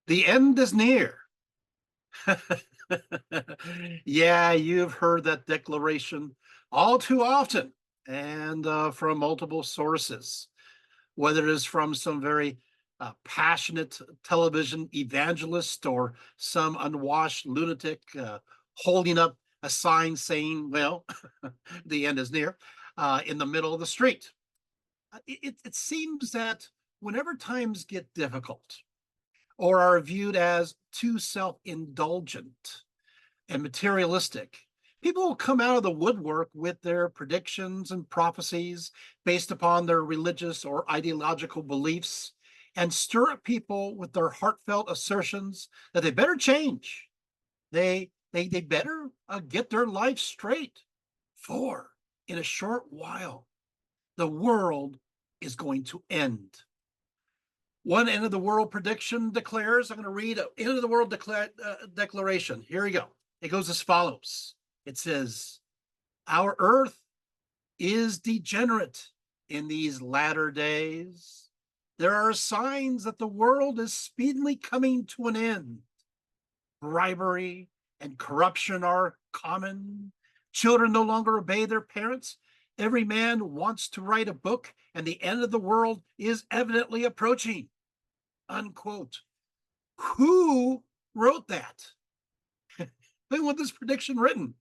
The end is near. Yeah, you've heard that declaration all too often and from multiple sources, whether it is from some very passionate television evangelist or some unwashed lunatic holding up a sign saying, well, the end is near, in the middle of the street. It seems that whenever times get difficult, or are viewed as too self indulgent and materialistic, people will come out of the woodwork with their predictions and prophecies based upon their religious or ideological beliefs and stir up people with their heartfelt assertions that they better change. They better get their life straight. For in a short while, the world is going to end. One end of the world prediction declares, I'm going to read an end of the world declaration. Here we go. It goes as follows. It says, our earth is degenerate in these latter days. There are signs that the world is speedily coming to an end. Bribery and corruption are common. Children no longer obey their parents. Every man wants to write a book, and the end of the world is evidently approaching. Unquote. Who wrote that? When was this prediction written?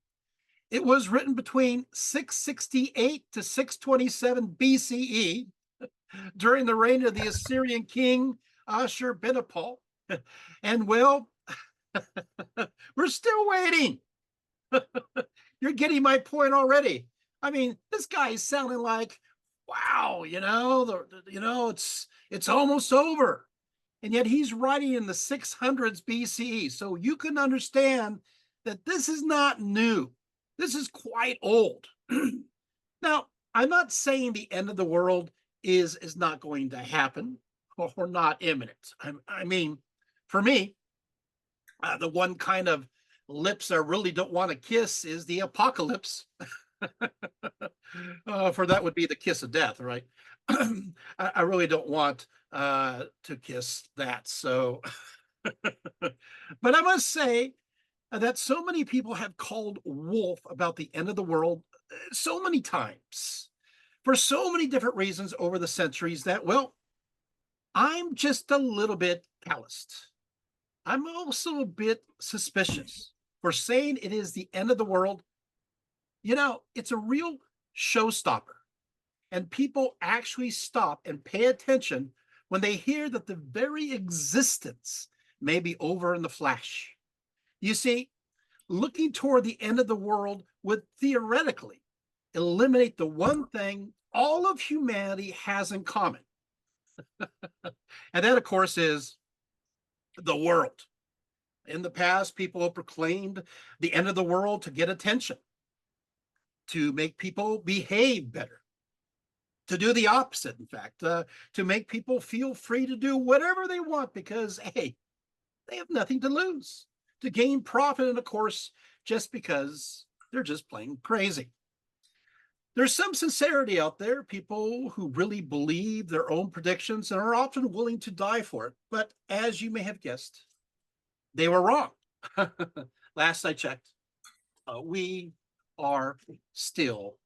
It was written between 668 to 627 BCE during the reign of the Assyrian king Ashurbanipal. And well, we're still waiting. You're getting my point already. I mean, this guy is sounding like, wow, it's almost over. And yet he's writing in the 600s BCE. So you can understand that this is not new. This is quite old. Now, I'm not saying the end of the world is not going to happen or not imminent. I mean, for me, the one kind of lips I really don't want to kiss is the apocalypse. For that would be the kiss of death, right? I really don't want to kiss that. So, but I must say that so many people have called wolf about the end of the world so many times for so many different reasons over the centuries that, well, I'm just a little bit calloused. I'm also a bit suspicious for saying it is the end of the world. It's a real showstopper, and people actually stop and pay attention when they hear that the very existence may be over in the flash. You see, looking toward the end of the world would theoretically eliminate the one thing all of humanity has in common. And that, of course, is the world. In the past, people have proclaimed the end of the world to get attention, to make people behave better, to do the opposite, in fact, to make people feel free to do whatever they want because, hey, they have nothing to lose, to gain profit, and of course, just because they're just plain crazy. There's some sincerity out there, people who really believe their own predictions and are often willing to die for it. But as you may have guessed, they were wrong. Last I checked, we are still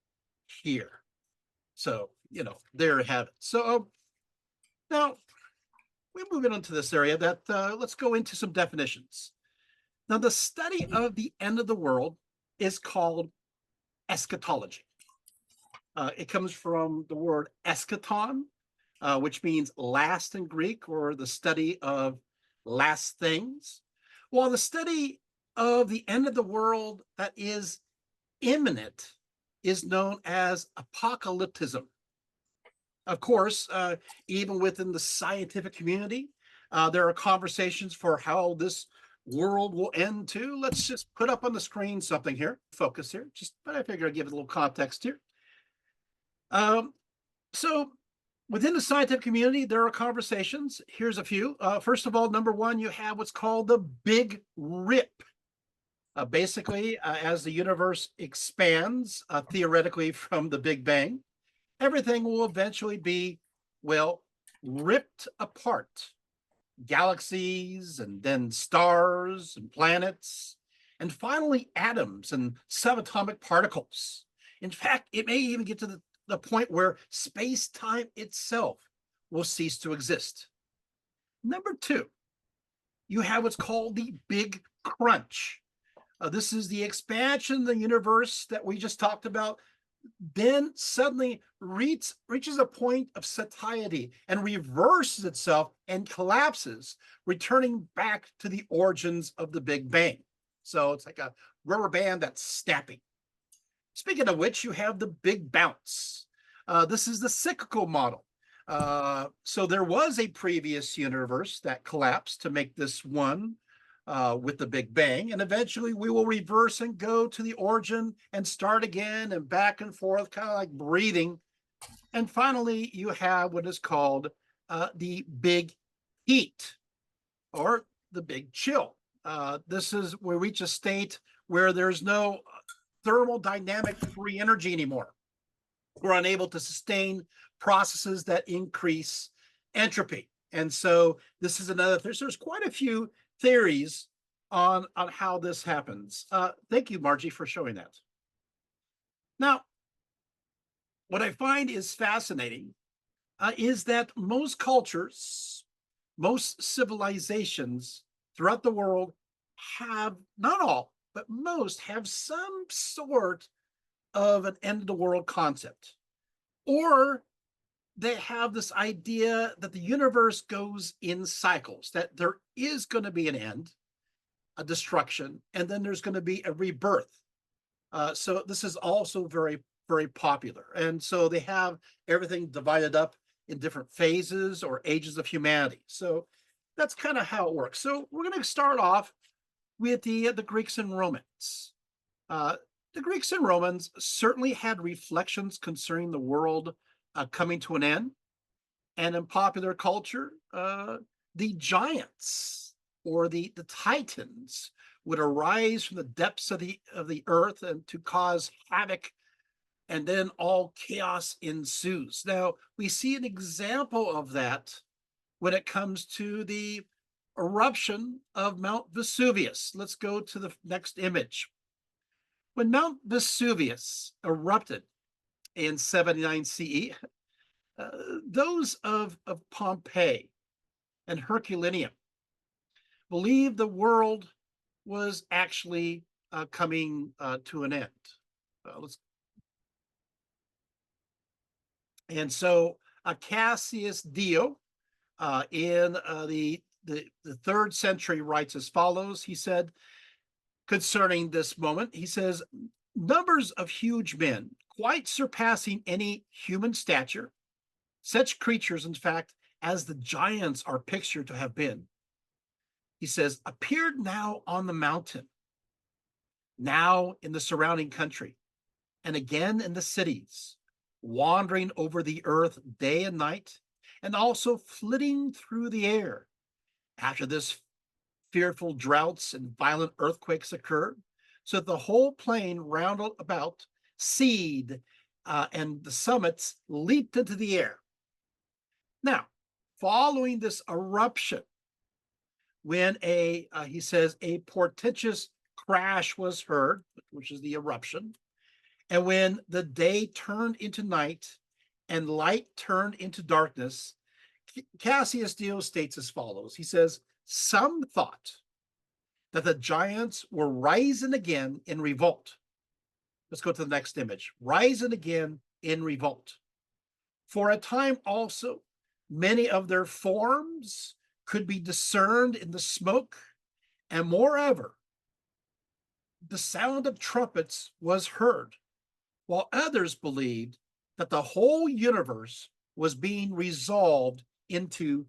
here. So, there you have it. So now we move into this area that let's go into some definitions. Now, the study of the end of the world is called eschatology. It comes from the word eschaton, which means last in Greek, or the study of last things. While the study of the end of the world that is imminent is known as apocalypticism. Of course, even within the scientific community, there are conversations for how this world will end too. Let's just put up on the screen something here, focus here, but I figure I'd give it a little context here. Um, so within the scientific community, there are conversations. Here's a few. First of all, number one, you have what's called the Big Rip. Basically, as the universe expands, theoretically from the Big Bang, everything will eventually be, well, ripped apart galaxies, and then stars and planets, and finally atoms and subatomic particles. In fact, it may even get to the point where space time itself will cease to exist. Number two, you have what's called the Big Crunch. This is the expansion of the universe that we just talked about, then suddenly reaches a point of satiety and reverses itself and collapses, returning back to the origins of the Big Bang. So it's like a rubber band that's snapping. Speaking of which, you have the Big Bounce. This is the cyclical model. So there was a previous universe that collapsed to make this one with the Big Bang, and eventually we will reverse and go to the origin and start again and back and forth, kind of like breathing. And finally, you have what is called the Big Heat or the Big Chill. This is we reach a state where there's no thermodynamic free energy anymore. We're unable to sustain processes that increase entropy. And so this is another, there's quite a few theories on how this happens. Thank you, Margie, for showing that. Now, what I find is fascinating is that most cultures, most civilizations throughout the world have, not all, but most have some sort of an end of the world concept. Or they have this idea that the universe goes in cycles, that there is going to be an end, a destruction, and then there's going to be a rebirth. So this is also very, very popular. And so they have everything divided up in different phases or ages of humanity. So that's kind of how it works. So we're going to start off with the Greeks and Romans. The Greeks and Romans certainly had reflections concerning the world coming to an end. And in popular culture, the giants or the titans would arise from the depths of the earth and to cause havoc, and then all chaos ensues. Now, we see an example of that when it comes to the eruption of Mount Vesuvius. Let's go to the next image. When Mount Vesuvius erupted in 79 CE, those of Pompeii and Herculaneum believed the world was actually coming to an end. And so Cassius Dio in the 3rd century writes as follows. He said concerning this moment, he says, numbers of huge men, quite surpassing any human stature, such creatures, in fact, as the giants are pictured to have been, he says, appeared now on the mountain, now in the surrounding country, and again in the cities, wandering over the earth day and night, and also flitting through the air. After this, fearful droughts and violent earthquakes occurred, so that the whole plain round about seed and the summits leaped into the air. Now, following this eruption, when he says, a portentous crash was heard, which is the eruption, and when the day turned into night and light turned into darkness, Cassius Dio states as follows. He says, some thought that the giants were rising again in revolt. Let's go to the next image. Rising again in revolt. For a time also, many of their forms could be discerned in the smoke, and moreover, the sound of trumpets was heard, while others believed that the whole universe was being resolved into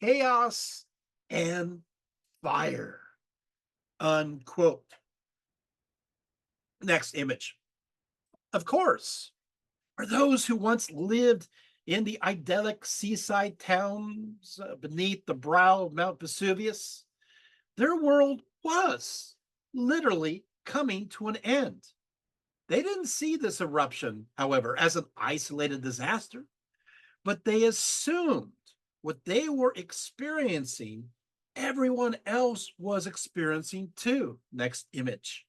chaos and fire. Unquote. Next image. Of course, for those who once lived in the idyllic seaside towns beneath the brow of Mount Vesuvius, their world was literally coming to an end. They didn't see this eruption, however, as an isolated disaster, but they assumed what they were experiencing, everyone else was experiencing too. Next image.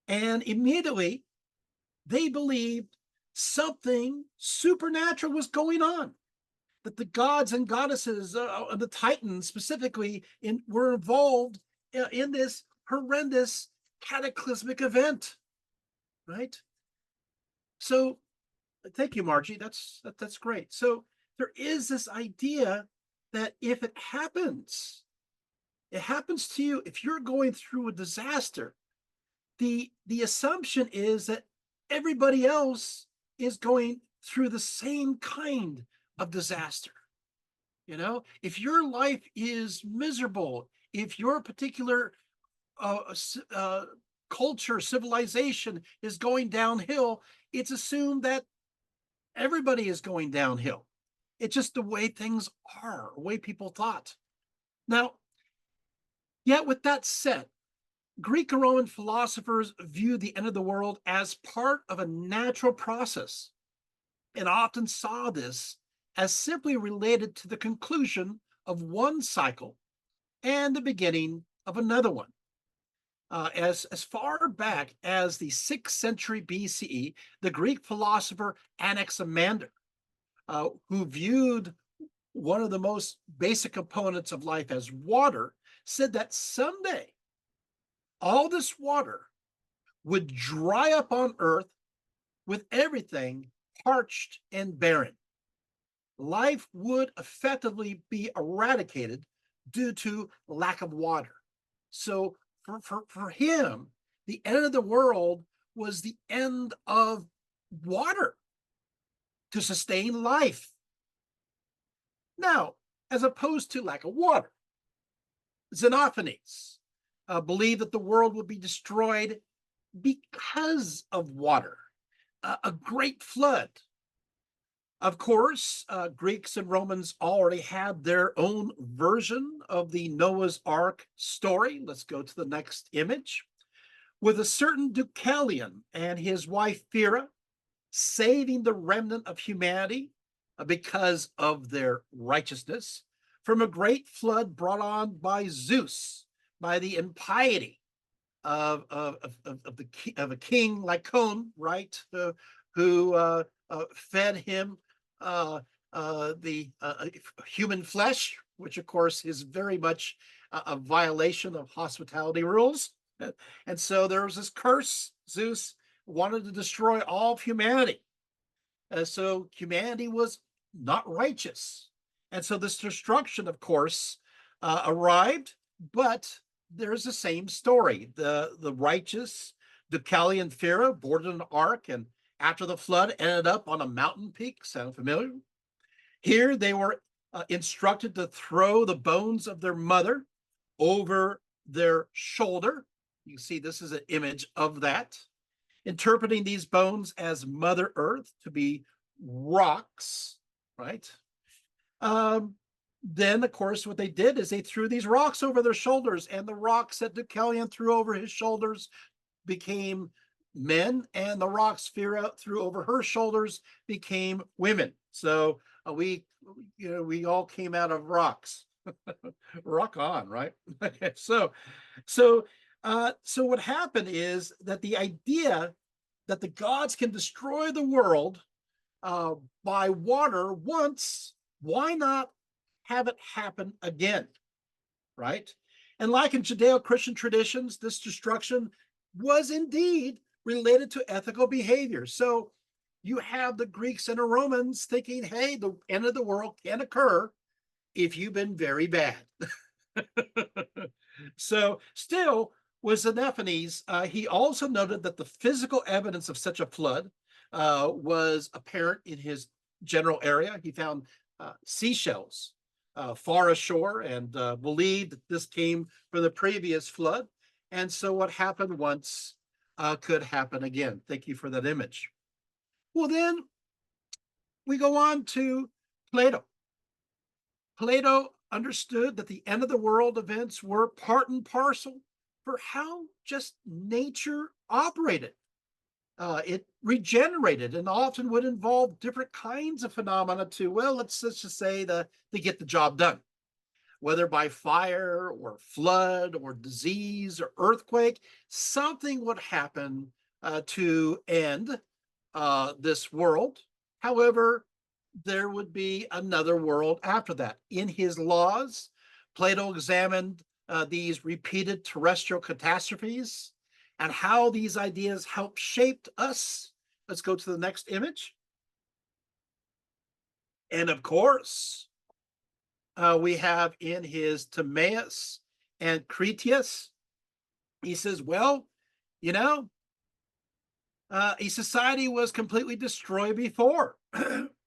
And immediately they believed something supernatural was going on, that the gods and goddesses, the Titans specifically, were involved in this horrendous cataclysmic event, right? So, thank you, Margie. That's great. So there is this idea that if it happens to you. If you're going through a disaster, the assumption is that everybody else is going through the same kind of disaster. If your life is miserable, if your particular uh, uh, culture, civilization is going downhill, it's assumed that everybody is going downhill. It's just the way things are, the way people thought. Now, yet with that said, Greek and Roman philosophers viewed the end of the world as part of a natural process and often saw this as simply related to the conclusion of one cycle and the beginning of another one. As far back as the 6th century BCE, the Greek philosopher Anaximander, who viewed one of the most basic components of life as water, said that someday all this water would dry up on earth with everything parched and barren. Life would effectively be eradicated due to lack of water. So for him, the end of the world was the end of water to sustain life. Now, as opposed to lack of water, Xenophanes believed that the world would be destroyed because of water, a great flood. Of course, Greeks and Romans already had their own version of the Noah's Ark story. Let's go to the next image. With a certain Deucalion and his wife Pyrrha saving the remnant of humanity because of their righteousness from a great flood brought on by Zeus, by the impiety of a king Lycaon, right? Who fed him the human flesh, which of course is very much a violation of hospitality rules. And so there was this curse. Zeus wanted to destroy all of humanity. So humanity was not righteous. And so this destruction, of course, arrived, but there's the same story. The righteous Deucalion Pyrrha boarded an ark and after the flood ended up on a mountain peak. Sound familiar? Here they were instructed to throw the bones of their mother over their shoulder. You can see this is an image of that, interpreting these bones as Mother Earth to be rocks, right? Then, of course, what they did is they threw these rocks over their shoulders, and the rocks that Deucalion threw over his shoulders became men, and the rocks Pyrrha threw over her shoulders became women. So we all came out of rocks. Rock on, right? so so what happened is that the idea that the gods can destroy the world by water once, why not have it happen again, right? And like in Judeo-Christian traditions, this destruction was indeed related to ethical behavior. So you have the Greeks and the Romans thinking, hey, the end of the world can occur if you've been very bad. So still, with Xenophanes, he also noted that the physical evidence of such a flood was apparent in his general area. He found seashells far ashore and believed that this came from the previous flood. And so what happened once could happen again. Thank you for that image. Well, then we go on to Plato. Plato understood that the end of the world events were part and parcel for how just nature operated. It regenerated and often would involve different kinds of phenomena to, well, let's just say to get the job done, whether by fire or flood or disease or earthquake, something would happen to end this world. However, there would be another world after that. In his laws, Plato examined these repeated terrestrial catastrophes and how these ideas help shape us. Let's go to the next image. And of course, we have in his Timaeus and Critias, he says, well, you know, a society was completely destroyed before.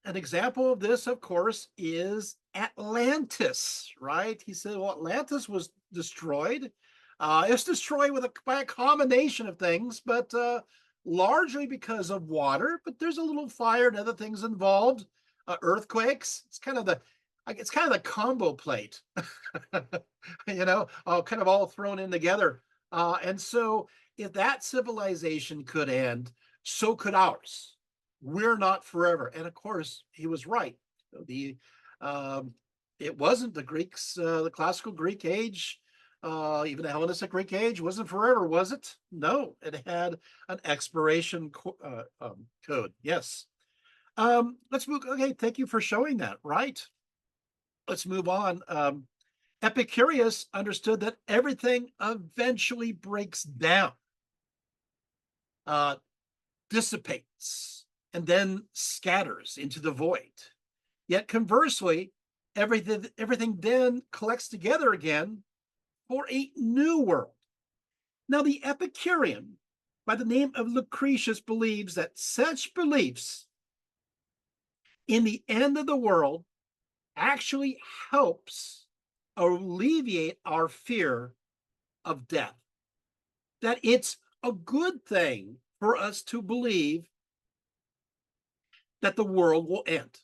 An example of this, of course, is Atlantis, right? He said, well, Atlantis was destroyed. It was destroyed by a combination of things, but largely because of water. But there's a little fire and other things involved. Earthquakes. It's kind of the combo plate, kind of all thrown in together. And so, if that civilization could end, so could ours. We're not forever. And of course, he was right. The um, it wasn't the Greeks, the classical Greek age, even the Hellenistic Greek age wasn't forever, was it? No, it had an expiration code. Yes. Let's move. Okay, thank you for showing that. Right. Let's move on. Epicurus understood that everything eventually breaks down, uh, dissipates, and then scatters into the void. Yet conversely, everything then collects together again for a new world. Now, the Epicurean, by the name of Lucretius, believes that such beliefs in the end of the world actually helps alleviate our fear of death. That it's a good thing for us to believe that the world will end.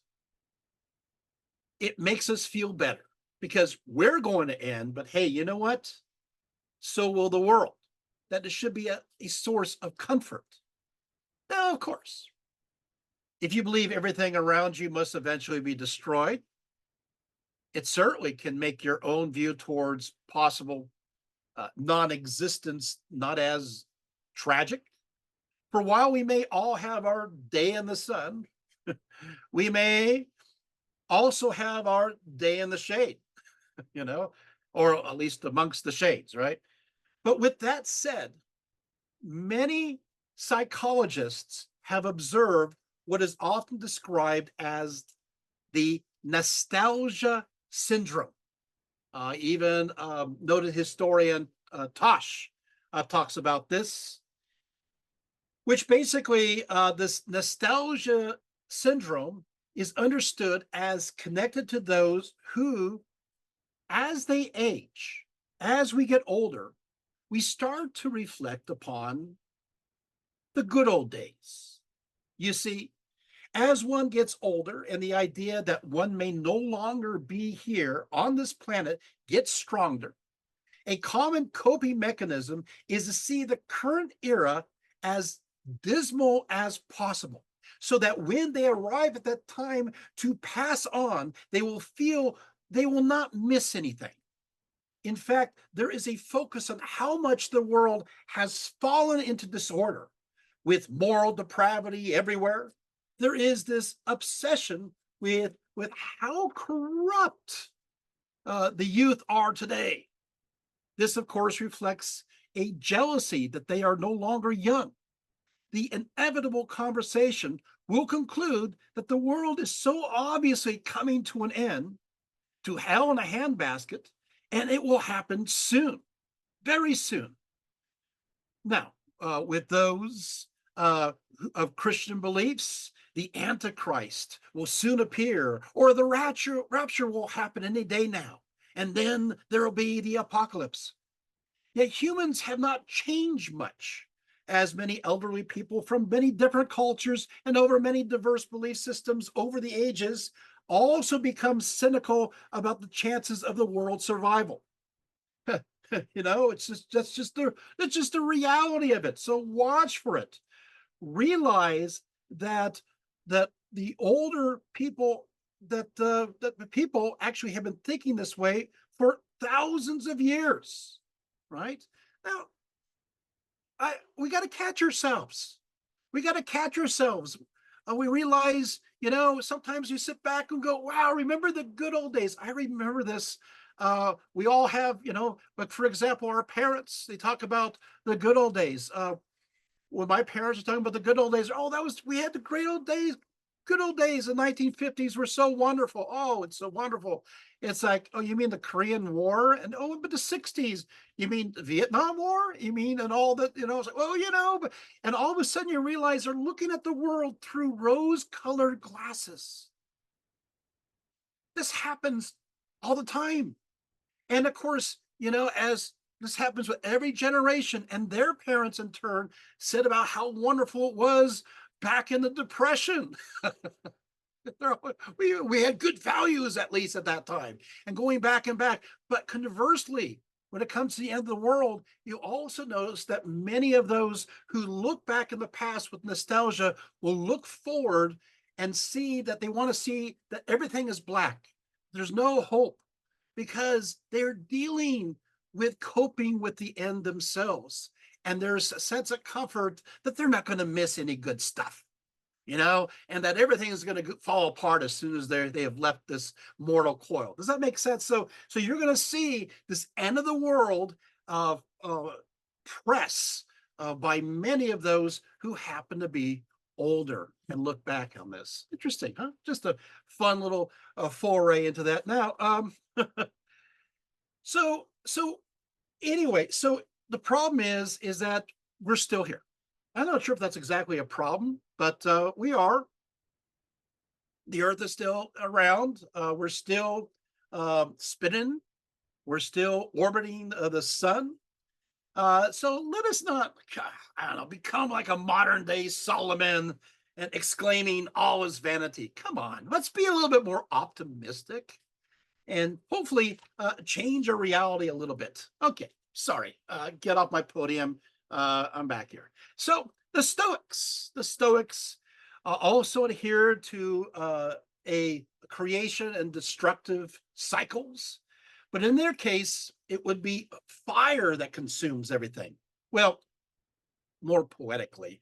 It makes us feel better because we're going to end, but hey, you know what? So will the world. That it should be a source of comfort. Now, of course, if you believe everything around you must eventually be destroyed, it certainly can make your own view towards possible non-existence not as tragic. For while we may all have our day in the sun, we may also have our day in the shade, you know, or at least amongst the shades, right? But with that said, many psychologists have observed what is often described as the nostalgia syndrome. Even noted historian Tosh talks about this, which basically this nostalgia syndrome is understood as connected to those who, as they age, as we get older, we start to reflect upon the good old days. You see, as one gets older and the idea that one may no longer be here on this planet gets stronger, a common coping mechanism is to see the current era as dismal as possible, so that when they arrive at that time to pass on, they will feel they will not miss anything. In fact, there is a focus on how much the world has fallen into disorder with moral depravity everywhere. There is this obsession with how corrupt the youth are today. This, of course, reflects a jealousy that they are no longer young. The inevitable conversation will conclude that the world is so obviously coming to an end, to hell in a handbasket, and it will happen soon, very soon. Now, with those of Christian beliefs, the Antichrist will soon appear, or the rapture will happen any day now, and then there will be the apocalypse. Yet humans have not changed much, as many elderly people from many different cultures and over many diverse belief systems over the ages also become cynical about the chances of the world's survival. It's just the reality of it. So watch for it. realize that the older people, that the people actually have been thinking this way for thousands of years, right? Now, we got to catch ourselves. We got to catch ourselves. We realize, sometimes you sit back and go, wow, remember the good old days. I remember this. We all have, but for example, our parents, they talk about the good old days. When my parents were talking about the good old days, oh, we had the great old days. Good old days, the 1950s were so wonderful. Oh, it's so wonderful. It's like, oh, you mean the Korean War? And oh, but the 60s, you mean the Vietnam War? You mean, and all that, it's like, well, but, and all of a sudden you realize they're looking at the world through rose colored glasses. This happens all the time. And of course, as this happens with every generation, and their parents in turn said about how wonderful it was back in the Depression. we had good values, at least at that time, and going back and back. But conversely, when it comes to the end of the world, you also notice that many of those who look back in the past with nostalgia will look forward and see that they want to see that everything is black. There's no hope because they're dealing with coping with the end themselves. And there's a sense of comfort that they're not going to miss any good stuff, and that everything is going to fall apart as soon as they have left this mortal coil. Does that make sense? So you're going to see this end of the world of press by many of those who happen to be older and look back on this. Interesting, huh? Just a fun little foray into that. Now, so anyway, so the problem is that we're still here. I'm not sure if that's exactly a problem, but we are. The Earth is still around. We're still spinning. We're still orbiting the sun. So let us not, I don't know, become like a modern day Solomon and exclaiming all is vanity. Come on, let's be a little bit more optimistic and hopefully change our reality a little bit. Okay, sorry, get off my podium. I'm back here. So the Stoics also adhere to a creation and destructive cycles, but in their case, it would be fire that consumes everything. Well, more poetically,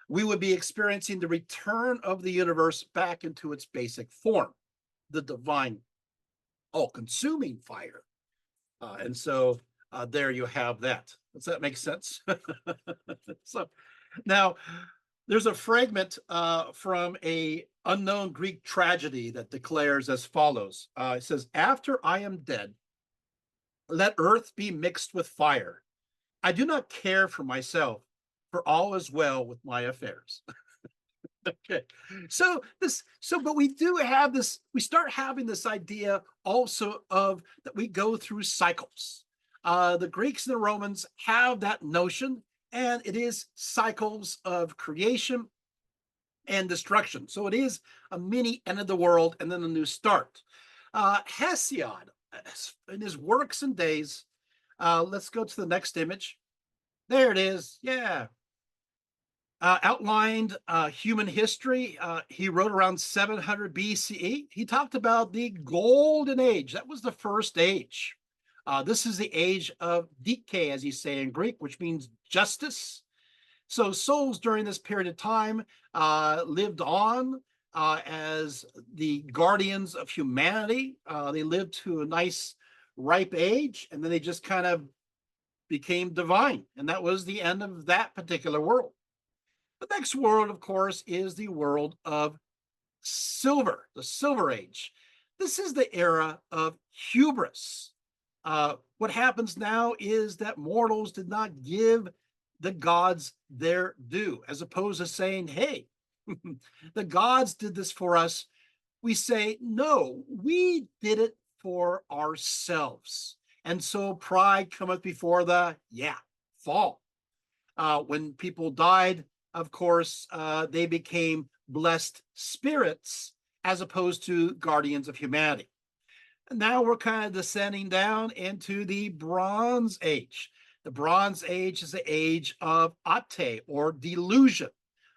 we would be experiencing the return of the universe back into its basic form, the divine, all-consuming fire. And so there you have that. Does that make sense? So now there's a fragment from a unknown Greek tragedy that declares as follows. It says, after I am dead, let earth be mixed with fire. I do not care for myself, for all is well with my affairs. Okay. But we do have this, we start having this idea also of that we go through cycles. The Greeks and the Romans have that notion, and it is cycles of creation and destruction. So it is a mini end of the world and then a new start. Hesiod, in his Works and Days, let's go to the next image. There it is. Yeah. Outlined human history. He wrote around 700 BCE. He talked about the golden age. That was the first age. This is the age of dike, as you say in Greek, which means justice. So souls during this period of time lived on as the guardians of humanity. They lived to a nice ripe age, and then they just kind of became divine. And that was the end of that particular world. The next world, of course, is the world of silver, the Silver Age. This is the era of hubris. What happens now is that mortals did not give the gods their due, as opposed to saying, hey, the gods did this for us. We say, no, we did it for ourselves. And so pride cometh before the, fall. When people died, of course, they became blessed spirits as opposed to guardians of humanity. Now we're kind of descending down into the Bronze Age. The Bronze Age is the age of ate, or delusion.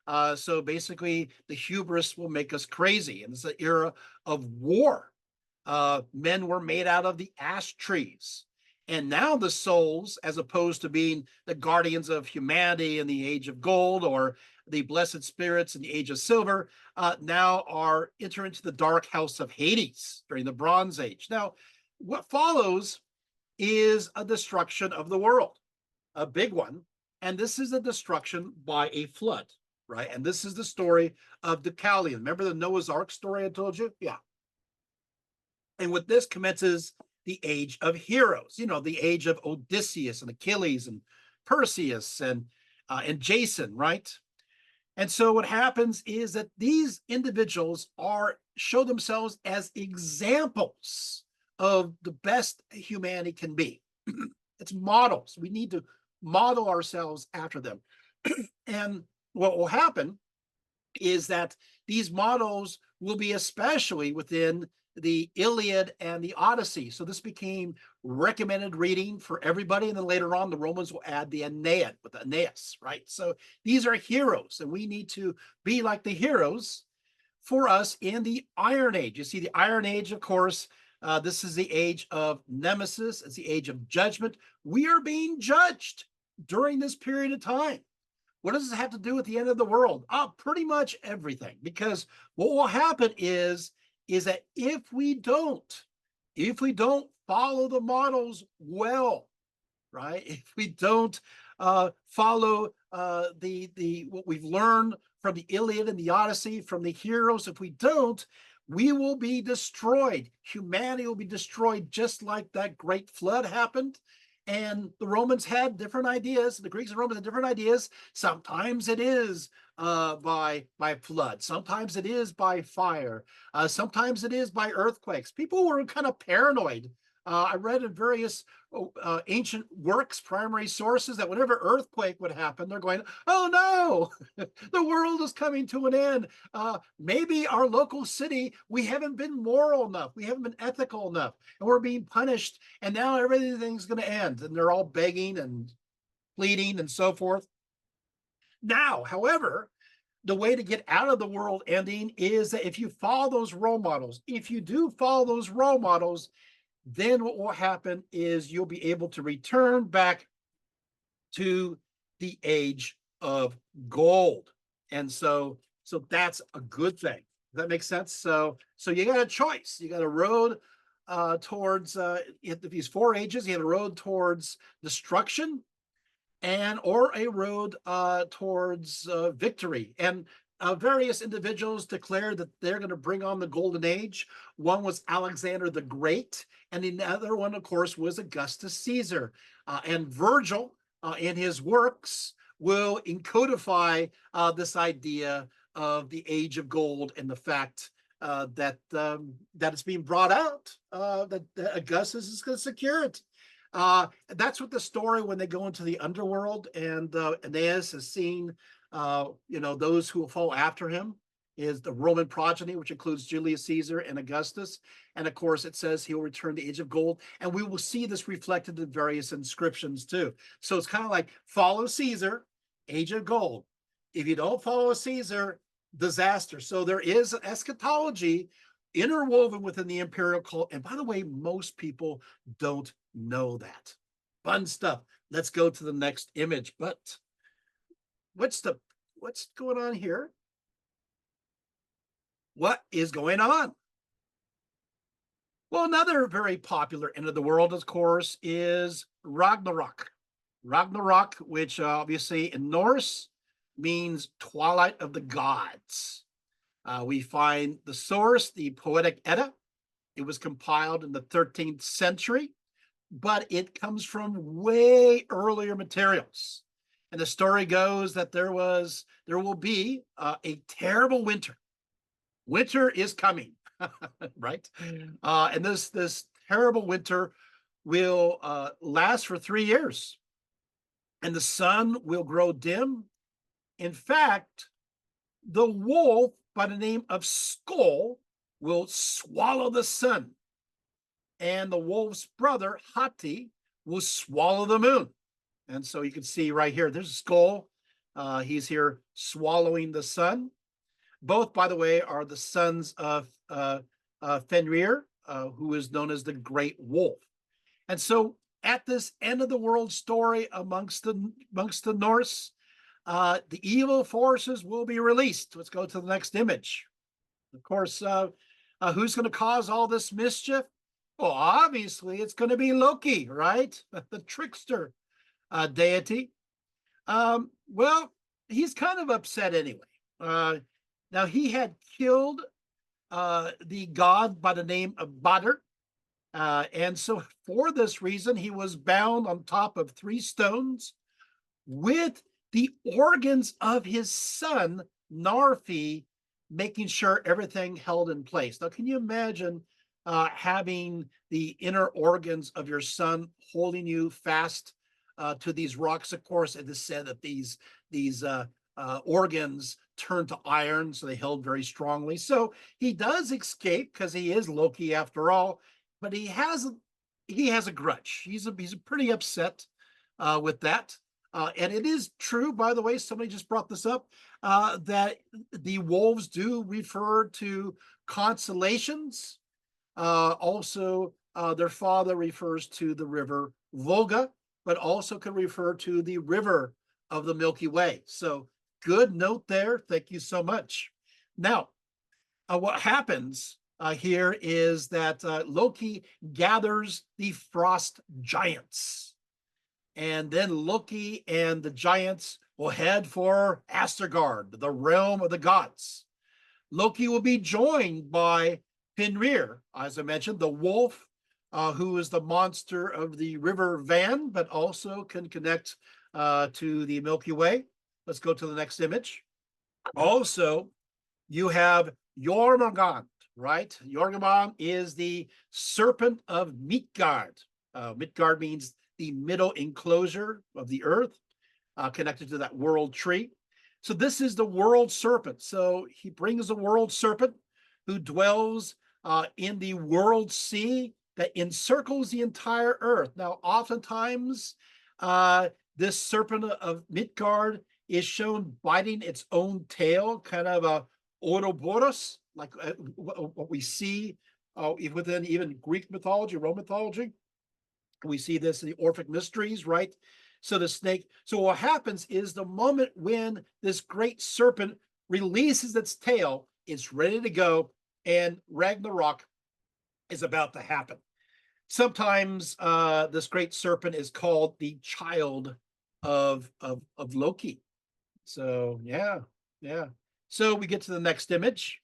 So basically, the hubris will make us crazy. And it's an era of war. Men were made out of the ash trees. And now the souls, as opposed to being the guardians of humanity in the age of gold or the blessed spirits in the age of silver, now are enter into the dark house of Hades during the Bronze Age. Now, what follows is a destruction of the world, a big one. And this is a destruction by a flood, right? And this is the story of Deucalion. Remember the Noah's Ark story I told you? Yeah. And with this commences the age of heroes, the age of Odysseus and Achilles and Perseus and Jason, right? And so what happens is that these individuals show themselves as examples of the best humanity can be. It's models. We need to model ourselves after them. And what will happen is that these models will be especially within the Iliad and the Odyssey. So this became recommended reading for everybody. And then later on, the Romans will add the Aeneid with Aeneas, right? So these are heroes, and we need to be like the heroes for us in the Iron Age. You see, the Iron Age, of course, this is the age of Nemesis. It's the age of judgment. We are being judged during this period of time. What does this have to do with the end of the world? Pretty much everything, because what will happen is that if we don't follow the models well, right? If we don't follow the what we've learned from the Iliad and the Odyssey, from the heroes, if we don't, we will be destroyed. Humanity will be destroyed, just like that great flood happened. And the Romans had different ideas. The Greeks and Romans had different ideas. Sometimes it is by flood. Sometimes it is by fire. Sometimes it is by earthquakes. People were kind of paranoid. I read in various ancient works, primary sources, that whenever earthquake would happen, they're going, "Oh no, the world is coming to an end. Maybe our local city, we haven't been moral enough, we haven't been ethical enough, and we're being punished, and now everything's going to end." And they're all begging and pleading and so forth. Now, however, the way to get out of the world ending is that if you follow those role models, if you do follow those role models, then what will happen is you'll be able to return back to the age of gold. And so that's a good thing. Does that make sense? So you got a choice. You got a road towards these four ages. You have a road towards destruction, or a road towards victory. And various individuals declared that they're going to bring on the golden age. One was Alexander the Great, and the other one, of course, was Augustus Caesar. And Virgil, in his works, will encodify this idea of the age of gold, and the fact that it's being brought out, that Augustus is going to secure it. That's what the story, when they go into the underworld and Aeneas is seeing, those who will follow after him, is the Roman progeny, which includes Julius Caesar and Augustus. And of course, it says he will return the age of gold. And we will see this reflected in various inscriptions too. So it's kind of like, follow Caesar, age of gold. If you don't follow Caesar, disaster. So there is an eschatology interwoven within the imperial cult. And by the way, most people don't know that. Fun stuff. Let's go to the next image. But what's going on here? What is going on? Well, another very popular end of the world, of course, is Ragnarok. Ragnarok, which obviously in Norse means twilight of the gods. We find the source, the Poetic Edda. It was compiled in the 13th century, but it comes from way earlier materials. And the story goes that there will be a terrible winter. Winter is coming, right? And this terrible winter will last for 3 years, and the sun will grow dim. In fact, the wolf by the name of Skoll will swallow the sun, and the wolf's brother Hati will swallow the moon. And so you can see right here, there's a Skoll. He's here swallowing the sun. Both, by the way, are the sons of Fenrir, who is known as the Great Wolf. And so at this end of the world story amongst the Norse, the evil forces will be released. Let's go to the next image. Of course, who's going to cause all this mischief? Well, obviously, it's going to be Loki, right? The trickster deity. Well, he's kind of upset anyway. Now, he had killed the god by the name of Badr. And so, for this reason, he was bound on top of 3 stones with the organs of his son, Narfi, making sure everything held in place. Now, can you imagine having the inner organs of your son holding you fast to these rocks? Of course, it is said that these organs turned to iron, so they held very strongly. So he does escape because he is Loki after all, but he has a grudge. He's pretty upset with that. And it is true, by the way, somebody just brought this up, that the wolves do refer to constellations. Also, their father refers to the river Volga, but also can refer to the river of the Milky Way. So good note there. Thank you so much. Now, what happens here is that Loki gathers the frost giants. And then Loki and the giants will head for Asgard, the realm of the gods. Loki will be joined by Fenrir, as I mentioned, the wolf, who is the monster of the river Van, but also can connect to the Milky Way. Let's go to the next image. Also, you have Jormungand, right? Jormungand is the serpent of Midgard. Midgard means the middle enclosure of the earth, connected to that world tree. So this is the world serpent. So he brings the world serpent who dwells in the world sea that encircles the entire earth. Now, oftentimes, this serpent of Midgard is shown biting its own tail, kind of a Ouroboros, like what we see within even Greek mythology, Roman mythology. We see this in the Orphic Mysteries, right? So the snake. So what happens is the moment when this great serpent releases its tail, it's ready to go, and Ragnarok is about to happen. Sometimes this great serpent is called the child of Loki. So yeah. So we get to the next image.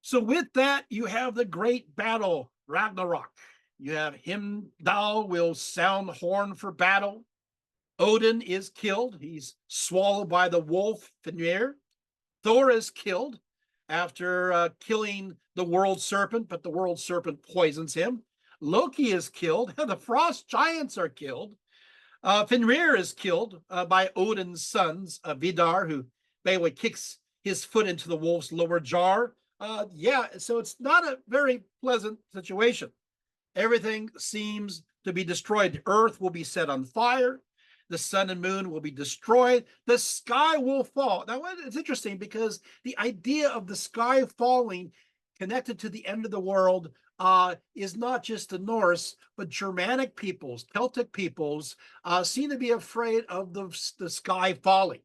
So with that, you have the great battle, Ragnarok. You have Heimdall will sound the horn for battle. Odin is killed. He's swallowed by the wolf Fenrir. Thor is killed after killing the world serpent, but the world serpent poisons him. Loki is killed. The frost giants are killed. Fenrir is killed by Odin's sons, Vidar, who basically kicks his foot into the wolf's lower jaw. So it's not a very pleasant situation. Everything seems to be destroyed. The earth will be set on fire. The sun and moon will be destroyed. The sky will fall. Now, it's interesting because the idea of the sky falling connected to the end of the world is not just the Norse, but Germanic peoples, Celtic peoples seem to be afraid of the sky falling.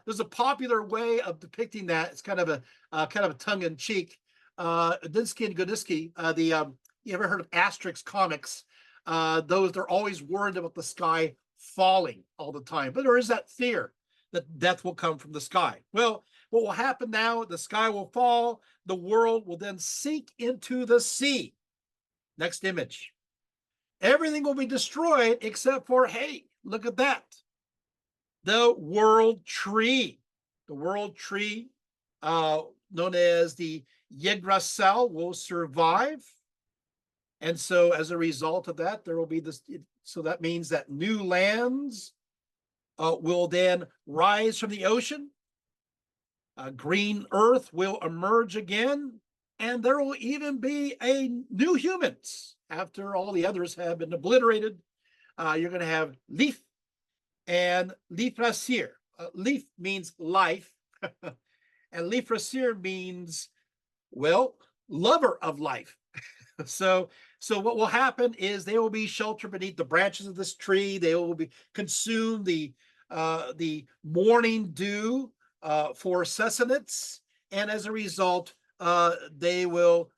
There's a popular way of depicting that. It's kind of a tongue-in-cheek. Dinsky and Godinsky, you ever heard of Asterix comics? They're always worried about the sky falling all the time, but there is that fear that death will come from the sky. Well, what will happen now? The sky will fall. The world will then sink into the sea. Next image. Everything will be destroyed except for, hey, look at that. The world tree. The world tree, known as the Yggdrasil, will survive. And so as a result of that, there will be this. So that means that new lands will then rise from the ocean. Green earth will emerge again. And there will even be a new humans after all the others have been obliterated. You're going to have Leif and Lifrasir. Lif means life, and Lifrasir means, well, lover of life. So, so what will happen is they will be sheltered beneath the branches of this tree. They will be consume the morning dew for sustenance, and as a result, they will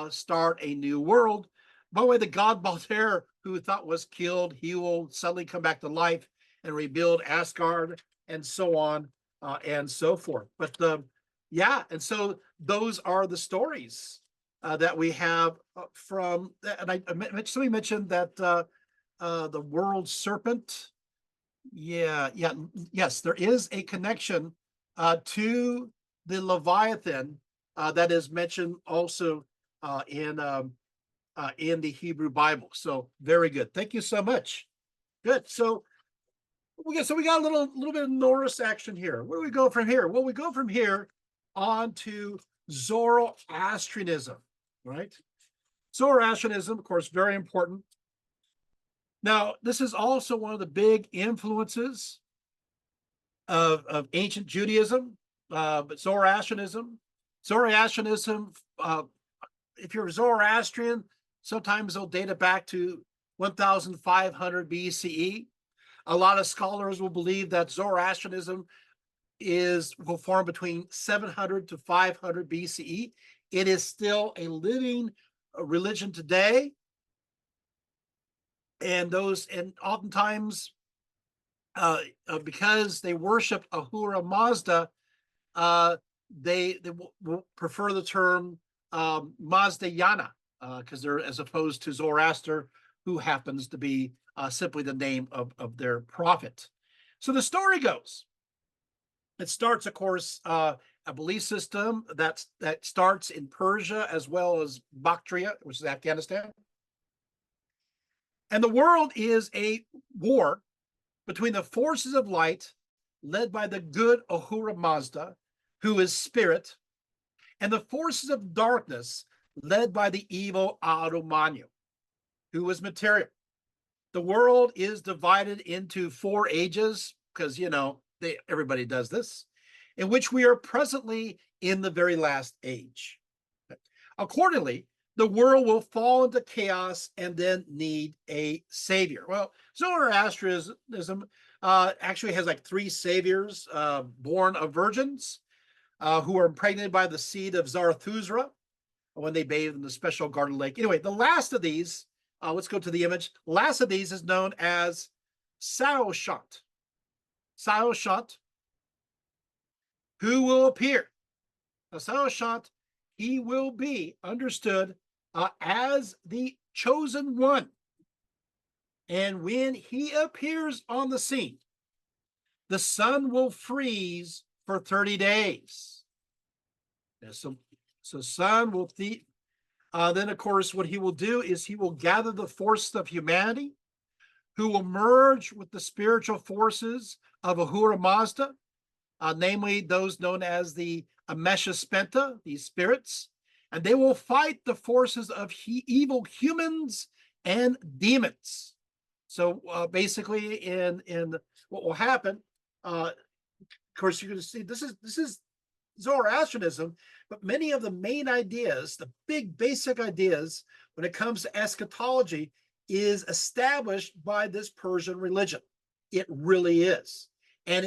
start a new world. By the way, the god Balder, who thought was killed, he will suddenly come back to life and rebuild Asgard, and so on and so forth. But yeah, and so those are the stories that we have from, and somebody mentioned that the world serpent. Yeah, yeah, yes, there is a connection to the Leviathan that is mentioned also in the Hebrew Bible. So very good. Thank you so much. Good. So we got a little bit of Norse action here. Where do we go from here? Well, we go from here on to Zoroastrianism, right? Zoroastrianism, of course, very important. Now, this is also one of the big influences of ancient Judaism, but Zoroastrianism, if you're Zoroastrian, sometimes they'll date it back to 1500 BCE. A lot of scholars will believe that Zoroastrianism will form between 700 to 500 BCE. It is still a living religion today, and oftentimes because they worship Ahura Mazda, they will prefer the term Mazdayana because they're, as opposed to Zoroaster, who happens to be simply the name of their prophet. So the story goes, it starts, of course, a belief system that starts in Persia as well as Bactria, which is Afghanistan. And the world is a war between the forces of light, led by the good Ahura Mazda, who is spirit, and the forces of darkness, led by the evil Arumanyu, who is material. The world is divided into 4 ages, because, everybody does this, in which we are presently in the very last age. Accordingly, the world will fall into chaos and then need a savior. Well, Zoroastrianism actually has like 3 saviors born of virgins who are impregnated by the seed of Zarathustra when they bathe in the special garden lake. Anyway, the last of these, let's go to the image. The last of these is known as Saoshyant. Saoshyant, who will appear. Now, Saoshyant, he will be understood as the chosen one. And when he appears on the scene, the sun will freeze for 30 days. So sun will then, of course, what he will do is he will gather the forces of humanity, who will merge with the spiritual forces of Ahura Mazda, namely those known as the Amesha Spenta, these spirits, and they will fight the forces of evil humans and demons. So basically, in what will happen, of course, you're going to see this is Zoroastrianism, but many of the main ideas, the big basic ideas when it comes to eschatology, is established by this Persian religion. It really is, and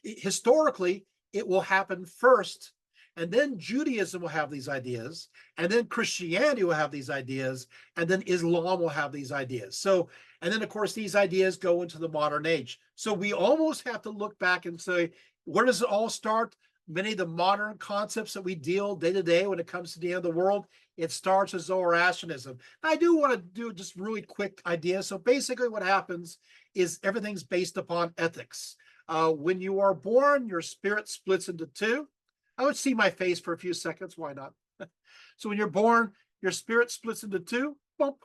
historically it will happen first, and then Judaism will have these ideas, and then Christianity will have these ideas, and then Islam will have these ideas. So, and then of course these ideas go into the modern age. So we almost have to look back and say, where does it all start? Many of the modern concepts that we deal day to day when it comes to the end of the world, it starts with Zoroastrianism. I do want to do just really quick ideas. So basically what happens is everything's based upon ethics. When you are born, your spirit splits into 2. I would see my face for a few seconds. Why not? So when you're born, your spirit splits into 2, bump,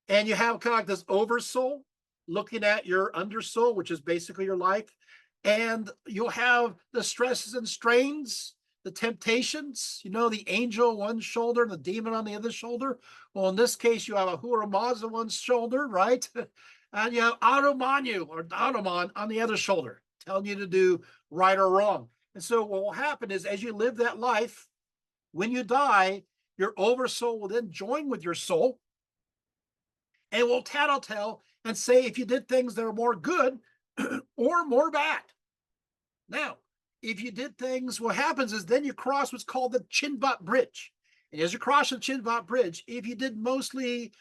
and you have kind of like this oversoul looking at your undersoul, which is basically your life. And you'll have the stresses and strains, the temptations, the angel on one shoulder and the demon on the other shoulder. Well, in this case, you have Ahura Mazda on one shoulder, right? and you have Automanu or Automan on the other shoulder, telling you to do right or wrong. And so what will happen is as you live that life, when you die, your oversoul will then join with your soul and will tattletale and say if you did things that are more good or more bad. Now, if you did things, what happens is then you cross what's called the Chinvat Bridge. And as you cross the Chinvat Bridge, if you did mostly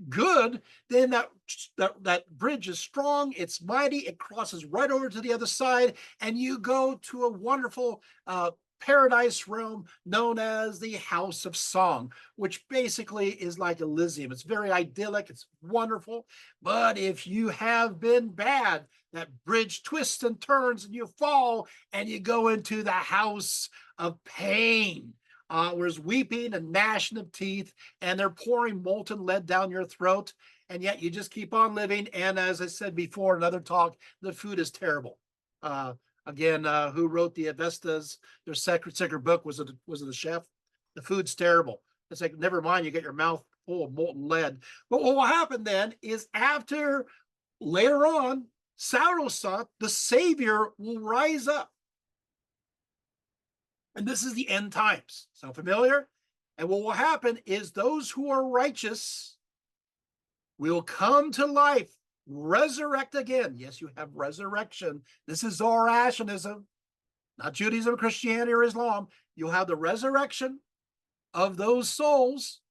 good, then that bridge is strong, it's mighty, it crosses right over to the other side, and you go to a wonderful paradise realm known as the House of Song, which basically is like Elysium. It's very idyllic, it's wonderful. But if you have been bad, that bridge twists and turns and you fall and you go into the house of pain. Where's weeping and gnashing of teeth, and they're pouring molten lead down your throat, and yet you just keep on living. And as I said before, another talk, the food is terrible. Uh, Again, who wrote the Avestas? Their secret book was it the chef? The food's terrible. It's like never mind, you get your mouth full of molten lead. But what will happen then is after later on, Saurosant, the savior, will rise up. And this is the end times. Sound familiar? And what will happen is those who are righteous will come to life, resurrect again. Yes, you have resurrection. This is Zoroastrianism, not Judaism, Christianity, or Islam. You'll have the resurrection of those souls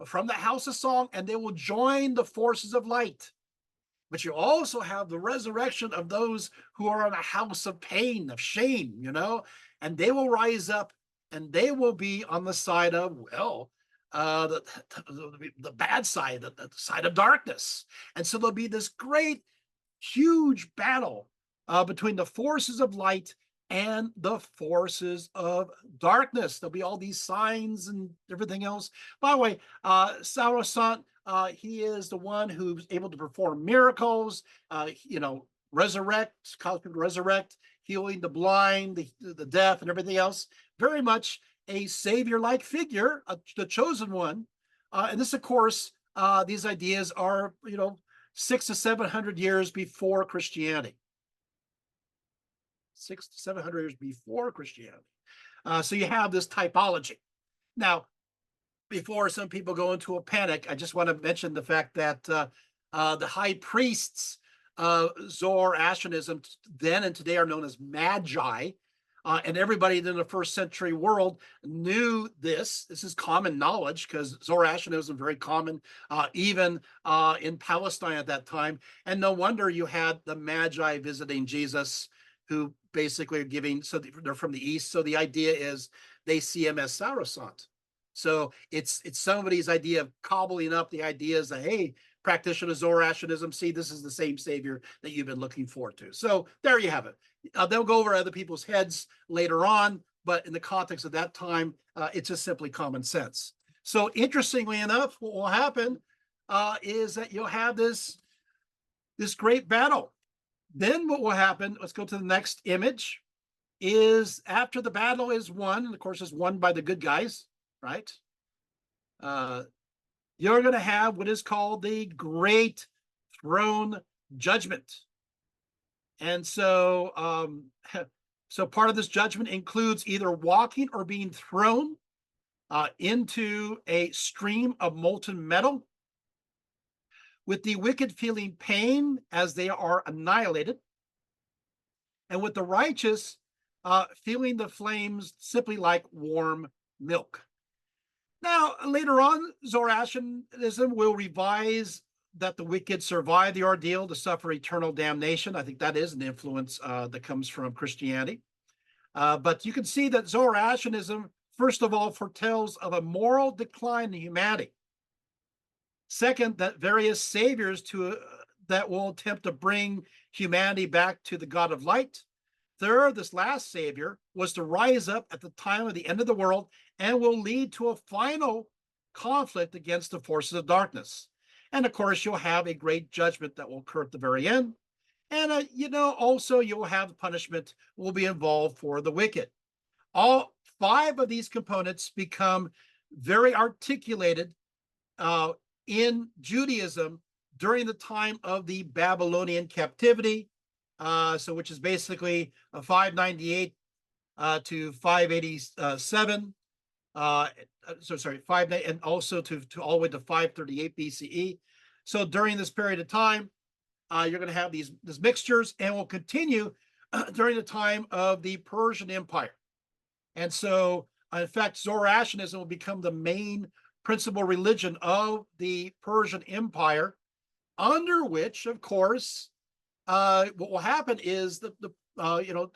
from the house of song, and they will join the forces of light. But you also have the resurrection of those who are in a house of pain, of shame, and they will rise up and they will be on the side of, well, the bad side, the side of darkness. And so there'll be this great, huge battle between the forces of light and the forces of darkness. There'll be all these signs and everything else. By the way, Saurosant, he is the one who's able to perform miracles, resurrect, cause people to resurrect, healing the blind, the deaf, and everything else. Very much a savior-like figure, the chosen one. And this, of course, these ideas are, 600 to 700 years before Christianity. 600 to 700 years before Christianity. So you have this typology. Now, before some people go into a panic, I just want to mention the fact that the high priests of Zoroastrianism then and today are known as magi. And everybody in the first century world knew this. This is common knowledge because Zoroastrianism was very common, even in Palestine at that time. And no wonder you had the Magi visiting Jesus, who basically are giving, so they're from the East. So the idea is they see him as Saurosant. So it's somebody's idea of cobbling up the ideas that, hey, practitioner of Zoroastrianism, see, this is the same savior that you've been looking forward to. So there you have it. They'll go over other people's heads later on, but in the context of that time, it's just simply common sense. So interestingly enough, what will happen is that you'll have this great battle. Then what will happen, let's go to the next image, is after the battle is won, and of course it's won by the good guys, right? You're going to have what is called the Great Throne Judgment. And so, so part of this judgment includes either walking or being thrown into a stream of molten metal, with the wicked feeling pain as they are annihilated, and with the righteous feeling the flames simply like warm milk. Now, later on, Zoroastrianism will revise that the wicked survive the ordeal to suffer eternal damnation. I think that is an influence that comes from Christianity. But you can see that Zoroastrianism, first of all, foretells of a moral decline in humanity. Second, that various saviors that will attempt to bring humanity back to the God of light. Third, this last savior was to rise up at the time of the end of the world and will lead to a final conflict against the forces of darkness. And of course, you'll have a great judgment that will occur at the very end. And, also you'll have punishment will be involved for the wicked. All 5 of these components become very articulated in Judaism during the time of the Babylonian captivity, so which is basically 598 to 587. Sorry, 5 and also to all the way to 538 BCE. So during this period of time, you're going to have these mixtures, and will continue during the time of the Persian Empire. And so, in fact, Zoroastrianism will become the main principal religion of the Persian Empire, under which, of course, what will happen is that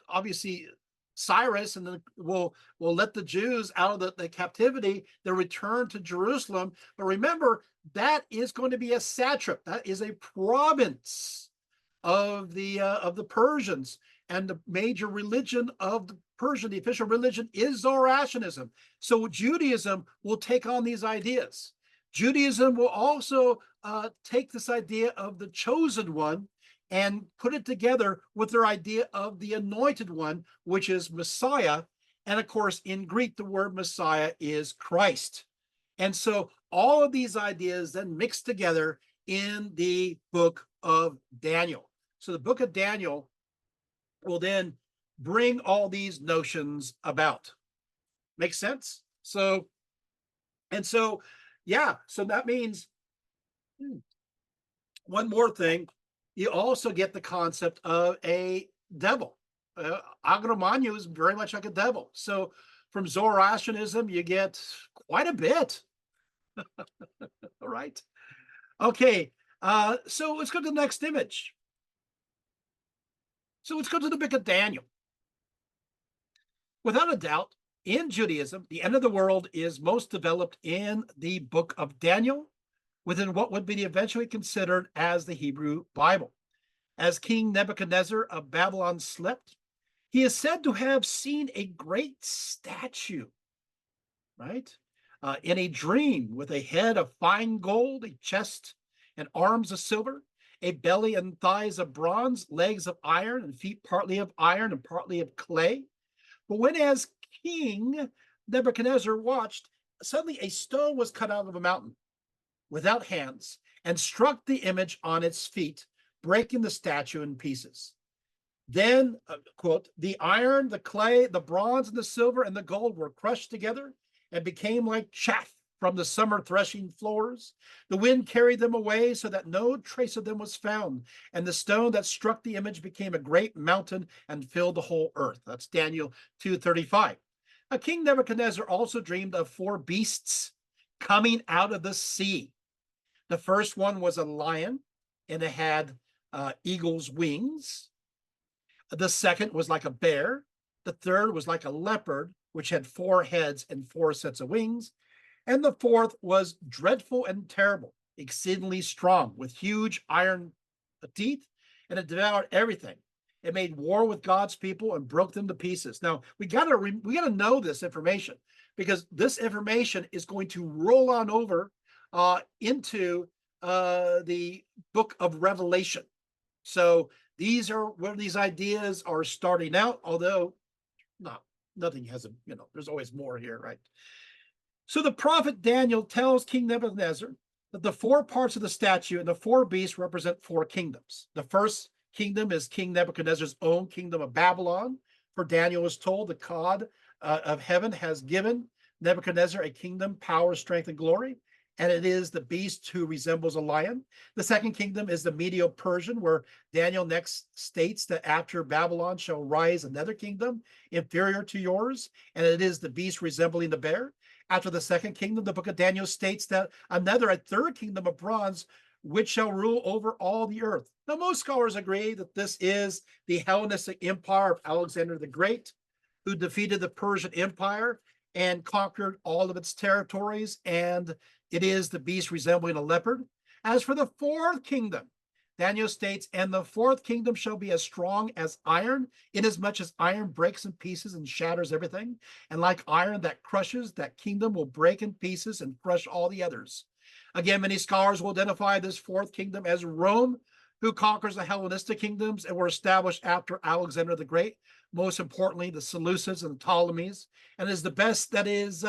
obviously Cyrus and then will let the Jews out of the captivity. They'll return to Jerusalem. But remember, that is going to be a satrap. That is a province of the Persians, and the major religion of the Persian, the official religion, is Zoroastrianism. So Judaism will take on these ideas. Judaism will also take this idea of the chosen one and put it together with their idea of the anointed one, which is Messiah. And of course, in Greek, the word Messiah is Christ. And so all of these ideas then mix together in the book of Daniel. So the book of Daniel will then bring all these notions about. Make sense? So that means one more thing. You also get the concept of a devil. Agamemnon is very much like a devil. So from Zoroastrianism, you get quite a bit. All right. Okay. So let's go to the next image. So let's go to the book of Daniel. Without a doubt, in Judaism, the end of the world is most developed in the book of Daniel, within what would be eventually considered as the Hebrew Bible. As King Nebuchadnezzar of Babylon slept, he is said to have seen a great statue, right? In a dream, with a head of fine gold, a chest and arms of silver, a belly and thighs of bronze, legs of iron, and feet partly of iron and partly of clay. But when as King Nebuchadnezzar watched, suddenly a stone was cut out of a mountain without hands and struck the image on its feet, breaking the statue in pieces. Then, quote, the iron, the clay, the bronze, and the silver, and the gold were crushed together and became like chaff from the summer threshing floors. The wind carried them away so that no trace of them was found. And the stone that struck the image became a great mountain and filled the whole earth. That's Daniel 2:35. King Nebuchadnezzar also dreamed of 4 beasts coming out of the sea. The first one was a lion, and it had eagle's wings. The second was like a bear. The third was like a leopard, which had 4 heads and 4 sets of wings. And the fourth was dreadful and terrible, exceedingly strong, with huge iron teeth, and it devoured everything. It made war with God's people and broke them to pieces. Now we gotta know this information, because this information is going to roll on over into the book of Revelation. So these are where these ideas are starting out, although nothing has there's always more here, right? So the prophet Daniel tells King Nebuchadnezzar that the 4 parts of the statue and the 4 beasts represent 4 kingdoms. The first kingdom is King Nebuchadnezzar's own kingdom of Babylon. For Daniel was told the God of heaven has given Nebuchadnezzar a kingdom, power, strength, and glory, and it is the beast who resembles a lion. The second kingdom is the Medo-Persian, where Daniel next states that after Babylon shall rise another kingdom inferior to yours, and it is the beast resembling the bear. After the second kingdom, the book of Daniel states that a third kingdom of bronze, which shall rule over all the earth. Now, most scholars agree that this is the Hellenistic Empire of Alexander the Great, who defeated the Persian Empire and conquered all of its territories, and it is the beast resembling a leopard. As for the fourth kingdom, Daniel states, and the fourth kingdom shall be as strong as iron, inasmuch as iron breaks in pieces and shatters everything. And like iron that crushes, that kingdom will break in pieces and crush all the others. Again, many scholars will identify this fourth kingdom as Rome, who conquers the Hellenistic kingdoms and were established after Alexander the Great. Most importantly, the Seleucids and the Ptolemies, and is the best that is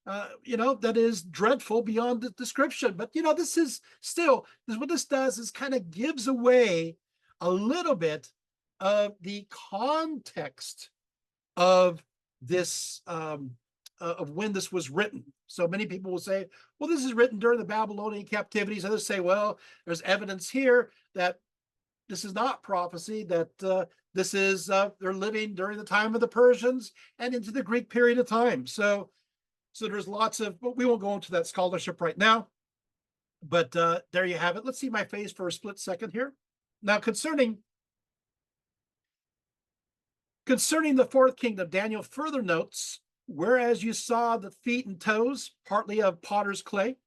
that is dreadful beyond the description. But this is still what this does is kind of gives away a little bit of the context of this of when this was written. So many people will say, well, this is written during the Babylonian captivities. Others say, well, there's evidence here that this is not prophecy, that this is they're living during the time of the Persians and into the Greek period of time. So there's lots of, but we won't go into that scholarship right now. But there you have it. Let's see my face for a split second here. Now, concerning the fourth kingdom, Daniel further notes, whereas you saw the feet and toes, partly of potter's clay,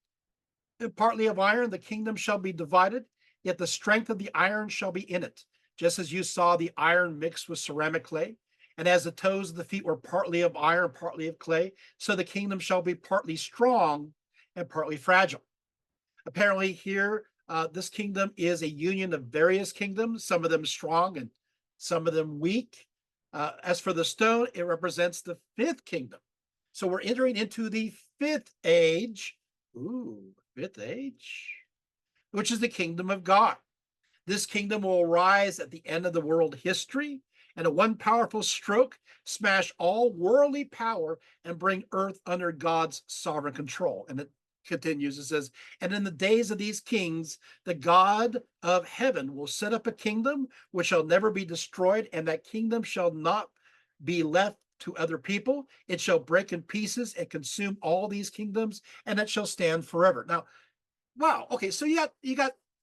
and partly of iron, the kingdom shall be divided, yet the strength of the iron shall be in it, just as you saw the iron mixed with ceramic clay. And as the toes of the feet were partly of iron, partly of clay, so the kingdom shall be partly strong and partly fragile. Apparently here, this kingdom is a union of various kingdoms, some of them strong and some of them weak. As for the stone, it represents the fifth kingdom. So we're entering into the fifth age. Ooh, fifth age, which is the kingdom of God. This kingdom will arise at the end of the world history, and at one powerful stroke, smash all worldly power and bring earth under God's sovereign control. And it continues, it says, and in the days of these kings, the God of heaven will set up a kingdom which shall never be destroyed, and that kingdom shall not be left to other people. It shall break in pieces and consume all these kingdoms, and it shall stand forever. Now, wow, okay, so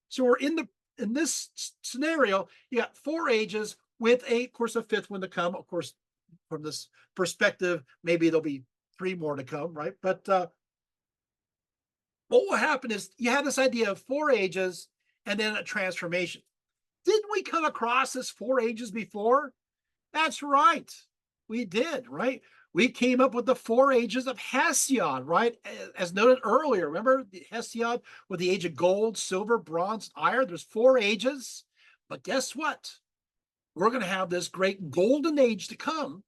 so we're in this scenario, you got 4 ages with of course, a fifth one to come. Of course, from this perspective, maybe there'll be 3 more to come, right? But what will happen is you have this idea of 4 ages and then a transformation. Didn't we come across this 4 ages before? That's right. We did, right? We came up with the 4 ages of Hesiod, right? As noted earlier, remember the Hesiod with the age of gold, silver, bronze, iron? There's 4 ages. But guess what? We're going to have this great golden age to come,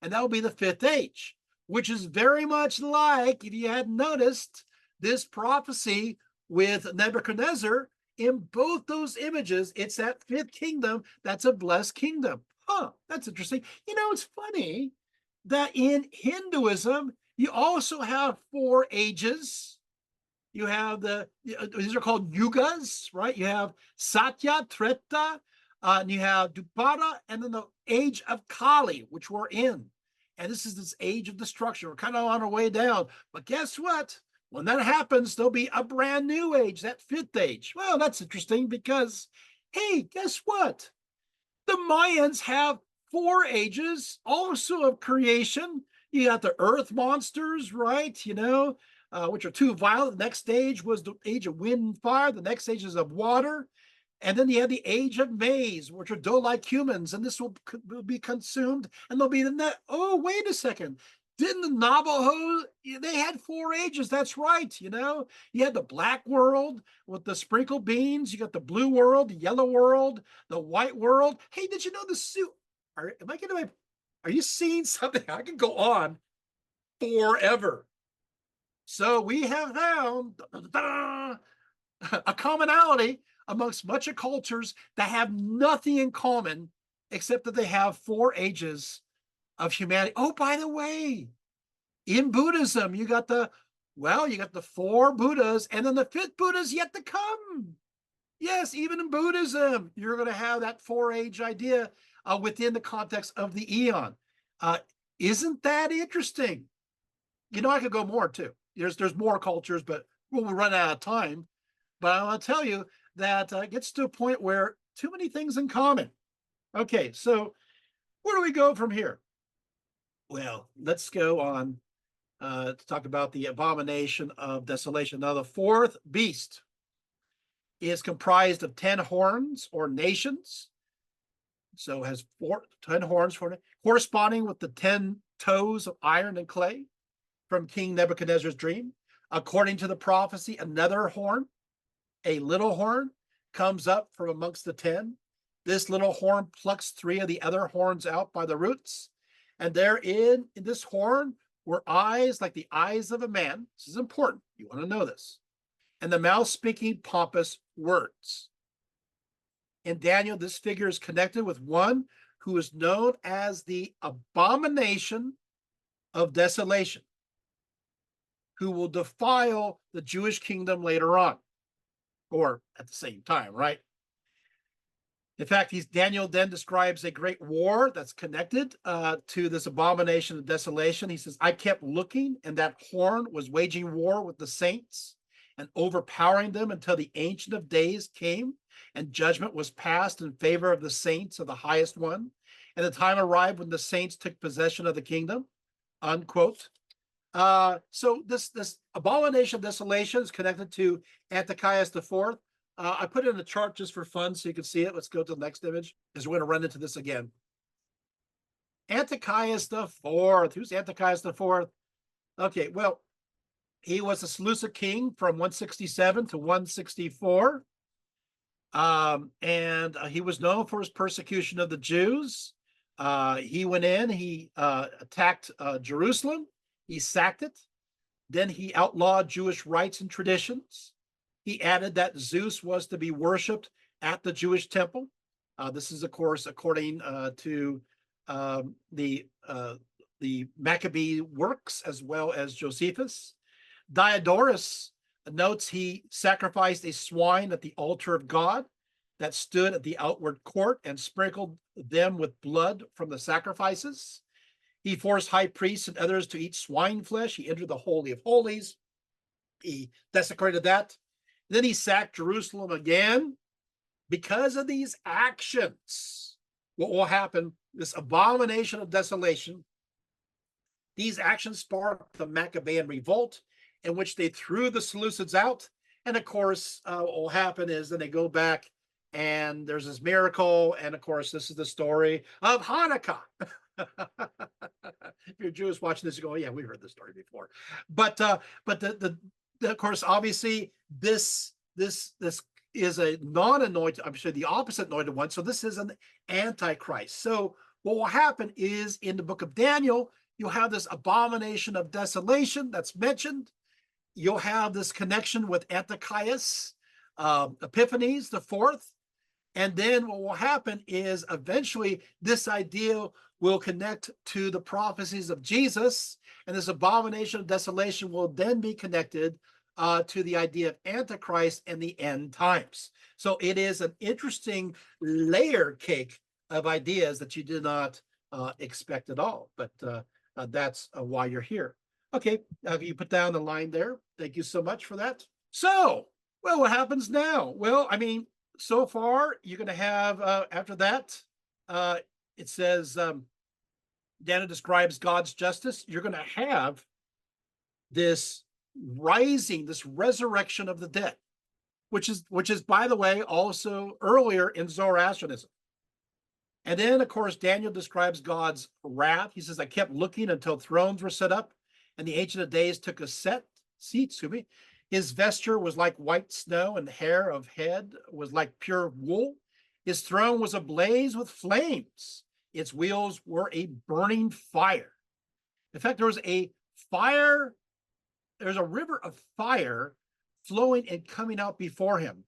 and that will be the 5th age, which is very much like, if you hadn't noticed, this prophecy with Nebuchadnezzar. In both those images, it's that 5th kingdom that's a blessed kingdom. Huh, that's interesting. It's funny that in Hinduism, you also have 4 ages. You have these are called yugas, right? You have Satya, Treta, and you have Dupara, and then the age of Kali, which we're in. And this is this age of destruction. We're kind of on our way down. But guess what? When that happens, there'll be a brand new age, that 5th age. Well, that's interesting because, hey, guess what? The Mayans have 4 ages also of creation. You got the earth monsters, right? Which are too violent. The next stage was the age of wind and fire. The next stage is of water. And then you have the age of maize, which are doe-like humans, and this will be consumed, and there'll be the net. Oh, wait a second. Didn't the Navajo, they had 4 ages. That's right. You had the black world with the sprinkled beans. You got the blue world, the yellow world, the white world. Hey, did you know the suit? Are you seeing something? I can go on forever. So we have found a commonality amongst much of cultures that have nothing in common except that they have 4 ages of humanity. Oh, by the way, in Buddhism, you got the 4 Buddhas, and then the 5th Buddha is yet to come. Yes, even in Buddhism, you're going to have that 4-age idea within the context of the eon. Isn't that interesting? I could go more too. There's more cultures, but we'll run out of time. But I want to tell you that it gets to a point where too many things in common. Okay, so where do we go from here? Well, let's go on to talk about the abomination of desolation. Now, the 4th beast is comprised of 10 horns or nations. So it has 10 horns corresponding with the 10 toes of iron and clay from King Nebuchadnezzar's dream. According to the prophecy, another horn, a little horn, comes up from amongst the 10. This little horn plucks 3 of the other horns out by the roots. And therein, in this horn, were eyes like the eyes of a man. This is important. You want to know this. And the mouth speaking pompous words. In Daniel, this figure is connected with one who is known as the abomination of desolation, who will defile the Jewish kingdom later on, or at the same time, right? In fact, Daniel then describes a great war that's connected to this abomination of desolation. He says, I kept looking, and that horn was waging war with the saints and overpowering them until the Ancient of Days came and judgment was passed in favor of the saints of the highest one. And the time arrived when the saints took possession of the kingdom, unquote. So this abomination of desolation is connected to Antiochus IV. I put it in the chart just for fun so you can see it. Let's go to the next image, because we're going to run into this again. Antiochus IV. Who's Antiochus IV? Okay, well, he was a Seleucid king from 167 to 164. And he was known for his persecution of the Jews. He went in, he attacked Jerusalem, he sacked it. Then he outlawed Jewish rites and traditions. He added that Zeus was to be worshipped at the Jewish temple. This is, of course, according to the Maccabee works, as well as Josephus. Diodorus notes he sacrificed a swine at the altar of God that stood at the outward court and sprinkled them with blood from the sacrifices. He forced high priests and others to eat swine flesh. He entered the Holy of Holies. He desecrated that. Then he sacked Jerusalem again. Because of these actions, what will happen, this abomination of desolation, these actions sparked the Maccabean revolt, in which they threw the Seleucids out. And of course, what will happen is then they go back and there's this miracle. And of course, this is the story of Hanukkah. If you're Jewish watching this, you go, yeah, we've heard this story before. But of course, obviously, this is a non-anointed, I'm sure the opposite anointed one. So this is an antichrist. So what will happen is in the book of Daniel, you'll have this abomination of desolation that's mentioned. You'll have this connection with Antiochus Epiphanes the fourth. And then what will happen is eventually this idea will connect to the prophecies of Jesus. And this abomination of desolation will then be connected to the idea of Antichrist and the end times. So it is an interesting layer cake of ideas that you did not expect at all. But that's why you're here. Okay, you put down the line there. Thank you so much for that. So, well, what happens now? Well, I mean, so far, you're going to have, after that, it says, Daniel describes God's justice. You're going to have this rising, this resurrection of the dead, which is, by the way, also earlier in Zoroastrianism. And then, of course, Daniel describes God's wrath. He says, I kept looking until thrones were set up, and the Ancient of Days took a seat. His vesture was like white snow, and the hair of head was like pure wool. His throne was ablaze with flames. Its wheels were a burning fire. In fact, there was a fire, there's a river of fire flowing and coming out before him.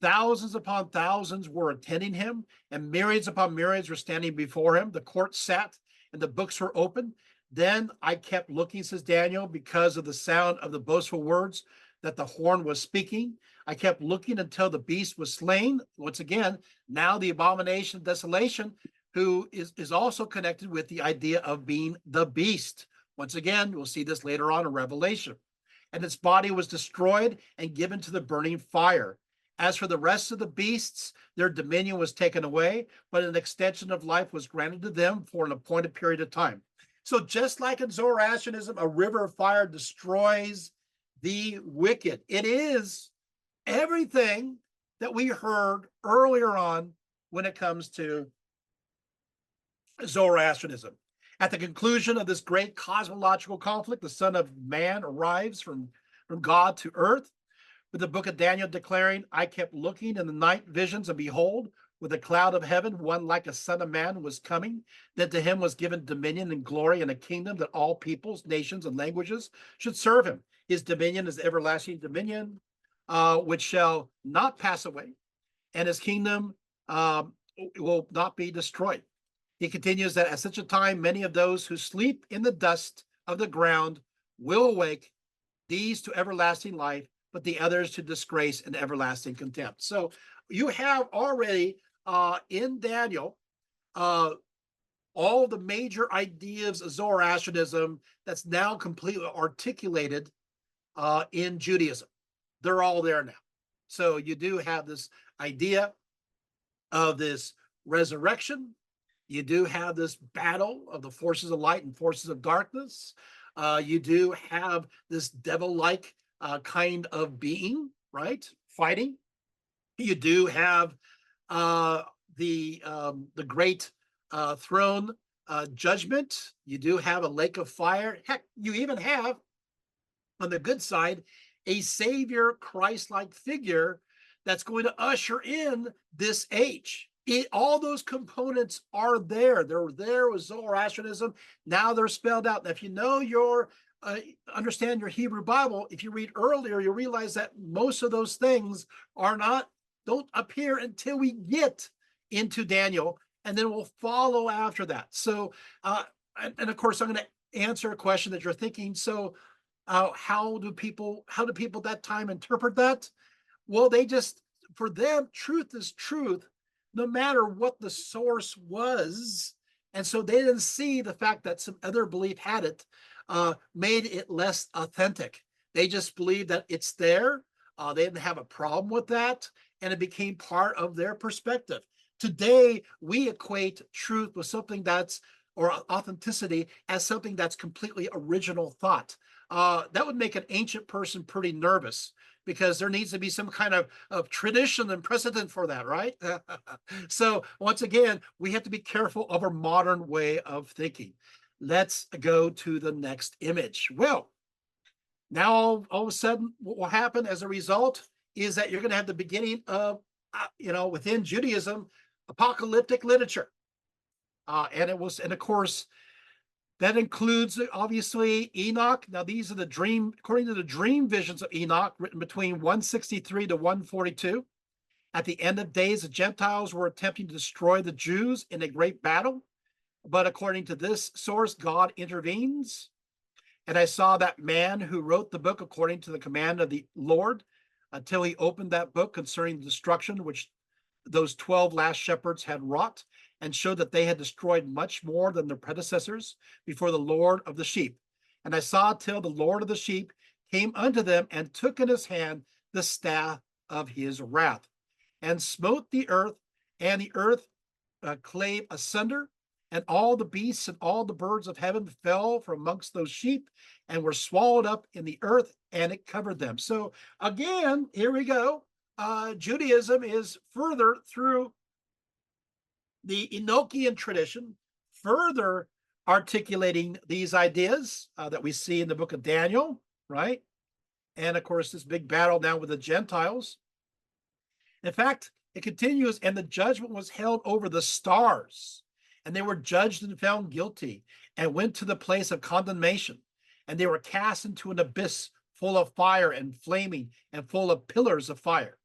Thousands upon thousands were attending him, and myriads upon myriads were standing before him. The court sat, and the books were open. Then I kept looking, says Daniel, because of the sound of the boastful words that the horn was speaking. I kept looking until the beast was slain. Once again, now the abomination of desolation, who is also connected with the idea of being the beast. Once again, we'll see this later on in Revelation. And its body was destroyed and given to the burning fire. As for the rest of the beasts, their dominion was taken away, but an extension of life was granted to them for an appointed period of time. So just like in Zoroastrianism, a river of fire destroys the wicked. It is everything that we heard earlier on when it comes to Zoroastrianism. At the conclusion of this great cosmological conflict, the Son of Man arrives from God to earth, with the book of Daniel declaring, I kept looking in the night visions, and behold, with a cloud of heaven, one like a son of man was coming. Then to him was given dominion and glory and a kingdom that all peoples, nations, and languages should serve him. His dominion is everlasting dominion, which shall not pass away, and his kingdom will not be destroyed. He continues that at such a time, many of those who sleep in the dust of the ground will awake, these to everlasting life, but the others to disgrace and everlasting contempt. So you have already in Daniel all the major ideas of Zoroastrianism that's now completely articulated in Judaism. They're all there now. So you do have this idea of this resurrection. You do have this battle of the forces of light and forces of darkness. You do have this devil-like kind of being, right? Fighting. You do have the great throne judgment. You do have a lake of fire. Heck, you even have on the good side a savior Christ-like figure that's going to usher in this age. All those components are there. They're there with Zoroastrianism. Now they're spelled out. Now, if you know your understand your Hebrew Bible, if you read earlier, you realize that most of those things don't appear until we get into Daniel, and then we'll follow after that. So, and of course, I'm going to answer a question that you're thinking. So, how do people that time interpret that? Well, for them, truth is truth, no matter what the source was. And so they didn't see the fact that some other belief had it, made it less authentic. They just believed that it's there. They didn't have a problem with that, and it became part of their perspective. Today, we equate truth with something or authenticity as something that's completely original thought. That would make an ancient person pretty nervous, because there needs to be some kind of tradition and precedent for that, right? So once again, we have to be careful of our modern way of thinking. Let's go to the next image. Well, now all of a sudden, what will happen as a result is that you're going to have the beginning of, within Judaism, apocalyptic literature. And of course, that includes, obviously, Enoch. Now, these are according to the dream visions of Enoch, written between 163 to 142. At the end of days, the Gentiles were attempting to destroy the Jews in a great battle. But according to this source, God intervenes. And I saw that man who wrote the book according to the command of the Lord, until he opened that book concerning the destruction which those 12 last shepherds had wrought, and showed that they had destroyed much more than their predecessors before the Lord of the sheep. And I saw till the Lord of the sheep came unto them, and took in his hand the staff of his wrath, and smote the earth, and the earth clave asunder, and all the beasts and all the birds of heaven fell from amongst those sheep, and were swallowed up in the earth, and it covered them. So again, here we go. Judaism is further through the Enochian tradition, further articulating these ideas that we see in the book of Daniel, right? And of course, this big battle now with the Gentiles. In fact, it continues, and the judgment was held over the stars, and they were judged and found guilty, and went to the place of condemnation, and they were cast into an abyss full of fire and flaming, and full of pillars of fire.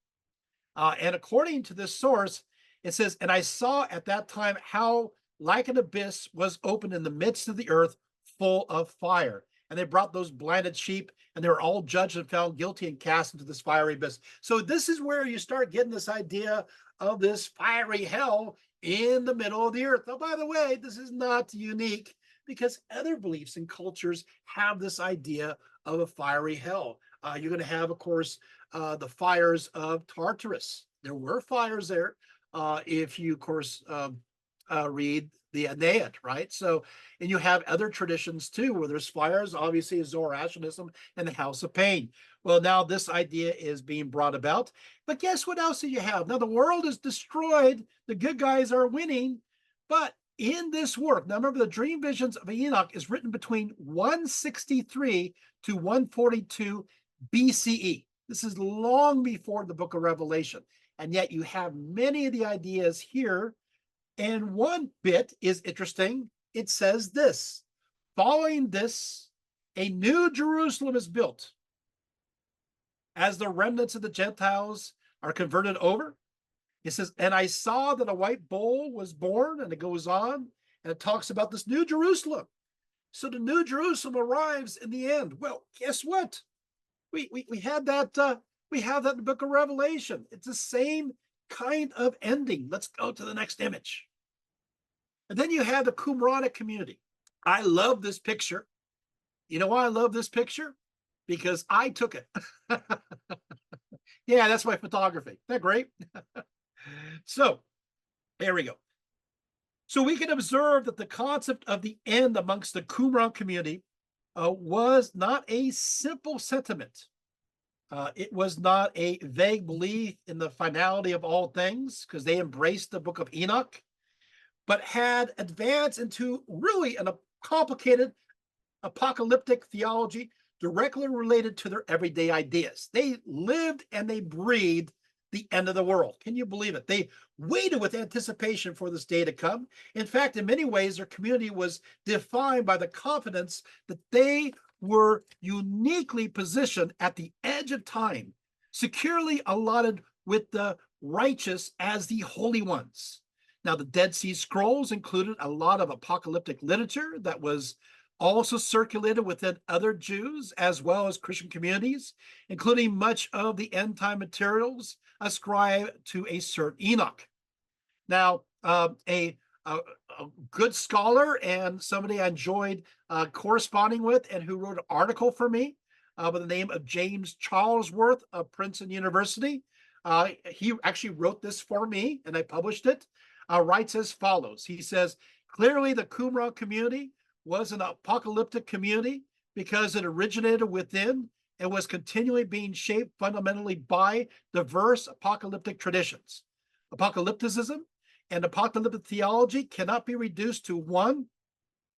And according to this source, it says, and I saw at that time how like an abyss was opened in the midst of the earth, full of fire. And they brought those blinded sheep, and they were all judged and found guilty, and cast into this fiery abyss. So this is where you start getting this idea of this fiery hell in the middle of the earth. Now, by the way, this is not unique, because other beliefs and cultures have this idea of a fiery hell. You're going to have, of course, the fires of Tartarus. There were fires there. If you, of course, read the Aeneid, right? So, and you have other traditions too, where there's fires, obviously Zoroastrianism and the House of Pain. Well, now this idea is being brought about. But guess what else do you have? Now the world is destroyed. The good guys are winning. But in this work, now remember, the dream visions of Enoch is written between 163 to 142 BCE. This is long before the book of Revelation. And yet you have many of the ideas here. And one bit is interesting. It says this: following this, a new Jerusalem is built as the remnants of the Gentiles are converted over. It says, and I saw that a white bull was born, and it goes on, and it talks about this new Jerusalem. So the new Jerusalem arrives in the end. Well, guess what? We had that we have that in the book of Revelation. It's the same kind of ending. Let's go to the next image. And then you have the Qumranic community. I love this picture. You know why I love this picture? Because I took it. Yeah, that's my photography. Isn't that great? So there we go. So we can observe that the concept of the end amongst the Qumran community was not a simple sentiment. It was not a vague belief in the finality of all things, because they embraced the book of Enoch, but had advanced into really a complicated apocalyptic theology directly related to their everyday ideas. They lived and they breathed the end of the world. Can you believe it? They waited with anticipation for this day to come. In fact, in many ways, their community was defined by the confidence that they were uniquely positioned at the edge of time, securely allotted with the righteous as the holy ones. Now, the Dead Sea Scrolls included a lot of apocalyptic literature that was also circulated within other Jews as well as Christian communities, including much of the end time materials ascribed to a certain Enoch. Now, a good scholar and somebody I enjoyed corresponding with, and who wrote an article for me by the name of James Charlesworth of Princeton University. He actually wrote this for me, and I published it. Writes as follows. He says, clearly the Qumran community was an apocalyptic community because it originated within and was continually being shaped fundamentally by diverse apocalyptic traditions. Apocalypticism and apocalyptic theology cannot be reduced to one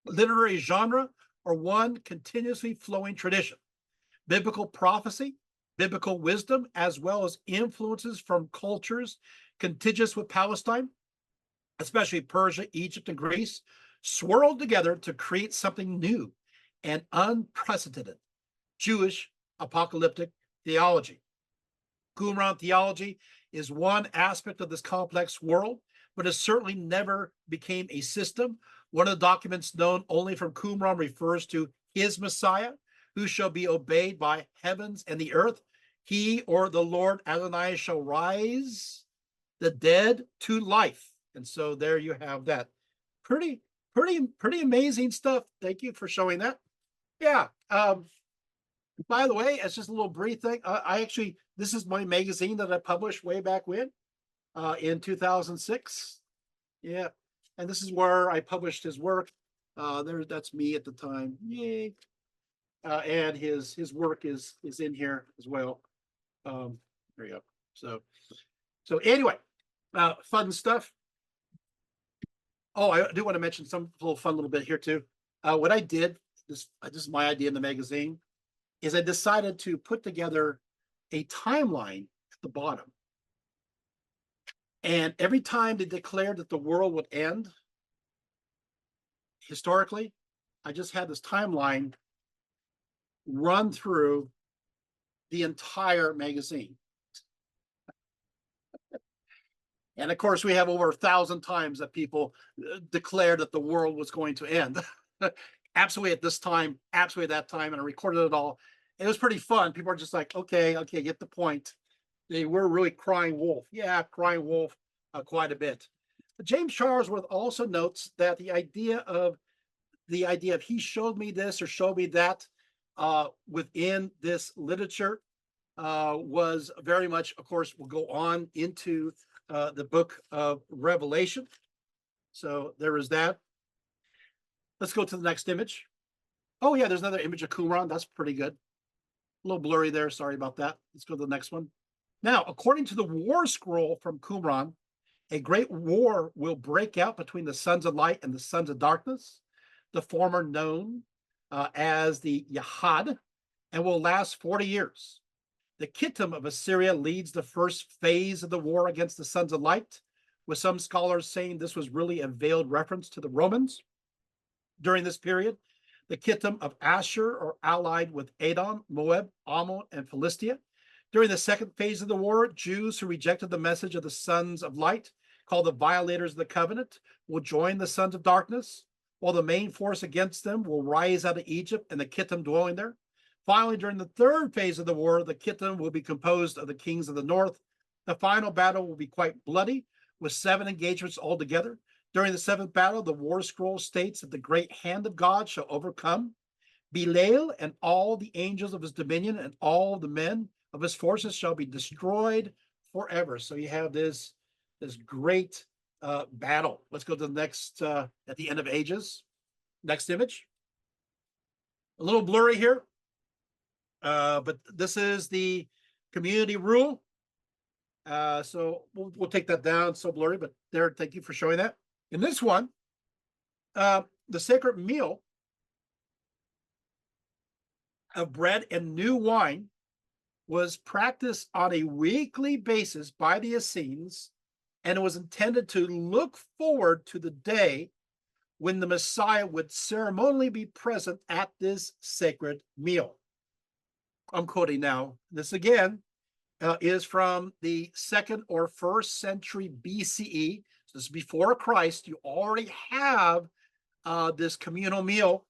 literary genre or one continuously flowing tradition. Biblical prophecy, biblical wisdom, as well as influences from cultures contiguous with Palestine, especially Persia, Egypt, and Greece, swirled together to create something new and unprecedented: Jewish apocalyptic theology. Qumran theology is one aspect of this complex world, but it certainly never became a system. One of the documents known only from Qumran refers to his Messiah, who shall be obeyed by heavens and the earth. He, or the Lord Adonai, shall rise the dead to life. And so there you have that. Pretty amazing stuff. Thank you for showing that. Yeah. By the way, it's just a little brief thing. I actually, this is my magazine that I published way back when, in 2006. Yeah. And this is where I published his work. That's me at the time. Yay. And his work is in here as well. There you go. So anyway, fun stuff. Oh, I do want to mention some little fun little bit here too. What I did, this is my idea in the magazine, is I decided to put together a timeline at the bottom. And every time they declared that the world would end, historically, I just had this timeline run through the entire magazine. And of course, we have over 1,000 times that people declared that the world was going to end. Absolutely at this time, absolutely at that time, and I recorded it all. It was pretty fun. People are just like, okay, get the point. They were really crying wolf. Yeah, crying wolf quite a bit. But James Charlesworth also notes that the idea of he showed me this or showed me that within this literature was very much, of course, will go on into the book of Revelation. So there is that. Let's go to the next image. Oh yeah, there's another image of Qumran. That's pretty good. A little blurry there. Sorry about that. Let's go to the next one. Now, according to the war scroll from Qumran, a great war will break out between the sons of light and the sons of darkness, the former known as the Yahad, and will last 40 years. The Kittim of Assyria leads the first phase of the war against the Sons of Light, with some scholars saying this was really a veiled reference to the Romans. During this period, the Kittim of Ashur are allied with Edom, Moab, Ammon, and Philistia. During the second phase of the war, Jews who rejected the message of the Sons of Light, called the violators of the covenant, will join the Sons of Darkness, while the main force against them will rise out of Egypt and the Kittim dwelling there. Finally, during the third phase of the war, the Kittim will be composed of the kings of the north. The final battle will be quite bloody, with 7 engagements altogether. During the 7th battle, the war scroll states that the great hand of God shall overcome Belial and all the angels of his dominion, and all the men of his forces shall be destroyed forever. So you have this great battle. Let's go to the next, at the end of ages. Next image. A little blurry here, but this is the community rule. So we'll take that down. So blurry, but there, thank you for showing that. In this one, the sacred meal of bread and new wine was practiced on a weekly basis by the Essenes, and it was intended to look forward to the day when the Messiah would ceremonially be present at this sacred meal. I'm quoting now. This again is from the 2nd or 1st century BCE. So this is before Christ. You already have this communal meal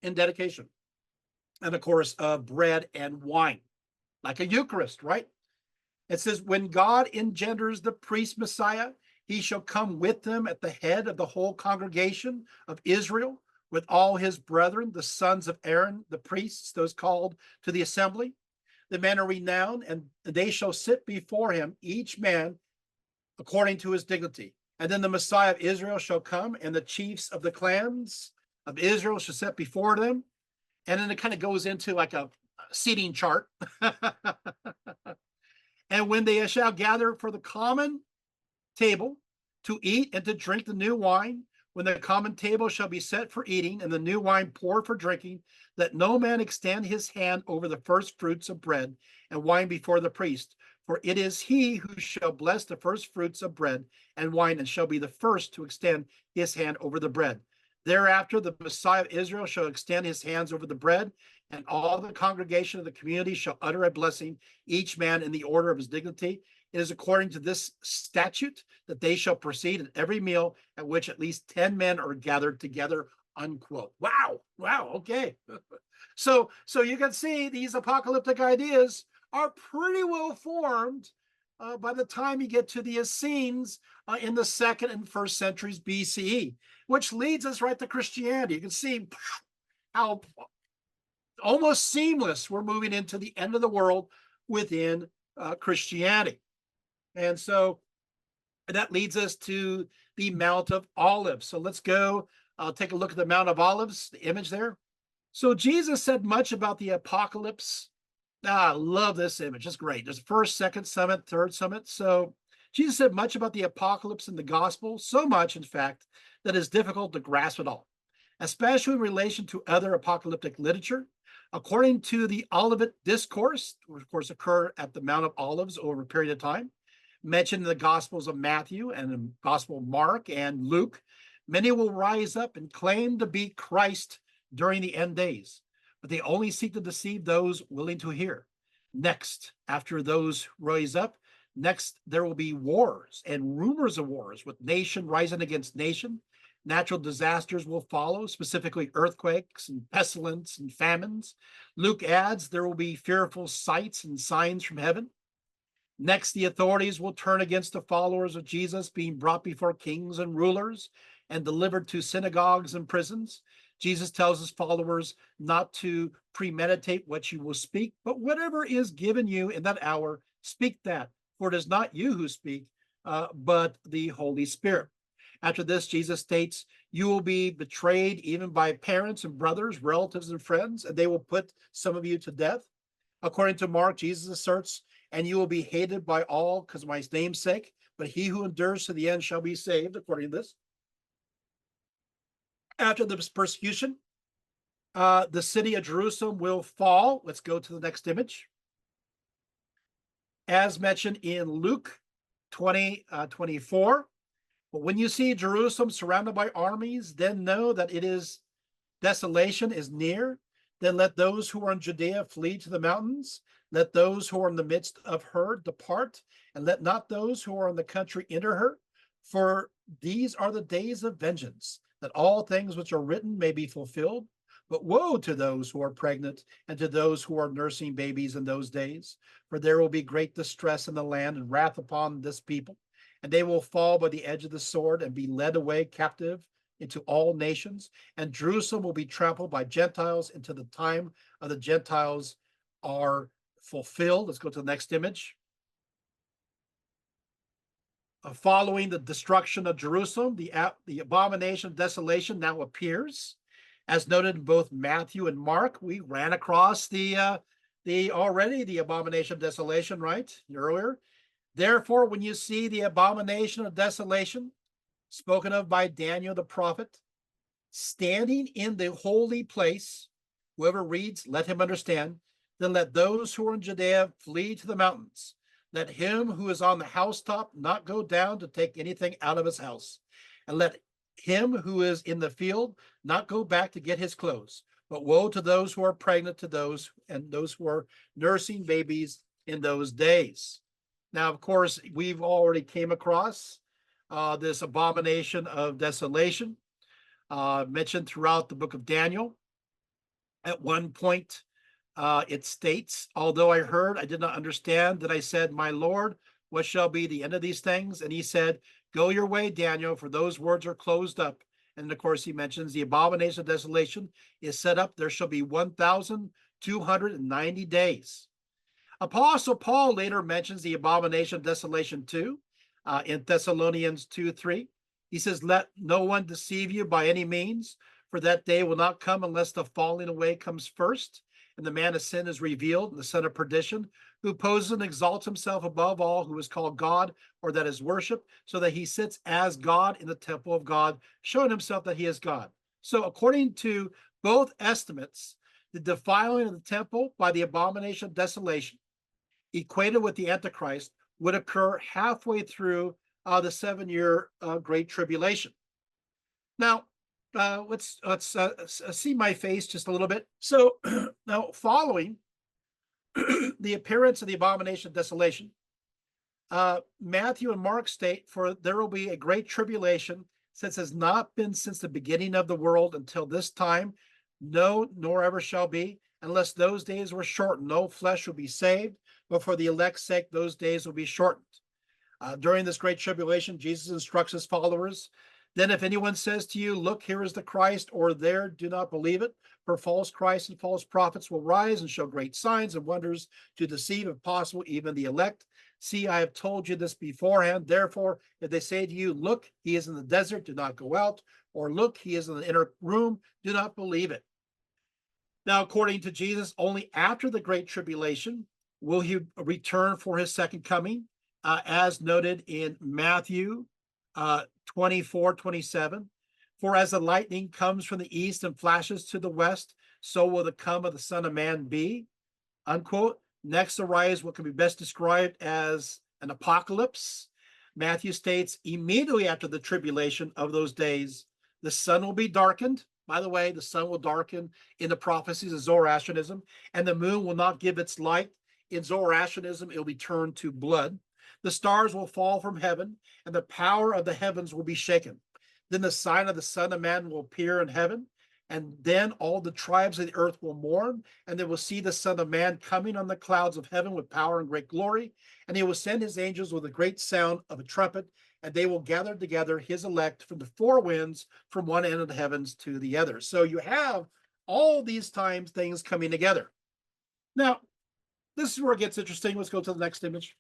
in dedication. And of course, bread and wine, like a Eucharist, right? It says, when God engenders the priest Messiah, he shall come with them at the head of the whole congregation of Israel, with all his brethren, the sons of Aaron, the priests, those called to the assembly. The men are renowned, and they shall sit before him, each man according to his dignity. And then the Messiah of Israel shall come, and the chiefs of the clans of Israel shall sit before them. And then it kind of goes into like a seating chart. And when they shall gather for the common table to eat and to drink the new wine, when the common table shall be set for eating and the new wine poured for drinking, let no man extend his hand over the first fruits of bread and wine before the priest. For it is he who shall bless the first fruits of bread and wine, and shall be the first to extend his hand over the bread. Thereafter, the Messiah of Israel shall extend his hands over the bread, and all the congregation of the community shall utter a blessing, each man in the order of his dignity. It is according to this statute that they shall proceed at every meal at which at least 10 men are gathered together, unquote. Wow. Wow. Okay. So you can see these apocalyptic ideas are pretty well formed by the time you get to the Essenes in the 2nd and 1st centuries BCE, which leads us right to Christianity. You can see how almost seamless we're moving into the end of the world within Christianity. And so that leads us to the Mount of Olives. So let's go take a look at the Mount of Olives, the image there. So Jesus said much about the apocalypse. I love this image. It's great. There's first, second summit, third summit. So Jesus said much about the apocalypse in the gospel, so much, in fact, that it's difficult to grasp it all, especially in relation to other apocalyptic literature. According to the Olivet Discourse, which of course occurred at the Mount of Olives over a period of time, mentioned in the Gospels of Matthew and the Gospel of Mark and Luke, many will rise up and claim to be Christ during the end days, but they only seek to deceive those willing to hear. Next, after those rise up, next there will be wars and rumors of wars, with nation rising against nation. Natural disasters will follow, specifically earthquakes and pestilence and famines. Luke adds there will be fearful sights and signs from heaven. Next, the authorities will turn against the followers of Jesus, being brought before kings and rulers and delivered to synagogues and prisons. Jesus tells his followers not to premeditate what you will speak, but whatever is given you in that hour, speak that, for it is not you who speak, but the Holy Spirit. After this, Jesus states, you will be betrayed even by parents and brothers, relatives and friends, and they will put some of you to death. According to Mark, Jesus asserts, and you will be hated by all because of my name's sake, but he who endures to the end shall be saved, according to this. After this persecution, the city of Jerusalem will fall. Let's go to the next image. as mentioned in Luke 20:24. But when you see Jerusalem surrounded by armies, then know that it is desolation is near. Then let those who are in Judea flee to the mountains. Let those who are in the midst of her depart, and let not those who are in the country enter her. For these are the days of vengeance, that all things which are written may be fulfilled. But woe to those who are pregnant and to those who are nursing babies in those days, for there will be great distress in the land and wrath upon this people, and they will fall by the edge of the sword and be led away captive into all nations, and Jerusalem will be trampled by Gentiles until the time of the Gentiles are fulfilled. Let's go to the next image. Following the destruction of Jerusalem, the abomination of desolation now appears. As noted in both Matthew and Mark, we ran across the abomination of desolation, right? Earlier. Therefore, when you see the abomination of desolation spoken of by Daniel the prophet, standing in the holy place, whoever reads, let him understand. Then let those who are in Judea flee to the mountains. Let him who is on the housetop not go down to take anything out of his house. And let him who is in the field not go back to get his clothes. But woe to those who are pregnant, to those who are nursing babies in those days. Now, of course, we've already came across this abomination of desolation mentioned throughout the book of Daniel. At one point, it states, although I heard, I did not understand. That I said, my Lord, what shall be the end of these things? And he said, go your way, Daniel, for those words are closed up. And of course, he mentions the abomination of desolation is set up. There shall be 1,290 days. Apostle Paul later mentions the abomination of desolation too, in Thessalonians 2:3. He says, let no one deceive you by any means, for that day will not come unless the falling away comes first, and the man of sin is revealed, and the son of perdition, who opposes and exalts himself above all, who is called God, or that is worship, so that he sits as God in the temple of God, showing himself that he is God. So according to both estimates, the defiling of the temple by the abomination of desolation, equated with the Antichrist, would occur halfway through the 7-year Great Tribulation. Now, let's see my face just a little bit. So now, following the appearance of the abomination of desolation, Matthew and Mark state, for there will be a great tribulation, since has not been since the beginning of the world until this time, no, nor ever shall be, unless those days were shortened. No flesh will be saved, but for the elect's sake, those days will be shortened. During this great tribulation, Jesus instructs his followers, then if anyone says to you, look, here is the Christ, or there, do not believe it, for false Christs and false prophets will rise and show great signs and wonders to deceive, if possible, even the elect. See, I have told you this beforehand. Therefore, if they say to you, look, he is in the desert, do not go out, or look, he is in the inner room, do not believe it. Now, according to Jesus, only after the great tribulation will he return for his second coming, as noted in Matthew 24:27. For as the lightning comes from the east and flashes to the west, so will the come of the Son of Man be. Unquote. Next arise what can be best described as an apocalypse. Matthew states, immediately after the tribulation of those days, the sun will be darkened. By the way, the sun will darken in the prophecies of Zoroastrianism, and the moon will not give its light. In Zoroastrianism, it will be turned to blood. The stars will fall from heaven, and the power of the heavens will be shaken. Then the sign of the Son of Man will appear in heaven, and then all the tribes of the earth will mourn, and they will see the Son of Man coming on the clouds of heaven with power and great glory. And he will send his angels with a great sound of a trumpet, and they will gather together his elect from the four winds, from one end of the heavens to the other. So you have all these times things coming together. Now, this is where it gets interesting. Let's go to the next image.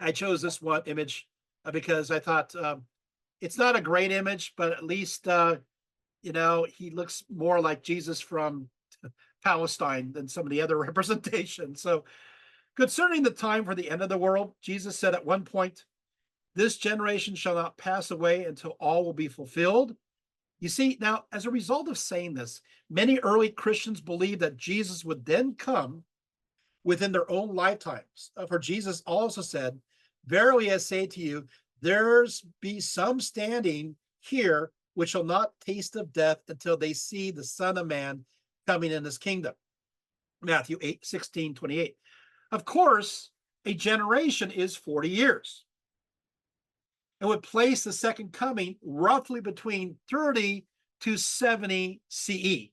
I chose this one image because I thought it's not a great image, but at least, he looks more like Jesus from Palestine than some of the other representations. So concerning the time for the end of the world, Jesus said at one point, this generation shall not pass away until all will be fulfilled. You see, now, as a result of saying this, many early Christians believed that Jesus would then come within their own lifetimes. For Jesus also said, "Verily I say to you, there's be some standing here which shall not taste of death until they see the Son of Man coming in his kingdom." Matthew 8:16-28. Of course, a generation is 40 years. It would place the second coming roughly between 30 to 70 CE.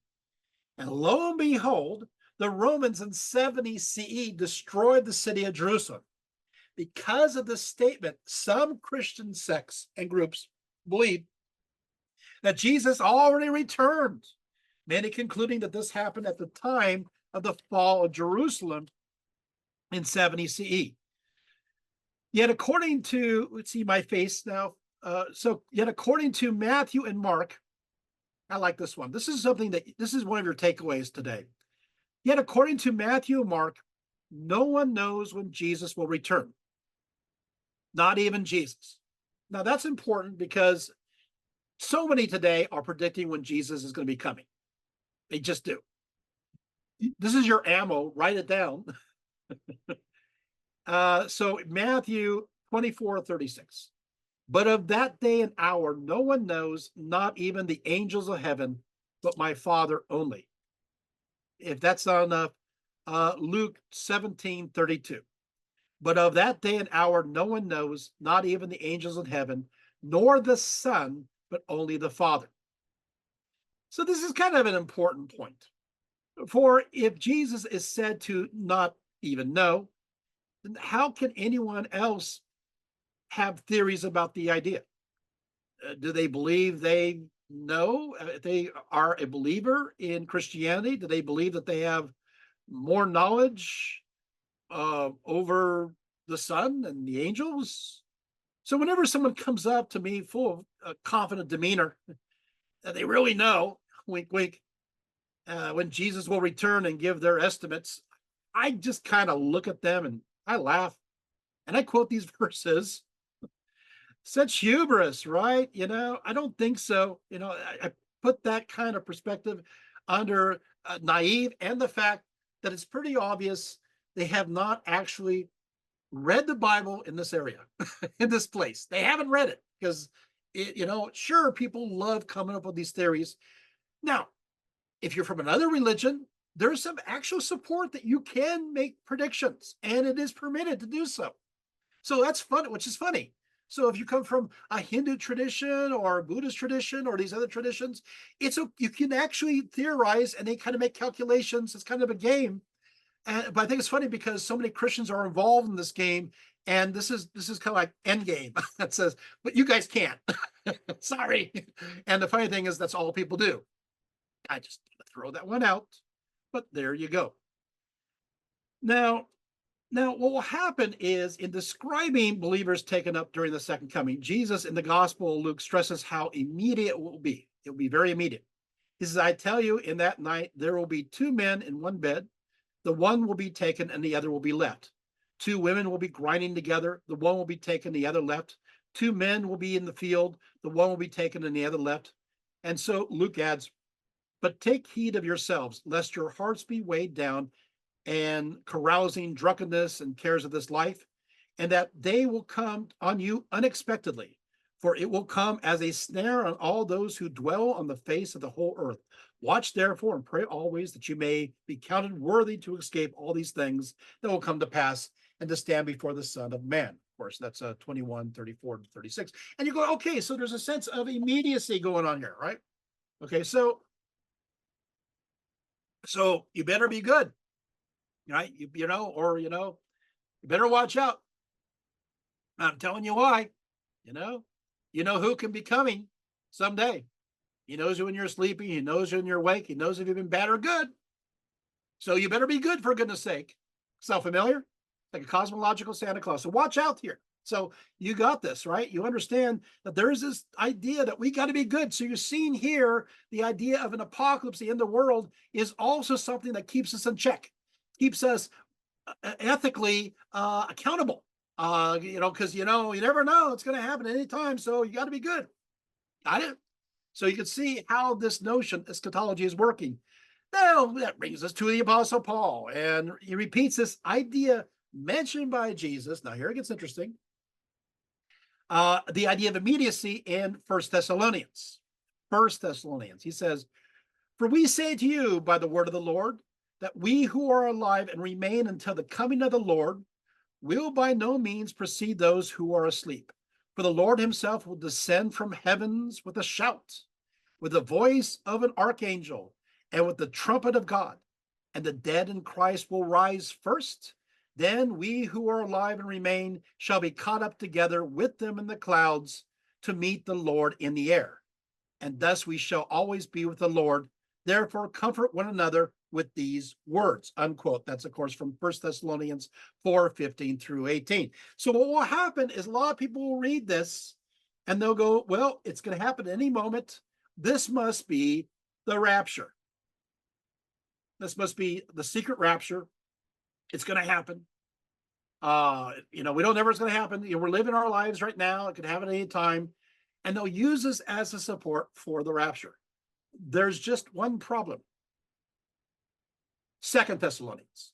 And lo and behold, the Romans in 70 CE destroyed the city of Jerusalem. Because of this statement, some Christian sects and groups believe that Jesus already returned, many concluding that this happened at the time of the fall of Jerusalem in 70 CE. Yet according to, let's see my face now. Yet according to Matthew and Mark, I like this one. This is one of your takeaways today. Yet according to Matthew and Mark, no one knows when Jesus will return. Not even Jesus. Now that's important because so many today are predicting when Jesus is going to be coming. They just do. This is your ammo. Write it down. So Matthew 24:36. But of that day and hour, no one knows, not even the angels of heaven, but my Father only. If that's not enough, Luke 17:32. But of that day and hour, no one knows, not even the angels in heaven, nor the Son, but only the Father. So this is kind of an important point. For if Jesus is said to not even know, then how can anyone else have theories about the idea? Do they believe they know? They are a believer in Christianity? Do they believe that they have more knowledge over the Son and the angels? So whenever someone comes up to me full of a confident demeanor, that they really know, wink, wink, when Jesus will return and give their estimates, I just kind of look at them and I laugh and I quote these verses. Such hubris, right? I don't think so. I put that kind of perspective under naive and the fact that it's pretty obvious they have not actually read the Bible in this area, in this place. They haven't read it because, sure, people love coming up with these theories. Now, if you're from another religion, there's some actual support that you can make predictions and it is permitted to do so. So that's fun, which is funny. So if you come from a Hindu tradition or a Buddhist tradition or these other traditions, you can actually theorize and they kind of make calculations. It's kind of a game. But I think it's funny because so many Christians are involved in this game, and this is kind of like end game that says, but you guys can't. Sorry. And the funny thing is that's all people do. I just throw that one out, but there you go. Now, what will happen is in describing believers taken up during the second coming, Jesus in the Gospel of Luke stresses how immediate it will be. It will be very immediate. He says, I tell you, in that night, there will be two men in one bed. The one will be taken and the other will be left. Two women will be grinding together. The one will be taken, the other left. Two men will be in the field. The one will be taken and the other left. And so Luke adds, but take heed of yourselves, lest your hearts be weighed down and carousing, drunkenness, and cares of this life, and that they will come on you unexpectedly, for it will come as a snare on all those who dwell on the face of the whole earth. Watch therefore and pray always that you may be counted worthy to escape all these things that will come to pass and to stand before the Son of Man. Of course, that's 21:34-36. And you go, okay, so there's a sense of immediacy going on here, right? Okay, so you better be good. Right? You better watch out. I'm telling you why. You know who can be coming someday. He knows you when you're sleeping. He knows you when you're awake. He knows if you've been bad or good. So you better be good, for goodness sake. Sound familiar? Like a cosmological Santa Claus. So watch out here. So you got this, right? You understand that there is this idea that we got to be good. So you're seeing here the idea of an apocalypse, the end of the world, is also something that keeps us in check, keeps us ethically accountable. Because you never know it's going to happen at any time. So you got to be good. Got it? So you can see how this notion, eschatology, is working. Now, that brings us to the Apostle Paul, and he repeats this idea mentioned by Jesus. Now, here it gets interesting. The idea of immediacy in First Thessalonians. First Thessalonians, he says, "For we say to you by the word of the Lord, that we who are alive and remain until the coming of the Lord will by no means precede those who are asleep. For the Lord himself will descend from heavens with a shout, with the voice of an archangel, and with the trumpet of God. And the dead in Christ will rise first. Then we who are alive and remain shall be caught up together with them in the clouds to meet the Lord in the air. And thus we shall always be with the Lord. Therefore, comfort one another with these words," unquote. That's, of course, from 1 Thessalonians 4:15 through 18. So what will happen is a lot of people will read this and they'll go, well, it's going to happen any moment. This must be the rapture. This must be the secret rapture. It's going to happen. We don't know what's going to happen. We're living our lives right now. It could happen at any time. And they'll use this as a support for the rapture. There's just one problem. Second Thessalonians.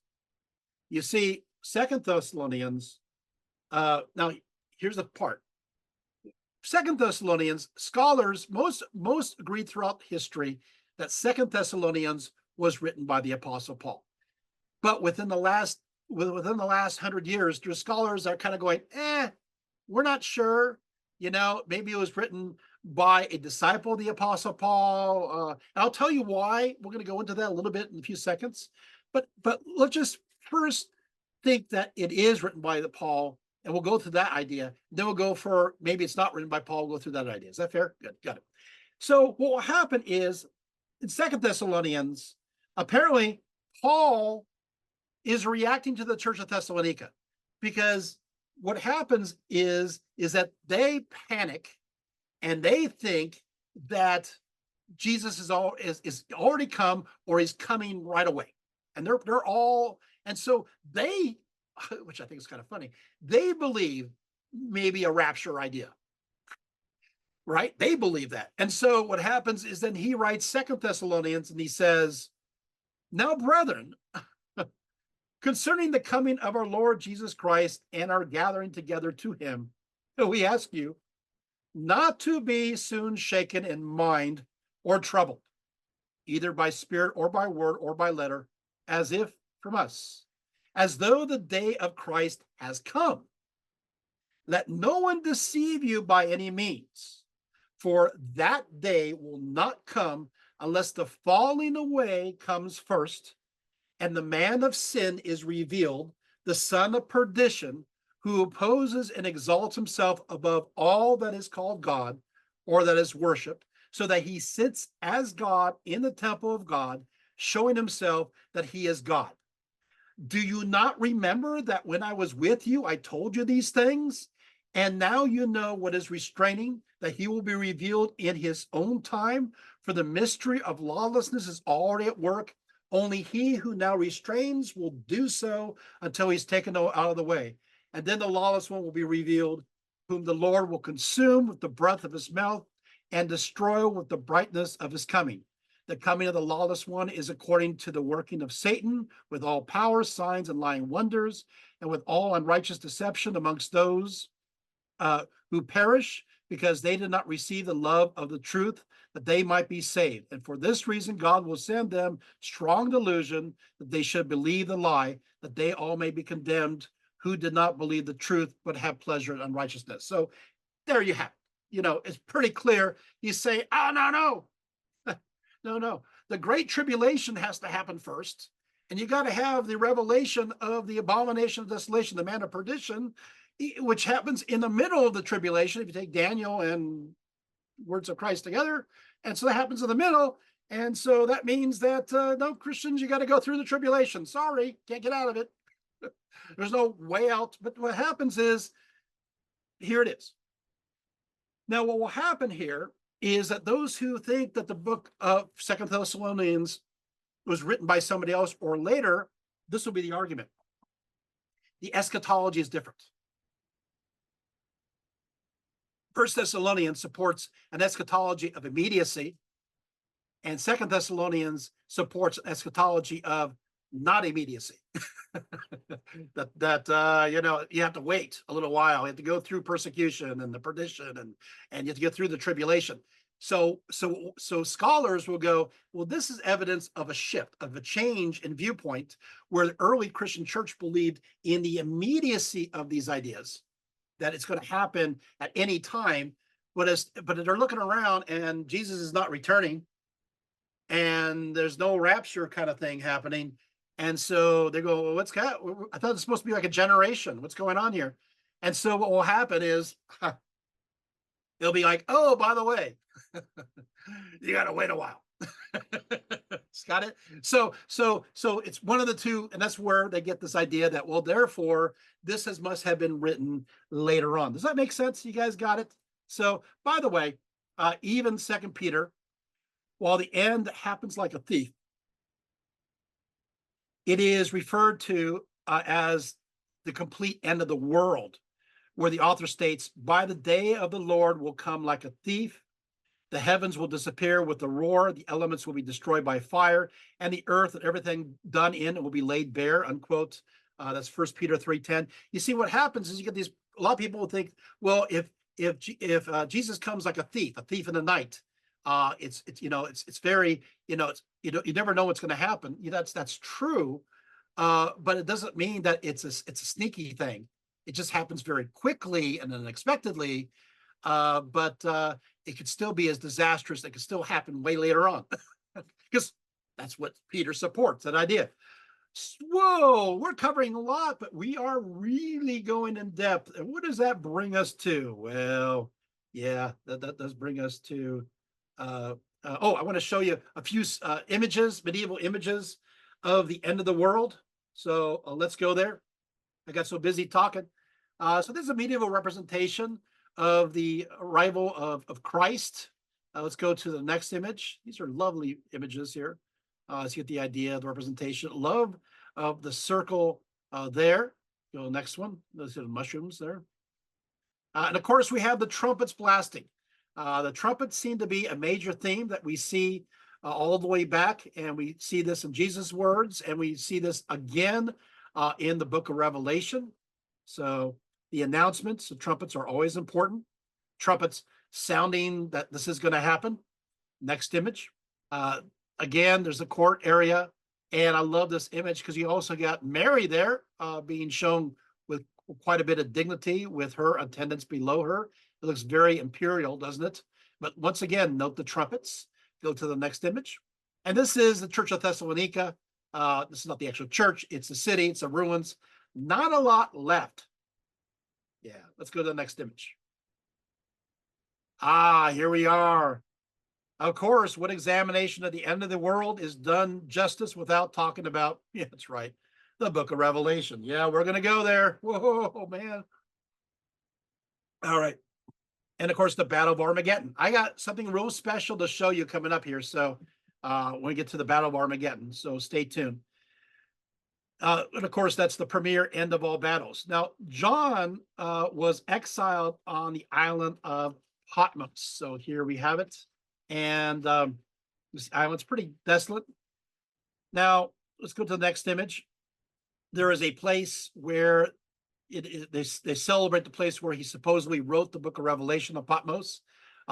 You see, Second Thessalonians, now here's the part. Second Thessalonians, scholars, most agreed throughout history that Second Thessalonians was written by the Apostle Paul. But within the last 100 years, there's scholars that are kind of going, we're not sure. Maybe it was written by a disciple of the Apostle Paul. And I'll tell you why. We're going to go into that a little bit in a few seconds. But let's just first think that it is written by the Paul, and we'll go through that idea. Then we'll go for maybe it's not written by Paul. We'll go through that idea. Is that fair? Good, got it. So what will happen is in Second Thessalonians, apparently Paul is reacting to the church of Thessalonica, because what happens is that they panic and they think that Jesus is already come, or he's coming right away. And they're all, and so they, which I think is kind of funny, they believe maybe a rapture idea, right? They believe that. And so what happens is then he writes Second Thessalonians and he says, "Now, brethren, concerning the coming of our Lord Jesus Christ and our gathering together to him, we ask you not to be soon shaken in mind or troubled, either by spirit or by word or by letter, as if from us, as though the day of Christ has come. Let no one deceive you by any means, for that day will not come unless the falling away comes first, and the man of sin is revealed, the son of perdition, who opposes and exalts himself above all that is called God or that is worshiped, so that he sits as God in the temple of God, showing himself that he is God. Do you not remember that when I was with you, I told you these things? And now you know what is restraining, that he will be revealed in his own time, for the mystery of lawlessness is already at work. Only he who now restrains will do so until he's taken out of the way. And then the lawless one will be revealed, whom the Lord will consume with the breath of his mouth and destroy with the brightness of his coming. The coming of the lawless one is according to the working of Satan, with all power, signs, and lying wonders, and with all unrighteous deception amongst those who perish, because they did not receive the love of the truth, that they might be saved. And for this reason, God will send them strong delusion, that they should believe the lie, that they all may be condemned, who did not believe the truth, but have pleasure in unrighteousness. So there you have it. It's pretty clear. You say, oh, no. No. The great tribulation has to happen first. And you got to have the revelation of the abomination of desolation, the man of perdition, which happens in the middle of the tribulation. If you take Daniel and words of Christ together. And so that happens in the middle. And so that means that, no, Christians, you got to go through the tribulation. Sorry, can't get out of it. There's no way out. But what happens is, here it is. Now, what will happen here is that those who think that the book of Second Thessalonians was written by somebody else or later, this will be the argument. The eschatology is different. First Thessalonians supports an eschatology of immediacy, and Second Thessalonians supports eschatology of not immediacy. that you have to wait a little while. You have to go through persecution and the perdition, and you have to get through the tribulation. So scholars will go, well, this is evidence of a shift, of a change in viewpoint, where the early Christian church believed in the immediacy of these ideas, that it's going to happen at any time. But they're looking around and Jesus is not returning, and there's no rapture kind of thing happening. And so they go, well, I thought it's supposed to be like a generation. What's going on here? And so what will happen is it'll be like, oh, by the way, you got to wait a while. Got it? So it's one of the two, and that's where they get this idea that, well, therefore, must have been written later on. Does that make sense? You guys got it? So, by the way, even Second Peter, while the end happens like a thief, it is referred to as the complete end of the world, where the author states, by the day of the Lord will come like a thief. The heavens will disappear with a roar. The elements will be destroyed by fire, and the earth and everything done in it will be laid bare, unquote. That's First Peter 3:10. You see, what happens is you get a lot of people will think, well, if Jesus comes like a thief in the night, it's very, you never know what's going to happen. That's true, but it doesn't mean that it's a sneaky thing. It just happens very quickly and unexpectedly. But it could still be as disastrous. It could still happen way later on, because that's what Peter supports, that idea. Whoa, we're covering a lot, but we are really going in depth. And what does that bring us to? Well, yeah, that does bring us to, I want to show you a few medieval images of the end of the world. So let's go there. I got so busy talking. So this is a medieval representation of the arrival of Christ. Let's go to the next image. These are lovely images here. Let's get the idea of the representation. Love of the circle there. Go next one. Those are the mushrooms there. And of course, we have the trumpets blasting. The trumpets seem to be a major theme that we see all the way back, and we see this in Jesus' words, and we see this again in the book of Revelation. So the announcements of trumpets are always important. Trumpets sounding that this is going to happen. Next image. Again, there's a court area, and I love this image because you also got Mary there being shown with quite a bit of dignity, with her attendants below her. It looks very imperial, doesn't it? But once again, note the trumpets. Go to the next image. And this is the Church of Thessalonica. This is not the actual church. It's the city. It's the ruins. Not a lot left. Yeah, let's go to the next image. Here we are. Of course, what examination of the end of the world is done justice without talking about, yeah, that's right, the book of Revelation. Yeah, we're going to go there. Whoa, man. All right. And of course, the Battle of Armageddon. I got something real special to show you coming up here. So when we get to the Battle of Armageddon, so stay tuned. And of course, that's the premier end of all battles. Now, John was exiled on the island of Patmos. So here we have it. And this island's pretty desolate. Now, let's go to the next image. There is a place where they celebrate the place where he supposedly wrote the book of Revelation of Patmos.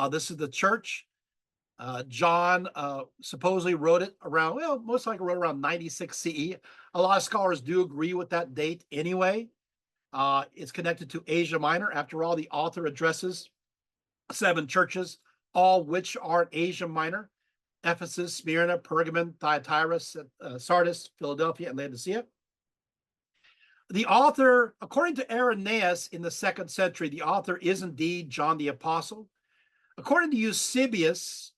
This is the church. John supposedly wrote it around, well, most likely wrote around 96 CE. A lot of scholars do agree with that date anyway. It's connected to Asia Minor. After all, the author addresses 7 churches, all which are in Asia Minor: Ephesus, Smyrna, Pergamon, Thyatira, Sardis, Philadelphia, and Laodicea. The author, according to Irenaeus in the 2nd century, the author is indeed John the Apostle. According to Eusebius,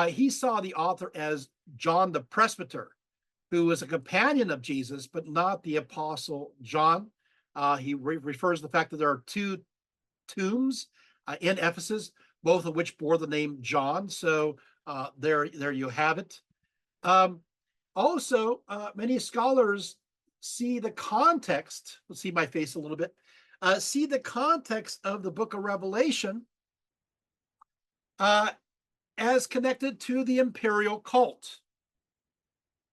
he saw the author as John the Presbyter, who was a companion of Jesus, but not the Apostle John. He refers to the fact that there are 2 tombs in Ephesus, both of which bore the name John. So there you have it. Also, many scholars see the context. Let's see my face a little bit. See the context of the book of Revelation uh, as connected to the imperial cult.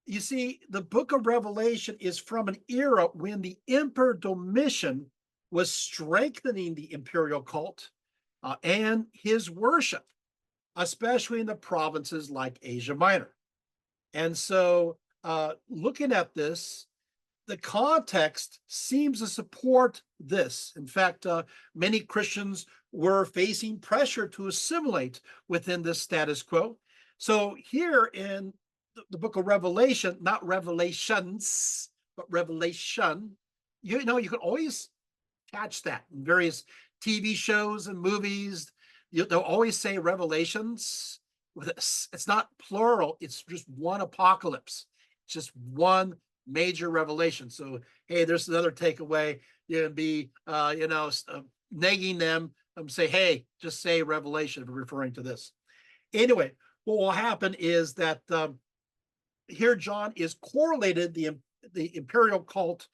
You see, the book of Revelation is from an era when the Emperor Domitian was strengthening the imperial cult and his worship, especially in the provinces like Asia Minor. And so, looking at this, the context seems to support this. In fact, many Christians were facing pressure to assimilate within this status quo. So, here in the book of Revelation, not Revelations, but Revelation, you can always catch that in various TV shows and movies. They'll always say Revelations. It's not plural, it's just one apocalypse. It's just one major revelation. So, hey, there's another takeaway. You can be, nagging them and say, hey, just say Revelation, referring to this. Anyway, what will happen is that here John is correlated the imperial cult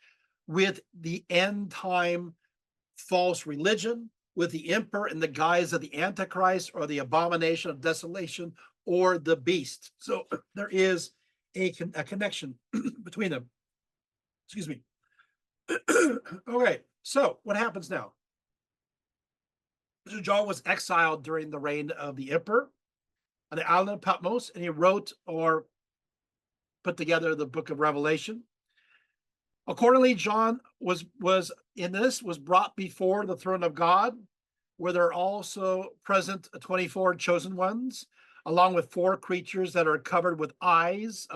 with the end time false religion, with the emperor in the guise of the Antichrist or the abomination of desolation or the beast. So there is a connection between them. Excuse me. Okay, so what happens now? John was exiled during the reign of the emperor on the island of Patmos, and he wrote or put together the book of Revelation. Accordingly, John was brought before the throne of God, where there are also present 24 chosen ones, along with 4 creatures that are covered with eyes,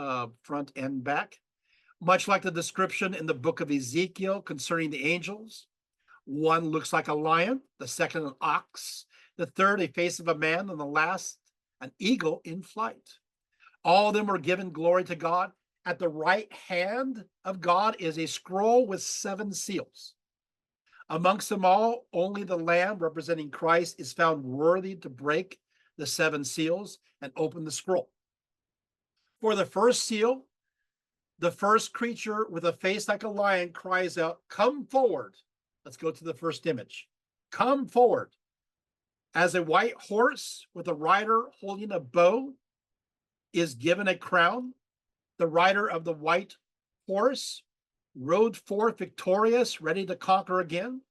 front and back, much like the description in the book of Ezekiel concerning the angels. One looks like a lion, the second an ox, the third a face of a man, and the last an eagle in flight. All of them are given glory to God. At the right hand of God is a scroll with 7 seals. Amongst them all, only the Lamb representing Christ is found worthy to break the 7 seals and open the scroll. For the first seal, the first creature with a face like a lion cries out, "Come forward." Let's go to the first image. Come forward. As a white horse with a rider holding a bow is given a crown, the rider of the white horse rode forth victorious, ready to conquer again.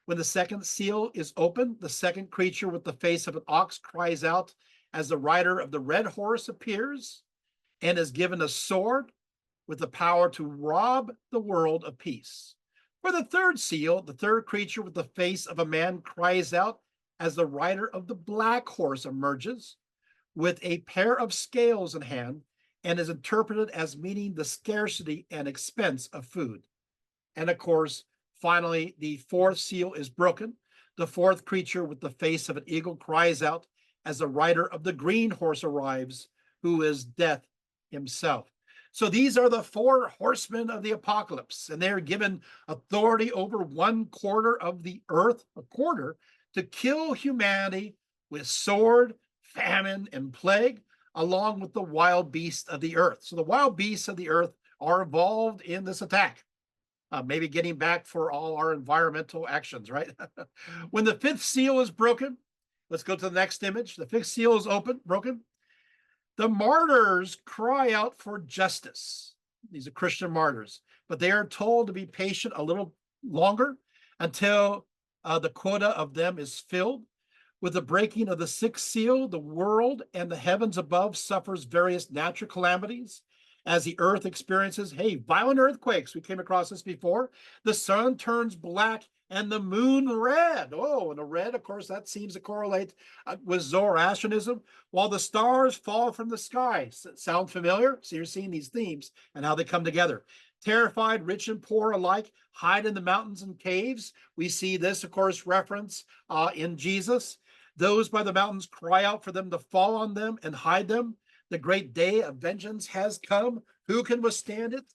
When the second seal is opened, the second creature with the face of an ox cries out as the rider of the red horse appears and is given a sword with the power to rob the world of peace. For the third seal, the third creature with the face of a man cries out as the rider of the black horse emerges with a pair of scales in hand and is interpreted as meaning the scarcity and expense of food. And of course, finally, the fourth seal is broken. The fourth creature with the face of an eagle cries out as the rider of the green horse arrives, who is death himself. So these are the 4 horsemen of the apocalypse, and they're given authority over 1/4 of the earth, a quarter, to kill humanity with sword, famine, and plague, along with the wild beasts of the earth. So the wild beasts of the earth are involved in this attack, maybe getting back for all our environmental actions, right? When the 5th seal is broken, let's go to the next image. The 5th seal is broken. The martyrs cry out for justice. These are Christian martyrs, but they are told to be patient a little longer until the quota of them is filled. With the breaking of the 6th seal, the world and the heavens above suffers various natural calamities as the earth experiences, violent earthquakes. We came across this before. The sun turns black and the moon red. Oh, and the red, of course, that seems to correlate with Zoroastrianism, while the stars fall from the sky. Sound familiar? So you're seeing these themes and how they come together. Terrified, rich and poor alike, hide in the mountains and caves. We see this, of course, reference in Jesus. Those by the mountains cry out for them to fall on them and hide them. The great day of vengeance has come. Who can withstand it?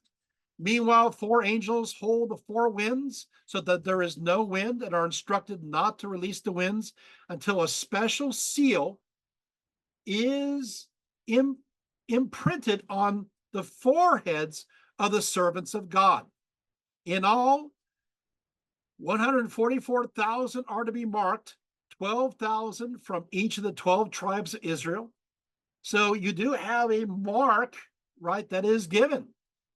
Meanwhile, 4 angels hold the 4 winds so that there is no wind, and are instructed not to release the winds until a special seal is imprinted on the foreheads of the servants of God. In all, 144,000 are to be marked, 12,000 from each of the 12 tribes of Israel. So you do have a mark, right, that is given.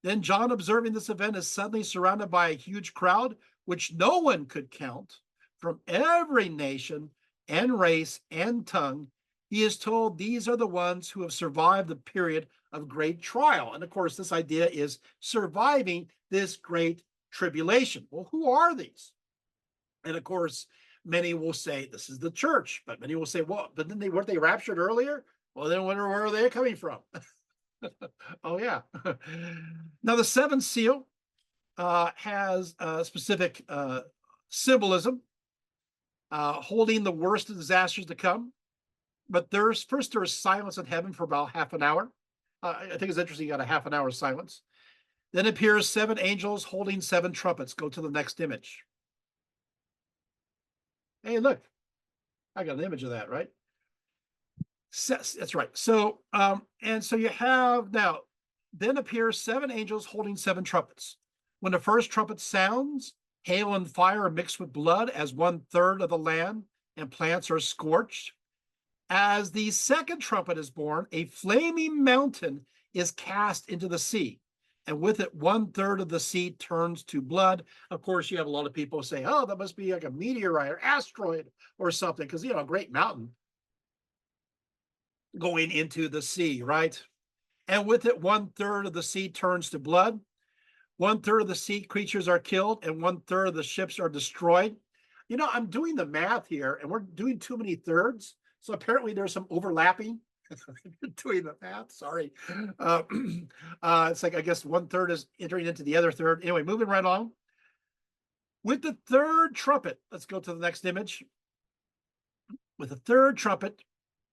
Then John, observing this event, is suddenly surrounded by a huge crowd, which no one could count, from every nation and race and tongue. He is told these are the ones who have survived the period of great trial. And of course, this idea is surviving this great tribulation. Well, who are these? And of course, many will say this is the church, but many will say, well, but then weren't they raptured earlier? Well, then where are they coming from? Oh, yeah. Now, the seventh seal has a specific symbolism, holding the worst of disasters to come. But there's silence in heaven for about half an hour. I think it's interesting. You got a half an hour of silence. Then appears seven angels holding seven trumpets. Go to the next image. Hey, look, I got an image of that, right? That's right. So, and so you have now, then appears seven angels holding seven trumpets. When the first trumpet sounds, hail and fire are mixed with blood as 1/3 of the land and plants are scorched. As the second trumpet is born, a flaming mountain is cast into the sea. And with it, 1/3 of the sea turns to blood. Of course, you have a lot of people say, oh, that must be like a meteorite or asteroid or something, because, a great mountain going into the sea, right? And with it, 1/3 of the sea turns to blood. 1/3 of the sea creatures are killed, and 1/3 of the ships are destroyed. I'm doing the math here, and we're doing too many thirds. So apparently there's some overlapping. Doing the math, sorry. It's like, I guess 1/3 is entering into the other third. Anyway, moving right on. With the third trumpet, let's go to the next image. With the third trumpet,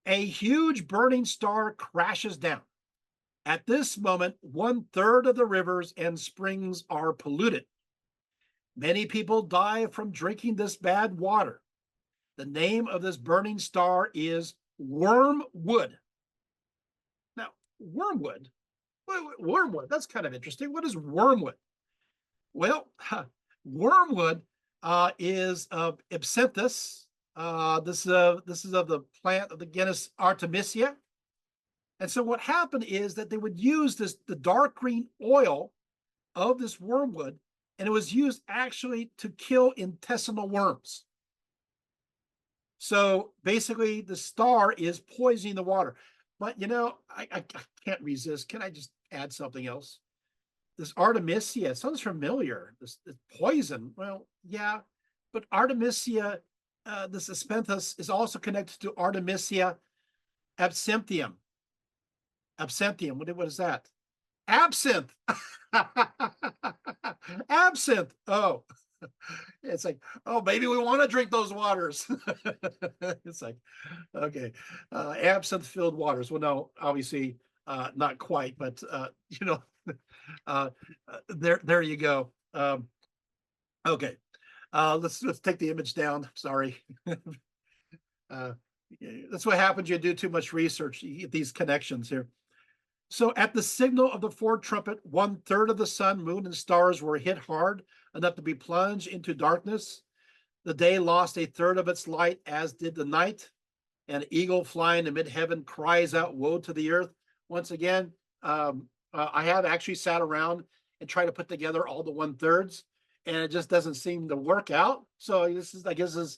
a huge burning star crashes down. At this moment, 1/3 of the rivers and springs are polluted. Many people die from drinking this bad water. The name of this burning star is Wormwood. Now, wormwood, wormwood, that's kind of interesting. What is wormwood? Well, wormwood is of Absinthe. This is of the plant of the genus Artemisia. And so what happened is that they would use the dark green oil of this wormwood, and it was used actually to kill intestinal worms. So basically, the star is poisoning the water. But I can't resist. Can I just add something else? This Artemisia sounds familiar. This poison. Well, yeah, but Artemisia, this Aspenthus is also connected to Artemisia absinthium. Absinthium. What is that? Absinthe. Absinthe. Oh, it's like, oh, maybe we want to drink those waters. It's like, okay, absinthe-filled waters. Well, no, obviously, not quite, but there you go. Okay, let's take the image down. Sorry. That's what happens. You do too much research. You get these connections here. So at the signal of the fourth trumpet, 1/3 of the sun, moon, and stars were hit hard, enough to be plunged into darkness. The day lost 1/3 of its light, as did the night. An eagle flying amid heaven cries out, woe to the earth. Once again, I have actually sat around and tried to put together all the 1/3s, and it just doesn't seem to work out. So this is, I guess, is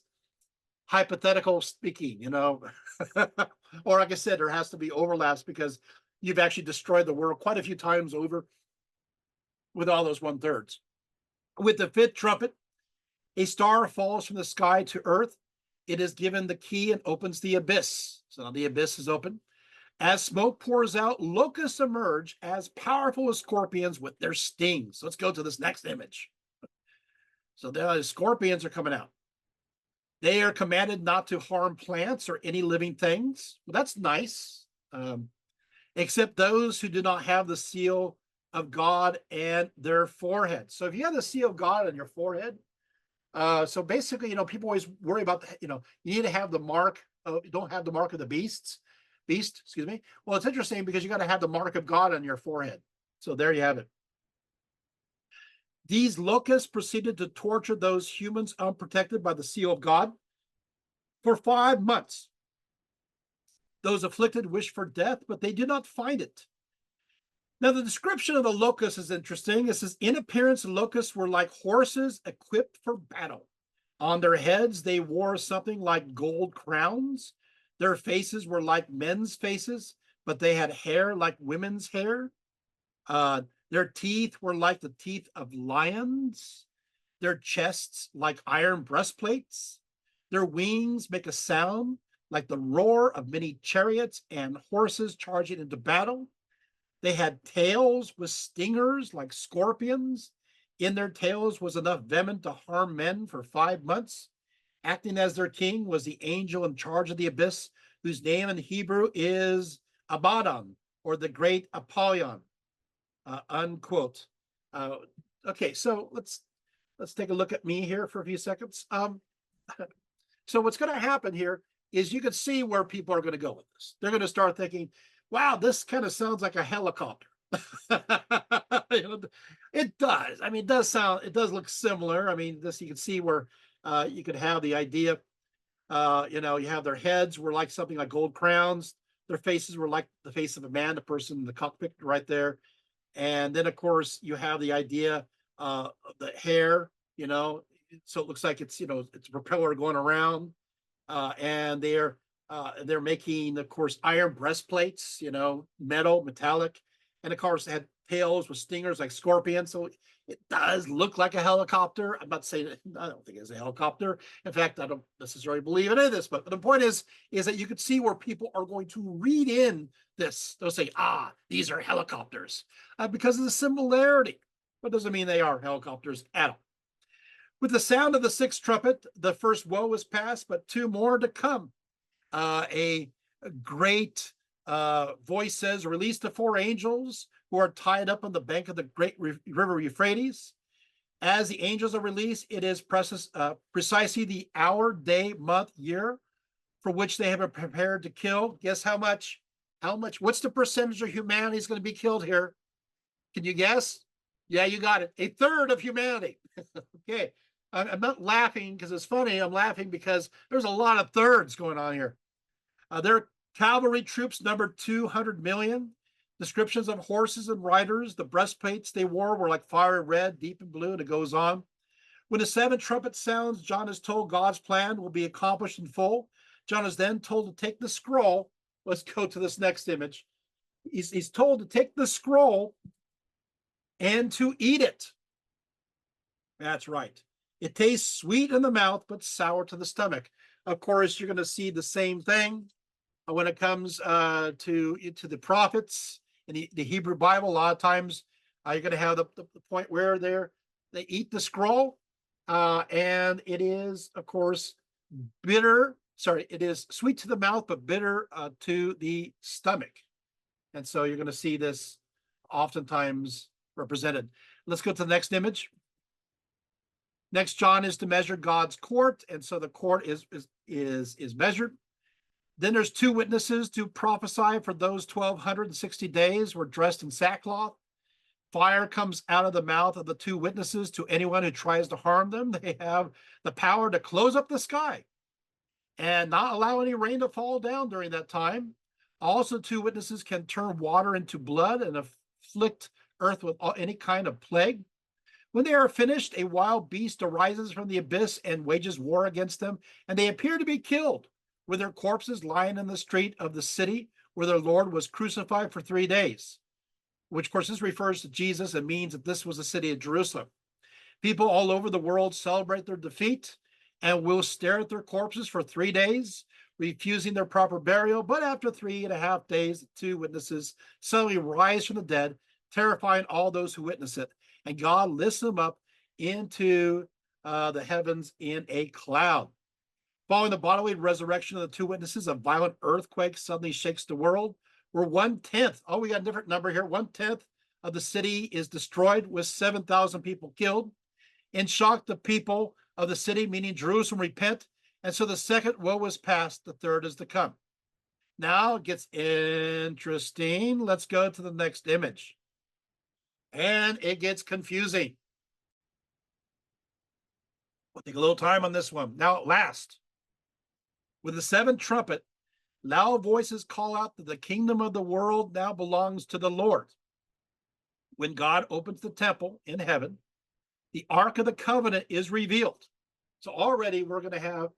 hypothetical speaking, or like I said, there has to be overlaps because you've actually destroyed the world quite a few times over with all those 1/3s. With the fifth trumpet, a star falls from the sky to earth. It is given the key and opens the abyss. So now the abyss is open. As smoke pours out, locusts emerge as powerful as scorpions with their stings. Let's go to this next image. So the scorpions are coming out. They are commanded not to harm plants or any living things. Well, that's nice. Except those who do not have the seal of God and their forehead. So if you have the seal of God on your forehead, so basically, people always worry about, you need to have the mark of, you don't have the mark of the beast, excuse me. Well, it's interesting because you got to have the mark of God on your forehead. So there you have it. These locusts proceeded to torture those humans unprotected by the seal of God. For 5 months, those afflicted wished for death, but they did not find it. Now, the description of the locusts is interesting. It says, in appearance, locusts were like horses equipped for battle. On their heads, they wore something like gold crowns. Their faces were like men's faces, but they had hair like women's hair. Uh, their teeth were like the teeth of lions. Their chests like iron breastplates. Their wings make a sound like the roar of many chariots and horses charging into battle. They had tails with stingers like scorpions. In their tails was enough venom to harm men for 5 months. Acting as their king was the angel in charge of the abyss, whose name in Hebrew is Abaddon, or the great Apollyon. Unquote. Uh, okay, so let's take a look at me here for a few seconds. So what's going to happen here is you can see where people are going to go with this. They're going to start thinking, wow, this kind of sounds like a helicopter. It does. I mean, it does look similar. I mean, this you can see where you could have the idea, you have their heads were like something like gold crowns. Their faces were like the face of a man, the person in the cockpit right there. And then, of course, you have the idea of the hair, so it looks like it's a propeller going around, and they're making, of course, iron breastplates, metal, metallic, and of course they had tails with stingers like scorpions. So it does look like a helicopter. I'm not saying I don't think it's a helicopter. In fact, I don't necessarily believe any of this. But the point is that you could see where people are going to read in this. They'll say, these are helicopters because of the similarity. But doesn't mean they are helicopters at all. With the sound of the sixth trumpet, the first woe is past, but two more to come. A great voice says, release the four angels who are tied up on the bank of the great river Euphrates. As the angels are released, it is precisely the hour, day, month, year for which they have been prepared to kill. Guess how much? How much? What's the percentage of humanity is going to be killed here? Can you guess? Yeah, you got it. A third of humanity. Okay. I'm not laughing because it's funny. I'm laughing because there's a lot of thirds going on here. Their cavalry troops numbered 200 million. Descriptions of horses and riders. The breastplates they wore were like fiery red, deep in blue, and it goes on. When the seventh trumpet sounds, John is told God's plan will be accomplished in full. John is then told to take the scroll. Let's go to this next image. He's told to take the scroll and to eat it. That's right. It tastes sweet in the mouth, but sour to the stomach. Of course, you're going to see the same thing when it comes to the prophets in the Hebrew Bible. A lot of times you're going to have the point where they eat the scroll, and it is, of course, bitter. Sorry, it is sweet to the mouth, but bitter to the stomach. And so you're going to see this oftentimes represented. Let's go to the next image. Next, John is to measure God's court, and so the court is measured. Then there's two witnesses to prophesy for those 1,260 days were dressed in sackcloth. Fire comes out of the mouth of the two witnesses to anyone who tries to harm them. They have the power to close up the sky and not allow any rain to fall down during that time. Also, two witnesses can turn water into blood and afflict earth with any kind of plague. When they are finished, a wild beast arises from the abyss and wages war against them, and they appear to be killed, with their corpses lying in the street of the city where their Lord was crucified for 3 days, which, of course, this refers to Jesus and means that this was the city of Jerusalem. People all over the world celebrate their defeat and will stare at their corpses for 3 days, refusing their proper burial. But after 3.5 days, the two witnesses suddenly rise from the dead, terrifying all those who witness it. And God lifts them up into the heavens in a cloud. Following the bodily resurrection of the two witnesses, a violent earthquake suddenly shakes the world, where 1/10, we got a different number here, 1/10 of the city is destroyed, with 7,000 people killed. In shock, the people of the city, meaning Jerusalem, repent. And so the second woe is past, the third is to come. Now it gets interesting. Let's go to the next image. And it gets confusing. We'll take a little time on this one. Now, last, With the seventh trumpet, loud voices call out that the kingdom of the world now belongs to the Lord. When God opens the temple in heaven, the Ark of the Covenant is revealed. So already we're going to have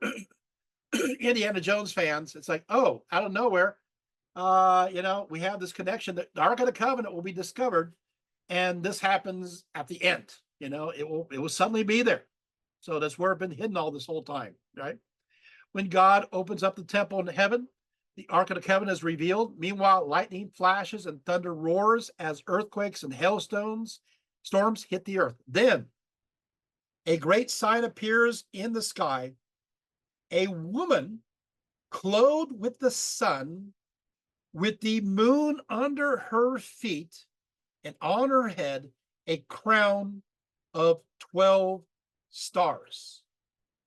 Indiana Jones fans. It's like, oh, out of nowhere, we have this connection that the Ark of the Covenant will be discovered, and this happens at the end. It will suddenly be there. So that's where it's been hidden all this whole time, right? When God opens up the temple in heaven, the Ark of the Covenant is revealed. Meanwhile, lightning flashes and thunder roars as earthquakes and hailstones, storms hit the earth. Then a great sign appears in the sky, a woman clothed with the sun, with the moon under her feet, and on her head a crown of 12 stars.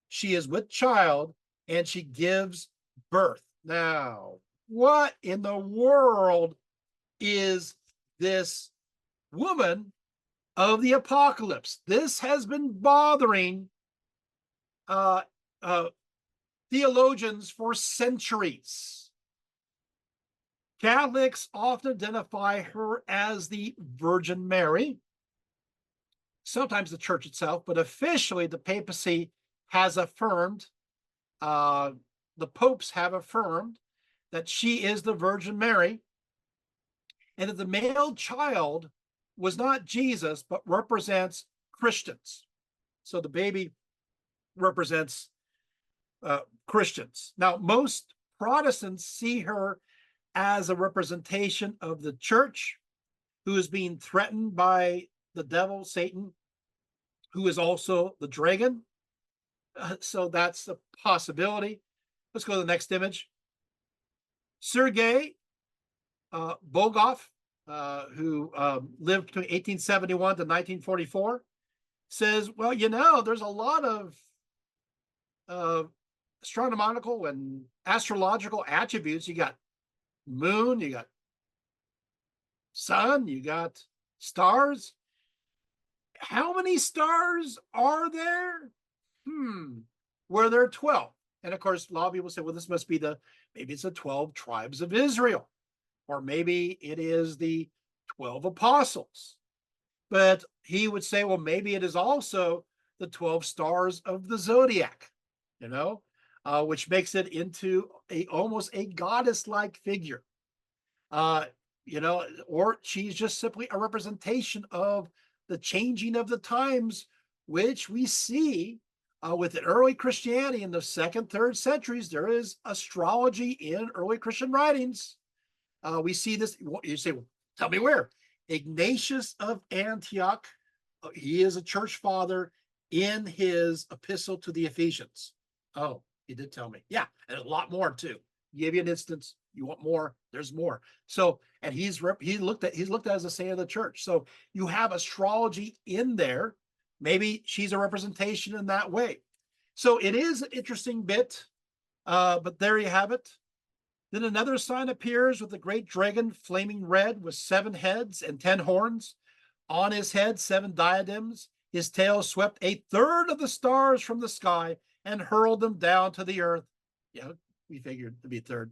She is with child, and she gives birth. Now, what in the world is this woman of the apocalypse? This has been bothering uh, theologians for centuries. Catholics often identify her as the Virgin Mary, sometimes the church itself, but officially the papacy has affirmed, the popes have affirmed that she is the Virgin Mary, and that the male child was not Jesus, but represents Christians. So the baby represents Christians. Now, most Protestants see her as a representation of the church, who is being threatened by the devil, Satan, who is also the dragon. So that's a possibility. Let's go to the next image. Sergei Bogov, who lived between 1871 to 1944, says, well, there's a lot of astronomical and astrological attributes. You got moon, you got sun, you got stars. How many stars are there? Were there 12? And of course, a lot of people say, well, this must be maybe it's the 12 tribes of Israel, or maybe it is the 12 apostles. But he would say, well, maybe it is also the 12 stars of the zodiac, which makes it into almost a goddess-like figure. Or she's just simply a representation of the changing of the times, which we see with early Christianity in the second, third centuries. There is astrology in early Christian writings. We see this. You say, well, tell me where. Ignatius of Antioch, he is a church father in his epistle to the Ephesians. Oh, he did tell me. Yeah, and a lot more too. Give you an instance. You want more? There's more. So, and he's looked at as a saint of the church. So you have astrology in there. Maybe she's a representation in that way. So it is an interesting bit, but there you have it. Then another sign appears with a great dragon, flaming red, with 7 heads and 10 horns. On his head, 7 diadems. His tail swept 1/3 of the stars from the sky and hurled them down to the earth. Yeah, we figured to be 1/3.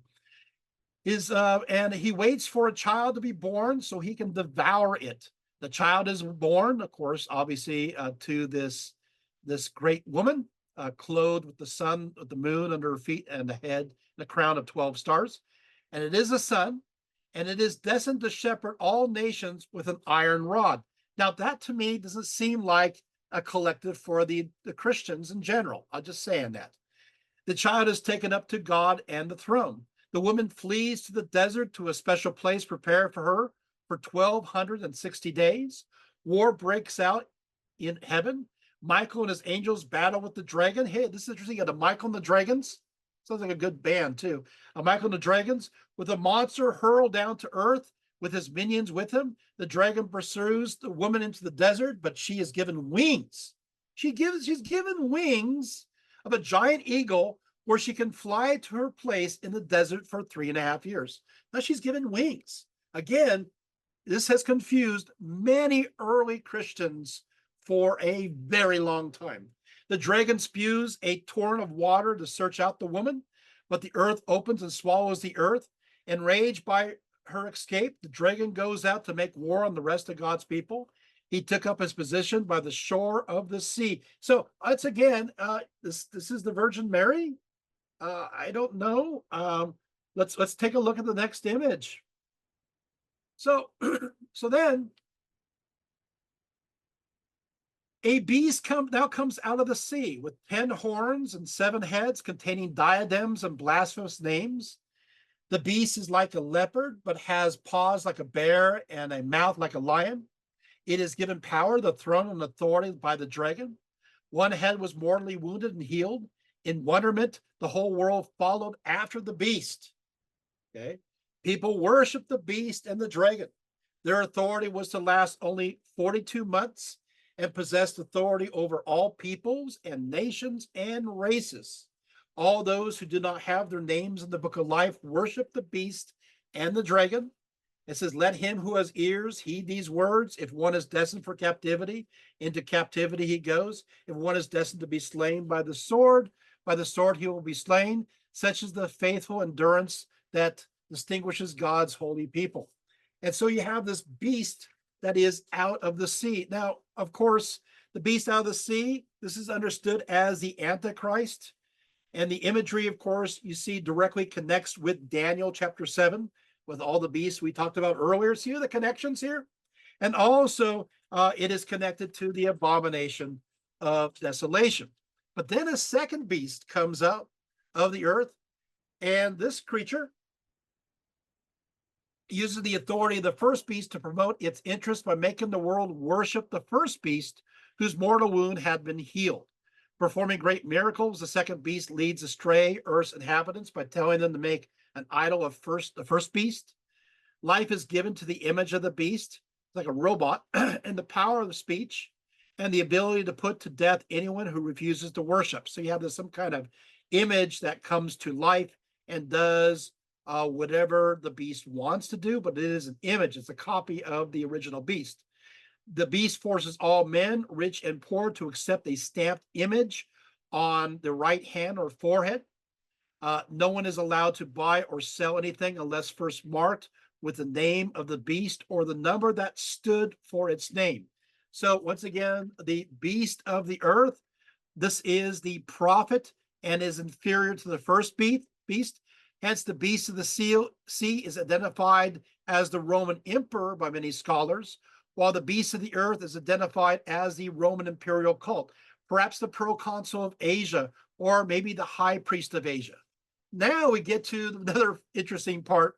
And he waits for a child to be born so he can devour it. The child is born, of course, obviously, to this great woman, clothed with the sun, with the moon under her feet, and the head, and a crown of 12 stars. And it is a son, and it is destined to shepherd all nations with an iron rod. Now, that to me doesn't seem like a collective for the Christians in general. I'm just saying that. The child is taken up to God and the throne. The woman flees to the desert, to a special place prepared for her for 1,260 days. War breaks out in heaven. Michael and his angels battle with the dragon. Hey, this is interesting. You got a Michael and the Dragons. Sounds like a good band, too. A Michael and the Dragons, with a monster hurled down to earth with his minions with him. The dragon pursues the woman into the desert, but she is given wings. She's given wings of a giant eagle, where she can fly to her place in the desert for 3.5 years. Now she's given wings. Again, this has confused many early Christians for a very long time. The dragon spews a torrent of water to search out the woman, but the earth opens and swallows the earth. Enraged by her escape, the dragon goes out to make war on the rest of God's people. He took up his position by the shore of the sea. So it's again, this is the Virgin Mary. I don't know. Let's take a look at the next image. So so then a beast now comes out of the sea with 10 horns and 7 heads, containing diadems and blasphemous names. The beast is like a leopard, but has paws like a bear and a mouth like a lion. It is given power, the throne, and authority by the dragon. One head was mortally wounded and healed. In wonderment, the whole world followed after the beast. Okay. People worshiped the beast and the dragon. Their authority was to last only 42 months and possessed authority over all peoples and nations and races. All those who did not have their names in the book of life worship the beast and the dragon. It says, let him who has ears heed these words. If one is destined for captivity, into captivity he goes. If one is destined to be slain by the sword he will be slain. Such is the faithful endurance that distinguishes God's holy people. And so you have this beast that is out of the sea. Now, of course, the beast out of the sea, this is understood as the Antichrist. And the imagery, of course, you see directly connects with Daniel chapter 7, with all the beasts we talked about earlier. See the connections here? And also, it is connected to the abomination of desolation. But then a second beast comes out of the earth, and this creature uses the authority of the first beast to promote its interest by making the world worship the first beast whose mortal wound had been healed. Performing great miracles, the second beast leads astray Earth's inhabitants by telling them to make an idol of the first beast. Life is given to the image of the beast, like a robot, and the power of speech and the ability to put to death anyone who refuses to worship. So you have some kind of image that comes to life and does whatever the beast wants to do, but it is an image. It's a copy of the original beast. The beast forces all men, rich and poor, to accept a stamped image on the right hand or forehead. No one is allowed to buy or sell anything unless first marked with the name of the beast or the number that stood for its name. So once again, the beast of the earth, this is the prophet and is inferior to the first beast. Hence, the beast of the sea is identified as the Roman emperor by many scholars, while the beast of the earth is identified as the Roman imperial cult, perhaps the proconsul of Asia, or maybe the high priest of Asia. Now we get to another interesting part.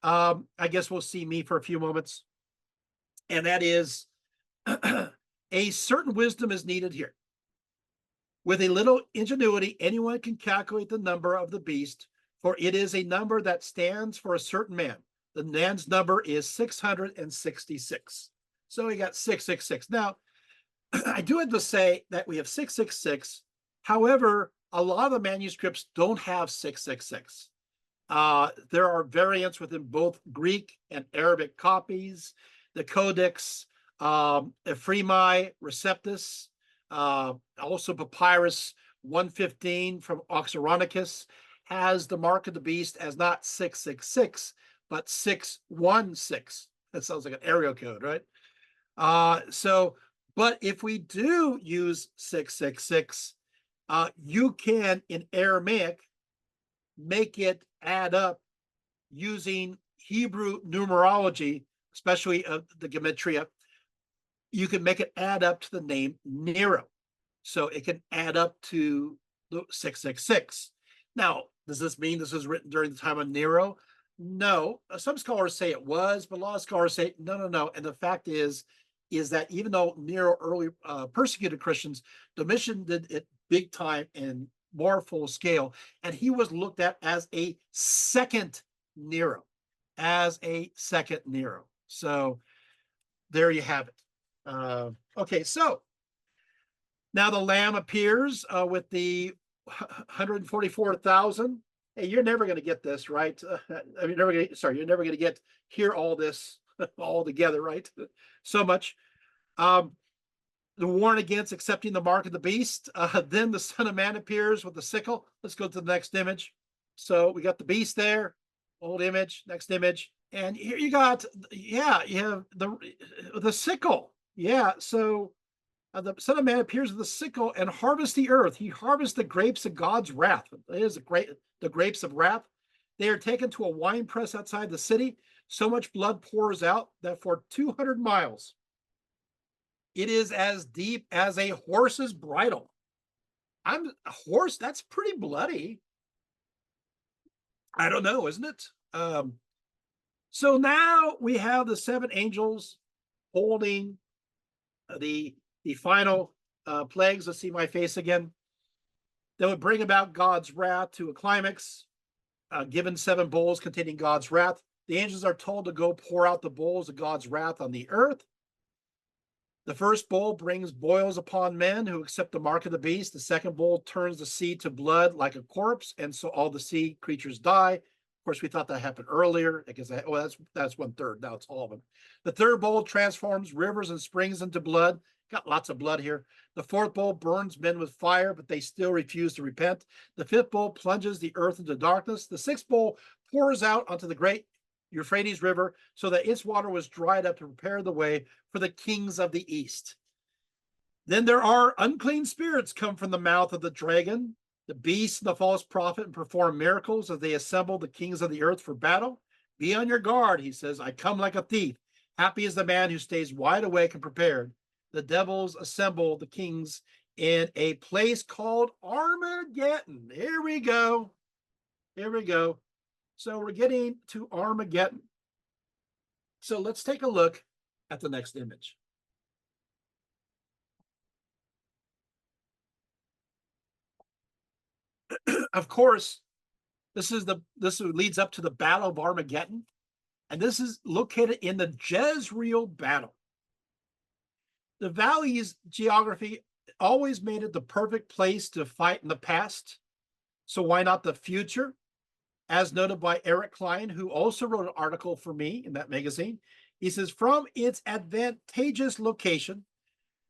I guess we'll see me for a few moments. And that is a certain wisdom is needed here. With a little ingenuity, anyone can calculate the number of the beast, for it is a number that stands for a certain man. The man's number is 666. So we got 666. Now, I do have to say that we have 666. However, a lot of the manuscripts don't have 666. There are variants within both Greek and Arabic copies. The Codex Ephraemi Receptus, also Papyrus 115 from Oxyrhynchus, has the mark of the beast as not 666, but 616. That sounds like an area code, right? But if we do use 666, you can, in Aramaic, make it add up using Hebrew numerology, especially the gematria. You can make it add up to the name Nero. So it can add up to the 666. Now, does this mean this was written during the time of Nero? No. Some scholars say it was, but a lot of scholars say no. And the fact is that even though Nero early persecuted Christians, Domitian did it big time and more full scale, and he was looked at as a second Nero, So there you have it. Okay, so now the Lamb appears with the 144,000. Hey, you're never going to get this, right? You're never going to hear all this all together, right? So much. The warn against accepting the mark of the beast. Then the Son of Man appears with the sickle. Let's go to the next image. So we got the beast there, old image, next image. And here you got, yeah, you have the sickle. Yeah. So the Son of Man appears with the sickle and harvests the earth. He harvests the grapes of God's wrath. It is the grapes of wrath. They are taken to a wine press outside the city. So much blood pours out that for 200 miles, it is as deep as a horse's bridle. I'm a horse. That's pretty bloody. I don't know, isn't it? So now we have the seven angels holding the final plagues. Let's see my face again. That would bring about God's wrath to a climax. Given seven bowls containing God's wrath, the angels are told to go pour out the bowls of God's wrath on the earth. The first bowl brings boils upon men who accept the mark of the beast. The second bowl turns the sea to blood like a corpse, and so all the sea creatures die. Of course, we thought that happened earlier because that's 1/3. Now it's all of them. The third bowl transforms rivers and springs into blood. Got lots of blood here. The fourth bowl burns men with fire, but they still refuse to repent. The fifth bowl plunges the earth into darkness. The sixth bowl pours out onto the great Euphrates River so that its water was dried up to prepare the way for the kings of the east. Then there are unclean spirits come from the mouth of the dragon, the beast, and the false prophet, and perform miracles as they assemble the kings of the earth for battle. Be on your guard, he says. I come like a thief. Happy is the man who stays wide awake and prepared. The devils assemble the kings in a place called Armageddon. Here we go. Here we go. So we're getting to Armageddon. So let's take a look at the next image. Of course, this leads up to the Battle of Armageddon, and this is located in the Jezreel battle. The valley's geography always made it the perfect place to fight in the past. So why not the future? As noted by Eric Klein, who also wrote an article for me in that magazine. He says, from its advantageous location,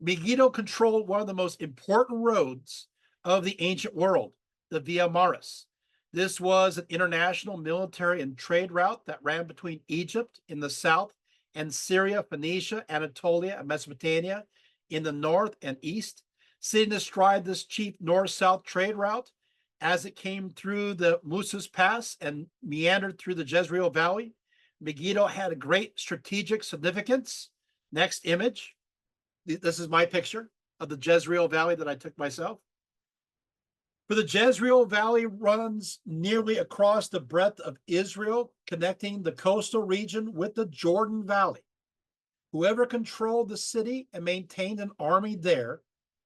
Megiddo controlled one of the most important roads of the ancient world, the Via Maris. This was an international military and trade route that ran between Egypt in the south and Syria, Phoenicia, Anatolia, and Mesopotamia in the north and east. Sitting astride this chief north-south trade route, as it came through the Musa's Pass and meandered through the Jezreel Valley, Megiddo had a great strategic significance. Next image. This is my picture of the Jezreel Valley that I took myself. For the Jezreel Valley runs nearly across the breadth of Israel, connecting the coastal region with the Jordan Valley. Whoever controlled the city and maintained an army there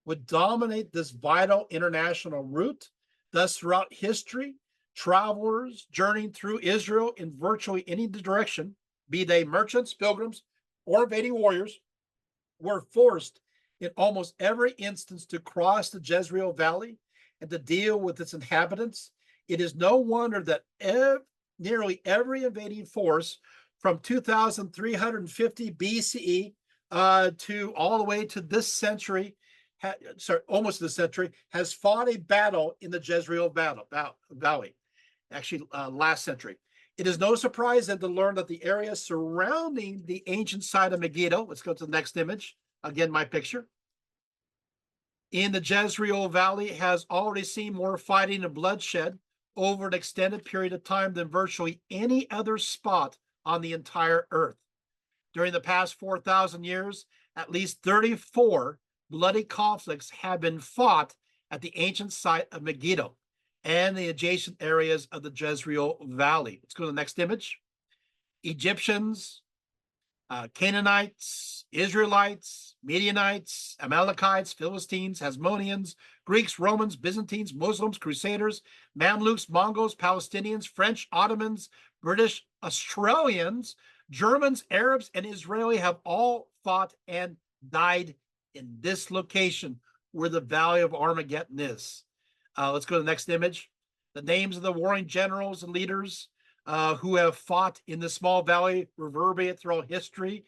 would dominate this vital international route. Thus, throughout history, travelers journeying through Israel in virtually any direction, be they merchants, pilgrims, or invading warriors, were forced in almost every instance to cross the Jezreel Valley and to deal with its inhabitants. It is no wonder that nearly every invading force from 2350 BCE to all the way to this century, almost this century, has fought a battle in the Jezreel Valley, actually last century. It is no surprise then to learn that the area surrounding the ancient site of Megiddo, let's go to the next image, again, my picture, in the Jezreel Valley has already seen more fighting and bloodshed over an extended period of time than virtually any other spot on the entire earth. During the past 4,000 years, at least 34 bloody conflicts have been fought at the ancient site of Megiddo and the adjacent areas of the Jezreel Valley. Let's go to the next image. Egyptians, Canaanites, Israelites, Midianites, Amalekites, Philistines, Hasmoneans, Greeks, Romans, Byzantines, Muslims, Crusaders, Mamluks, Mongols, Palestinians, French, Ottomans, British, Australians, Germans, Arabs, and Israeli have all fought and died in this location where the Valley of Armageddon is. Let's go to the next image. The names of the warring generals and leaders who have fought in the small valley reverberate throughout history.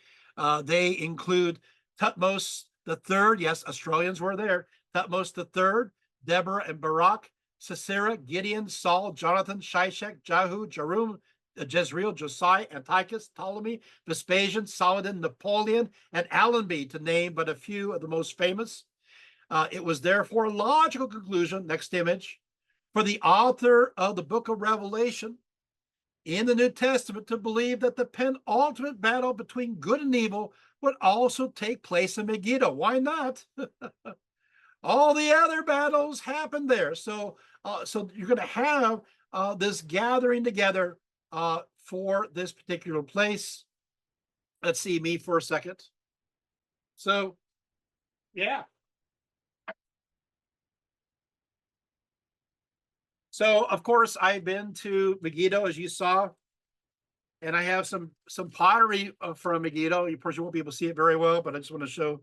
They include Thutmose III. Yes, Australians were there. Thutmose III, Deborah and Barak, Sisera, Gideon, Saul, Jonathan, Shishak, Jehu, Jerum, Jezreel, Josiah, Antiochus, Ptolemy, Vespasian, Saladin, Napoleon, and Allenby, to name but a few of the most famous. It was therefore a logical conclusion, next image, for the author of the book of Revelation in the New Testament to believe that the penultimate battle between good and evil would also take place in Megiddo. Why not? All the other battles happened there. So you're going to have this gathering together for this particular place. Let's see me for a second. So, yeah. So, of course, I've been to Megiddo, as you saw, and I have some pottery from Megiddo. Of course, you won't be able to see it very well, but I just want to show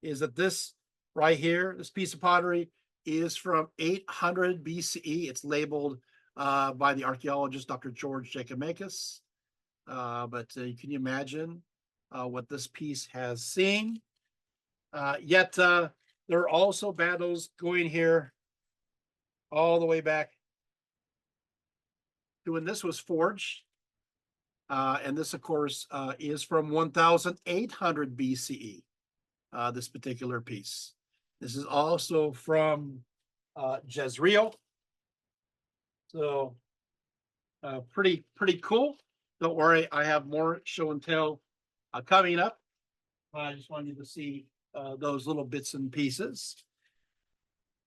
is that this right here, this piece of pottery is from 800 BCE. It's labeled by the archaeologist, Dr. George Jacobakis. But can you imagine what this piece has seen? Yet there are also battles going here all the way back to when this was forged. And this, of course, is from 1800 BCE, this particular piece. This is also from Jezreel. So pretty cool. Don't worry, I have more show and tell coming up. I just wanted you to see those little bits and pieces.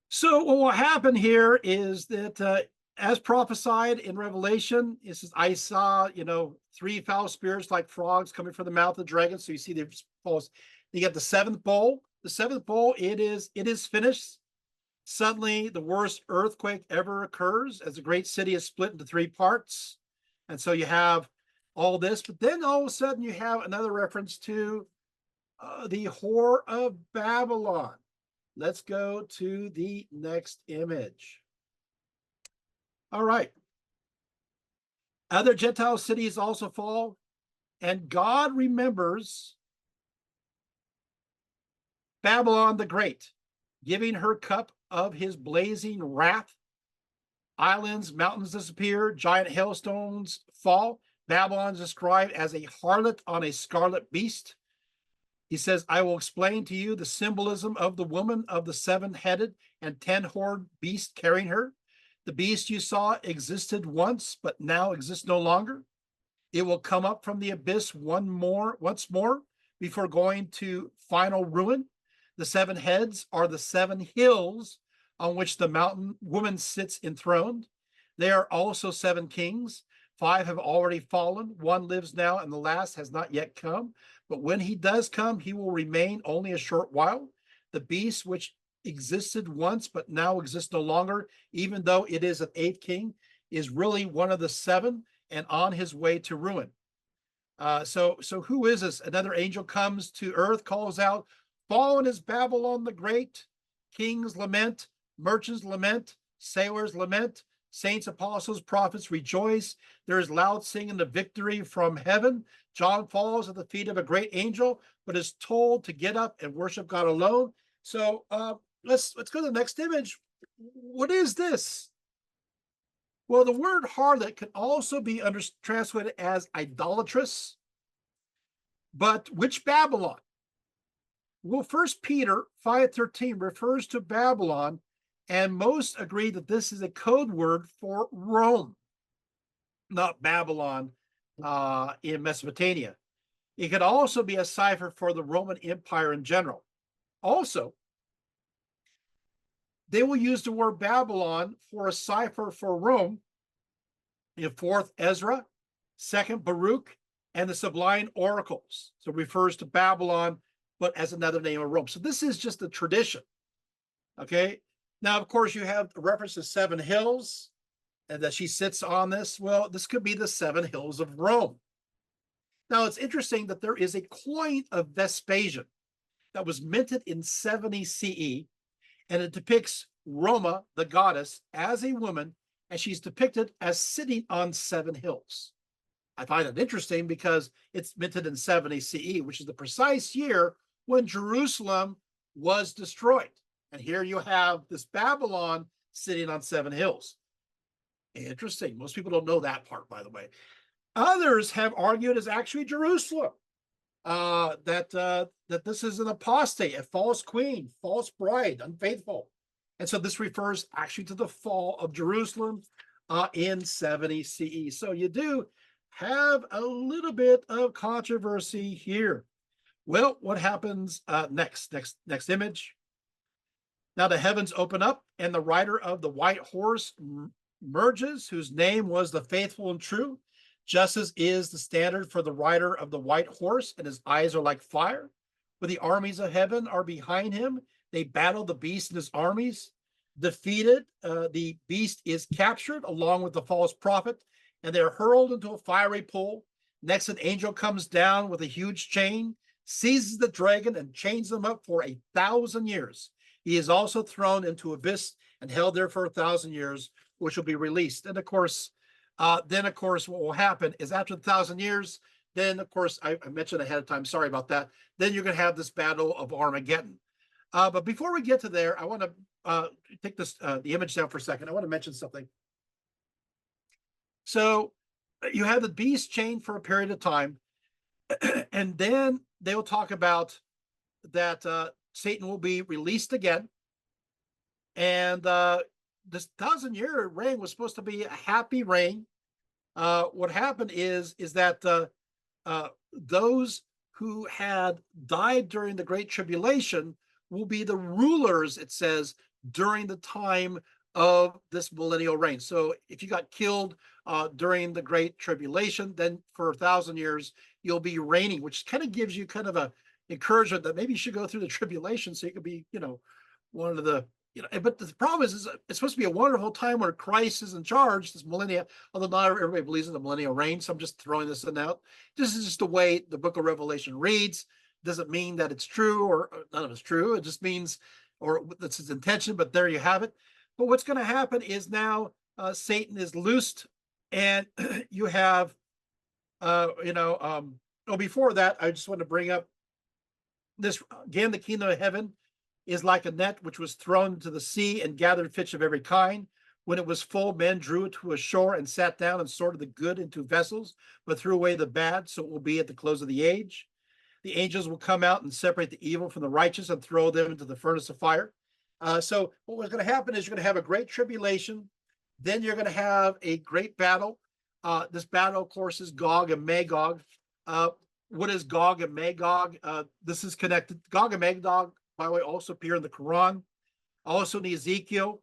So what will happen here is that as prophesied in Revelation, it says, I saw, 3 foul spirits like frogs coming from the mouth of the dragon. So you see the false. You get the seventh bowl. The seventh bowl, it is finished. Suddenly, the worst earthquake ever occurs as the great city is split into 3 parts. And so you have all this, but then all of a sudden you have another reference to the whore of Babylon. Let's go to the next image. All right. Other Gentile cities also fall, and God remembers Babylon the Great, giving her cup of his blazing wrath. Islands, mountains disappear, giant hailstones fall. Babylon is described as a harlot on a scarlet beast. He says, I will explain to you the symbolism of the woman of the 7-headed and 10-horned beast carrying her. The beast you saw existed once, but now exists no longer. It will come up from the abyss once more before going to final ruin. The 7 heads are the 7 hills on which the mountain woman sits enthroned. They are also 7 kings. 5 have already fallen. 1 lives now, and the last has not yet come. But when he does come, he will remain only a short while. The beast which existed once, but now exists no longer, even though it is an 8th king, is really one of the 7 and on his way to ruin. So who is this? Another angel comes to earth, calls out, fallen is Babylon the Great. Kings lament, merchants lament, sailors lament, saints, apostles, prophets rejoice. There is loud singing of victory from heaven. John falls at the feet of a great angel, but is told to get up and worship God alone. So let's go to the next image. What is this? Well, the word harlot can also be translated as idolatrous. But which Babylon? Well, 1 Peter 5:13 refers to Babylon, and most agree that this is a code word for Rome, not Babylon in Mesopotamia. It could also be a cipher for the Roman Empire in general. Also, they will use the word Babylon for a cipher for Rome in 4th Ezra, 2nd Baruch, and the Sublime Oracles. So it refers to Babylon, but as another name of Rome. So this is just a tradition. Okay. Now, of course, you have a reference to 7 hills and that she sits on this. Well, this could be the 7 hills of Rome. Now, it's interesting that there is a coin of Vespasian that was minted in 70 CE, and it depicts Roma, the goddess, as a woman, and she's depicted as sitting on 7 hills. I find it interesting because it's minted in 70 CE, which is the precise year when Jerusalem was destroyed. And here you have this Babylon sitting on 7 hills. Interesting. Most people don't know that part, by the way. Others have argued it's actually Jerusalem. That this is an apostate, a false queen, false bride, unfaithful. And so this refers actually to the fall of Jerusalem in 70 CE. So you do have a little bit of controversy here. Well, what happens next image. Now the heavens open up, and the rider of the white horse merges, whose name was the faithful and true. Justice is the standard for the rider of the white horse, and his eyes are like fire. For the armies of heaven are behind him. They battle the beast and his armies. Defeated, the beast is captured along with the false prophet, and they're hurled into a fiery pool. Next, an angel comes down with a huge chain, seizes the dragon, and chains him up for 1,000 years. He is also thrown into abyss and held there for 1,000 years, which will be released. And of course, what will happen is after 1,000 years, then of course, I mentioned ahead of time, sorry about that. Then you're going to have this battle of Armageddon. But before we get to there, I want to take the image down for a second. I want to mention something. So you have the beast chained for a period of time, and then they will talk about that Satan will be released again. And this 1,000-year reign was supposed to be a happy reign. What happened is that those who had died during the Great Tribulation will be the rulers, it says, during the time of this millennial reign. So if you got killed during the Great Tribulation, then for 1,000 years, you'll be reigning, which kind of gives you kind of a encouragement that maybe you should go through the tribulation so you could be, one of the, but the problem is it's supposed to be a wonderful time where Christ is in charge, this millennia, although not everybody believes in the millennial reign. So I'm just throwing this in out. This is just the way the book of Revelation reads. Doesn't mean that it's true or none of it's true. It just means, or that's his intention, but there you have it. But what's going to happen is now Satan is loosed, and you have, before that, I just want to bring up this again. The kingdom of heaven is like a net which was thrown into the sea and gathered fish of every kind. When it was full, men drew it to a shore and sat down and sorted the good into vessels, but threw away the bad. So it will be at the close of the age. The angels will come out and separate the evil from the righteous and throw them into the furnace of fire. So what was going to happen is you're going to have a great tribulation. Then you're going to have a great battle. This battle, of course, is Gog and Magog. What is Gog and Magog? This is connected. Gog and Magog, by the way, also appear in the Quran, also in Ezekiel.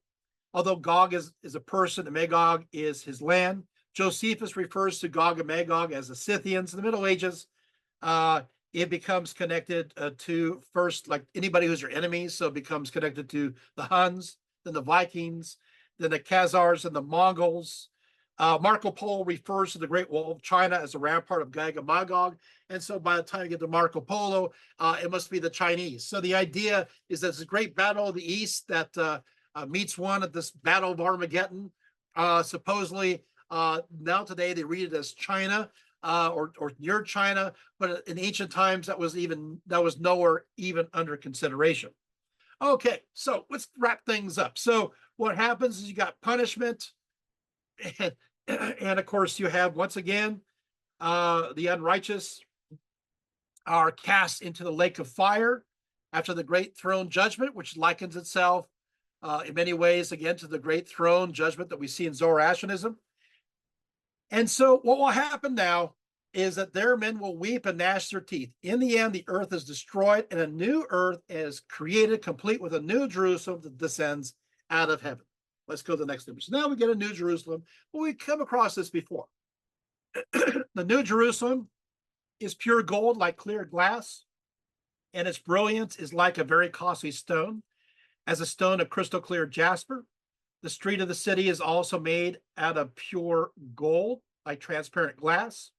Although Gog is a person and Magog is his land. Josephus refers to Gog and Magog as the Scythians. In the Middle Ages, it becomes connected to first, like anybody who's your enemy. So it becomes connected to the Huns, then the Vikings, then the Khazars and the Mongols. Marco Polo refers to the Great Wall of China as a rampart of Gog and Magog. And so by the time you get to Marco Polo, it must be the Chinese. So the idea is that it's a great battle of the East that meets one at this Battle of Armageddon. Supposedly, now today they read it as China. Or near China, but in ancient times that was nowhere even under consideration. Okay, so let's wrap things up. So what happens is you got punishment, and of course you have once again the unrighteous are cast into the lake of fire after the great throne judgment, which likens itself in many ways again to the great throne judgment that we see in Zoroastrianism. And so what will happen now is that their men will weep and gnash their teeth. In the end, the earth is destroyed and a new earth is created, complete with a new Jerusalem that descends out of heaven. Let's go to the next image. Now we get a new Jerusalem. Well, we come across this before. The new Jerusalem is pure gold like clear glass, and its brilliance is like a very costly stone, as a stone of crystal clear jasper. The street of the city is also made out of pure gold, like transparent glass.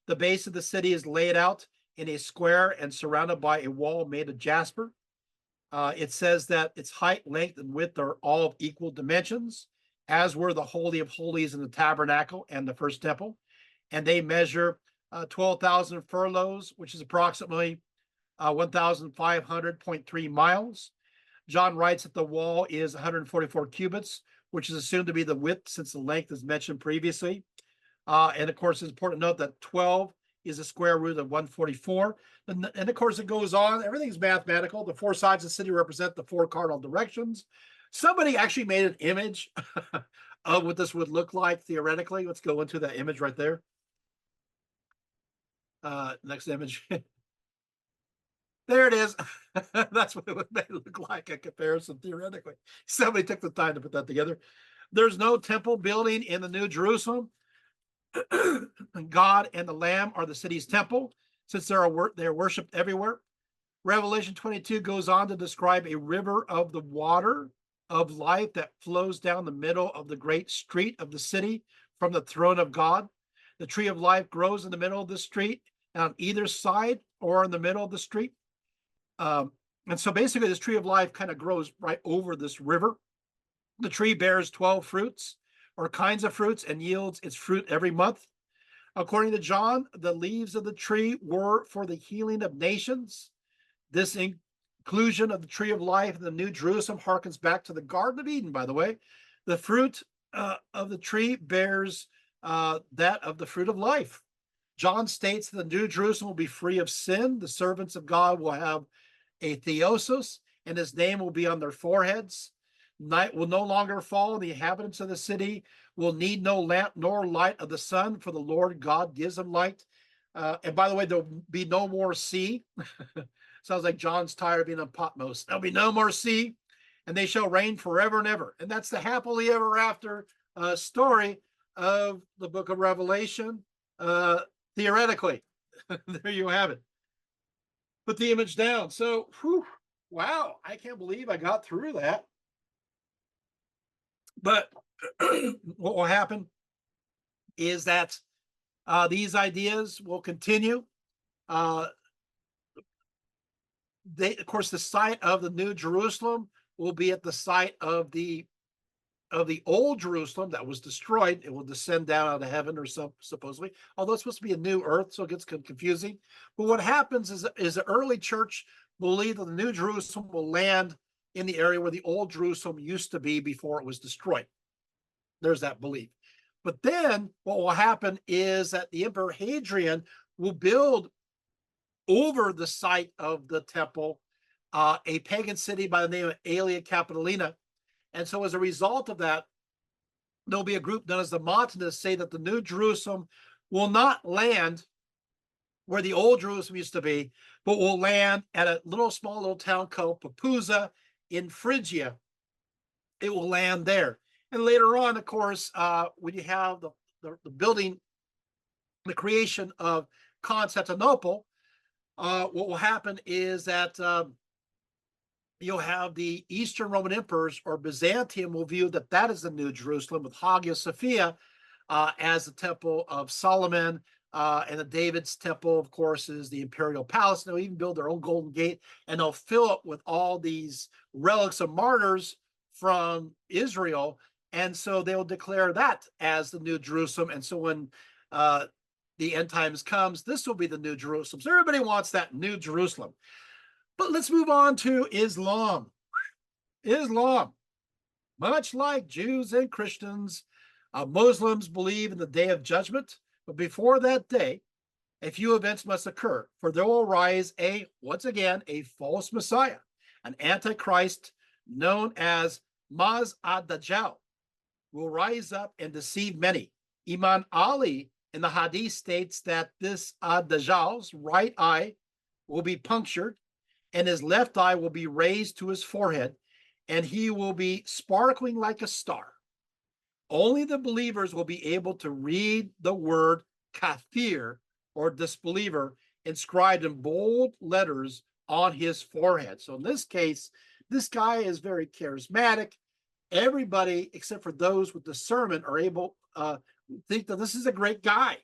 The base of the city is laid out in a square and surrounded by a wall made of jasper. It says that its height, length, and width are all of equal dimensions, as were the Holy of Holies in the tabernacle and the first temple. And they measure 12,000 furlongs, which is approximately 1,500.3 miles. John writes that the wall is 144 cubits, which is assumed to be the width since the length is mentioned previously. And of course, it's important to note that 12 is a square root of 144. And of course, it goes on. Everything's mathematical. The four sides of the city represent the four cardinal directions. Somebody actually made an image of what this would look like theoretically. Let's go into that image right there. Next image. There it is. That's what it would look like in comparison theoretically. Somebody took the time to put that together. There's no temple building in the New Jerusalem. God and the Lamb are the city's temple, since they're worshipped everywhere. Revelation 22 goes on to describe a river of the water of life that flows down the middle of the great street of the city from the throne of God. The tree of life grows in the middle of the street, and on either side or in the middle of the street. And so basically, this tree of life kind of grows right over this river. The tree bears 12 fruits or kinds of fruits and yields its fruit every month. According to John, the leaves of the tree were for the healing of nations. This inclusion of the tree of life in the New Jerusalem harkens back to the Garden of Eden, by the way. The fruit of the tree bears that of the fruit of life. John states that the New Jerusalem will be free of sin. The servants of God will have a theosis, and his name will be on their foreheads. Night will no longer fall. The inhabitants of the city will need no lamp nor light of the sun, for the Lord God gives them light. And by the way, there'll be no more sea. Sounds like John's tired of being on Patmos. There'll be no more sea, and they shall reign forever and ever. And that's the happily ever after story of the book of Revelation. Theoretically, there you have it. Put the image down. So, wow, I can't believe I got through that. But what will happen is that these ideas will continue. Of course, the site of the New Jerusalem will be at the site of the old Jerusalem that was destroyed. It will descend down out of heaven, or supposedly, although it's supposed to be a new earth, so it gets confusing. But what happens is the early church believed that the New Jerusalem will land in the area where the old Jerusalem used to be before it was destroyed. There's that belief. But then what will happen is that the Emperor Hadrian will build over the site of the temple a pagan city by the name of Aelia Capitolina. And so as a result of that, there'll be a group known as the Montanists say that the New Jerusalem will not land where the old Jerusalem used to be, but will land at a small little town called Papusa in Phrygia. It will land there. And later on, of course, when you have the building, the creation of Constantinople, what will happen is that you'll have the Eastern Roman emperors, or Byzantium, will view that is the New Jerusalem, with Hagia Sophia as the Temple of Solomon, and the David's Temple, of course, is the Imperial Palace. And they'll even build their own Golden Gate, and they'll fill it with all these relics of martyrs from Israel. And so they'll declare that as the New Jerusalem. And so when the end times comes, this will be the New Jerusalem. So everybody wants that New Jerusalem. But let's move on to Islam. Islam, much like Jews and Christians, Muslims believe in the Day of Judgment. But before that day, a few events must occur, for there will rise once again, a false Messiah, an Antichrist known as Maz ad-Dajjal, will rise up and deceive many. Imam Ali in the Hadith states that this ad-Dajjal's right eye will be punctured, and his left eye will be raised to his forehead, and he will be sparkling like a star. Only the believers will be able to read the word kafir, or disbeliever, inscribed in bold letters on his forehead. So in this case, this guy is very charismatic. Everybody, except for those with discernment, are able to think that this is a great guy.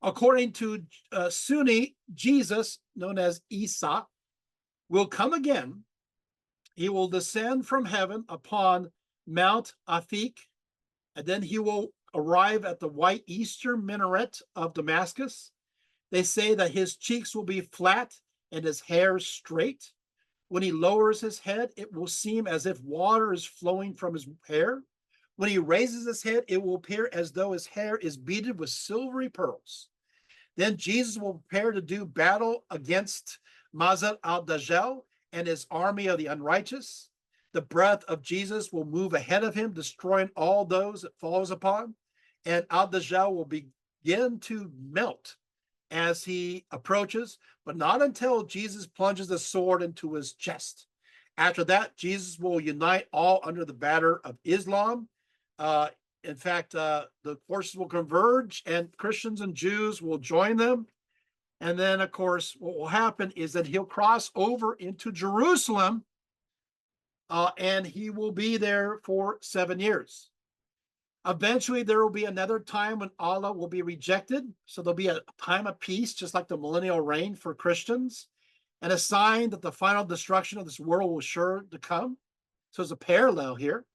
According to Sunni, Jesus, known as Isa, will come again. He will descend from heaven upon Mount Afik, and then he will arrive at the white eastern minaret of Damascus. They say that his cheeks will be flat and his hair straight. When he lowers his head, it will seem as if water is flowing from his hair. When he raises his head, it will appear as though his hair is beaded with silvery pearls. Then Jesus will prepare to do battle against Mazat al-Dajjal and his army of the unrighteous. The breath of Jesus will move ahead of him, destroying all those it falls upon, and al-Dajjal will begin to melt as he approaches, but not until Jesus plunges the sword into his chest. After that, Jesus will unite all under the banner of Islam. Uh, in fact, the forces will converge and Christians and Jews will join them. And then, of course, what will happen is that he'll cross over into Jerusalem and he will be there for 7 years. Eventually, there will be another time when Allah will be rejected. So there'll be a time of peace, just like the millennial reign for Christians, and a sign that the final destruction of this world will sure to come. So there's a parallel here.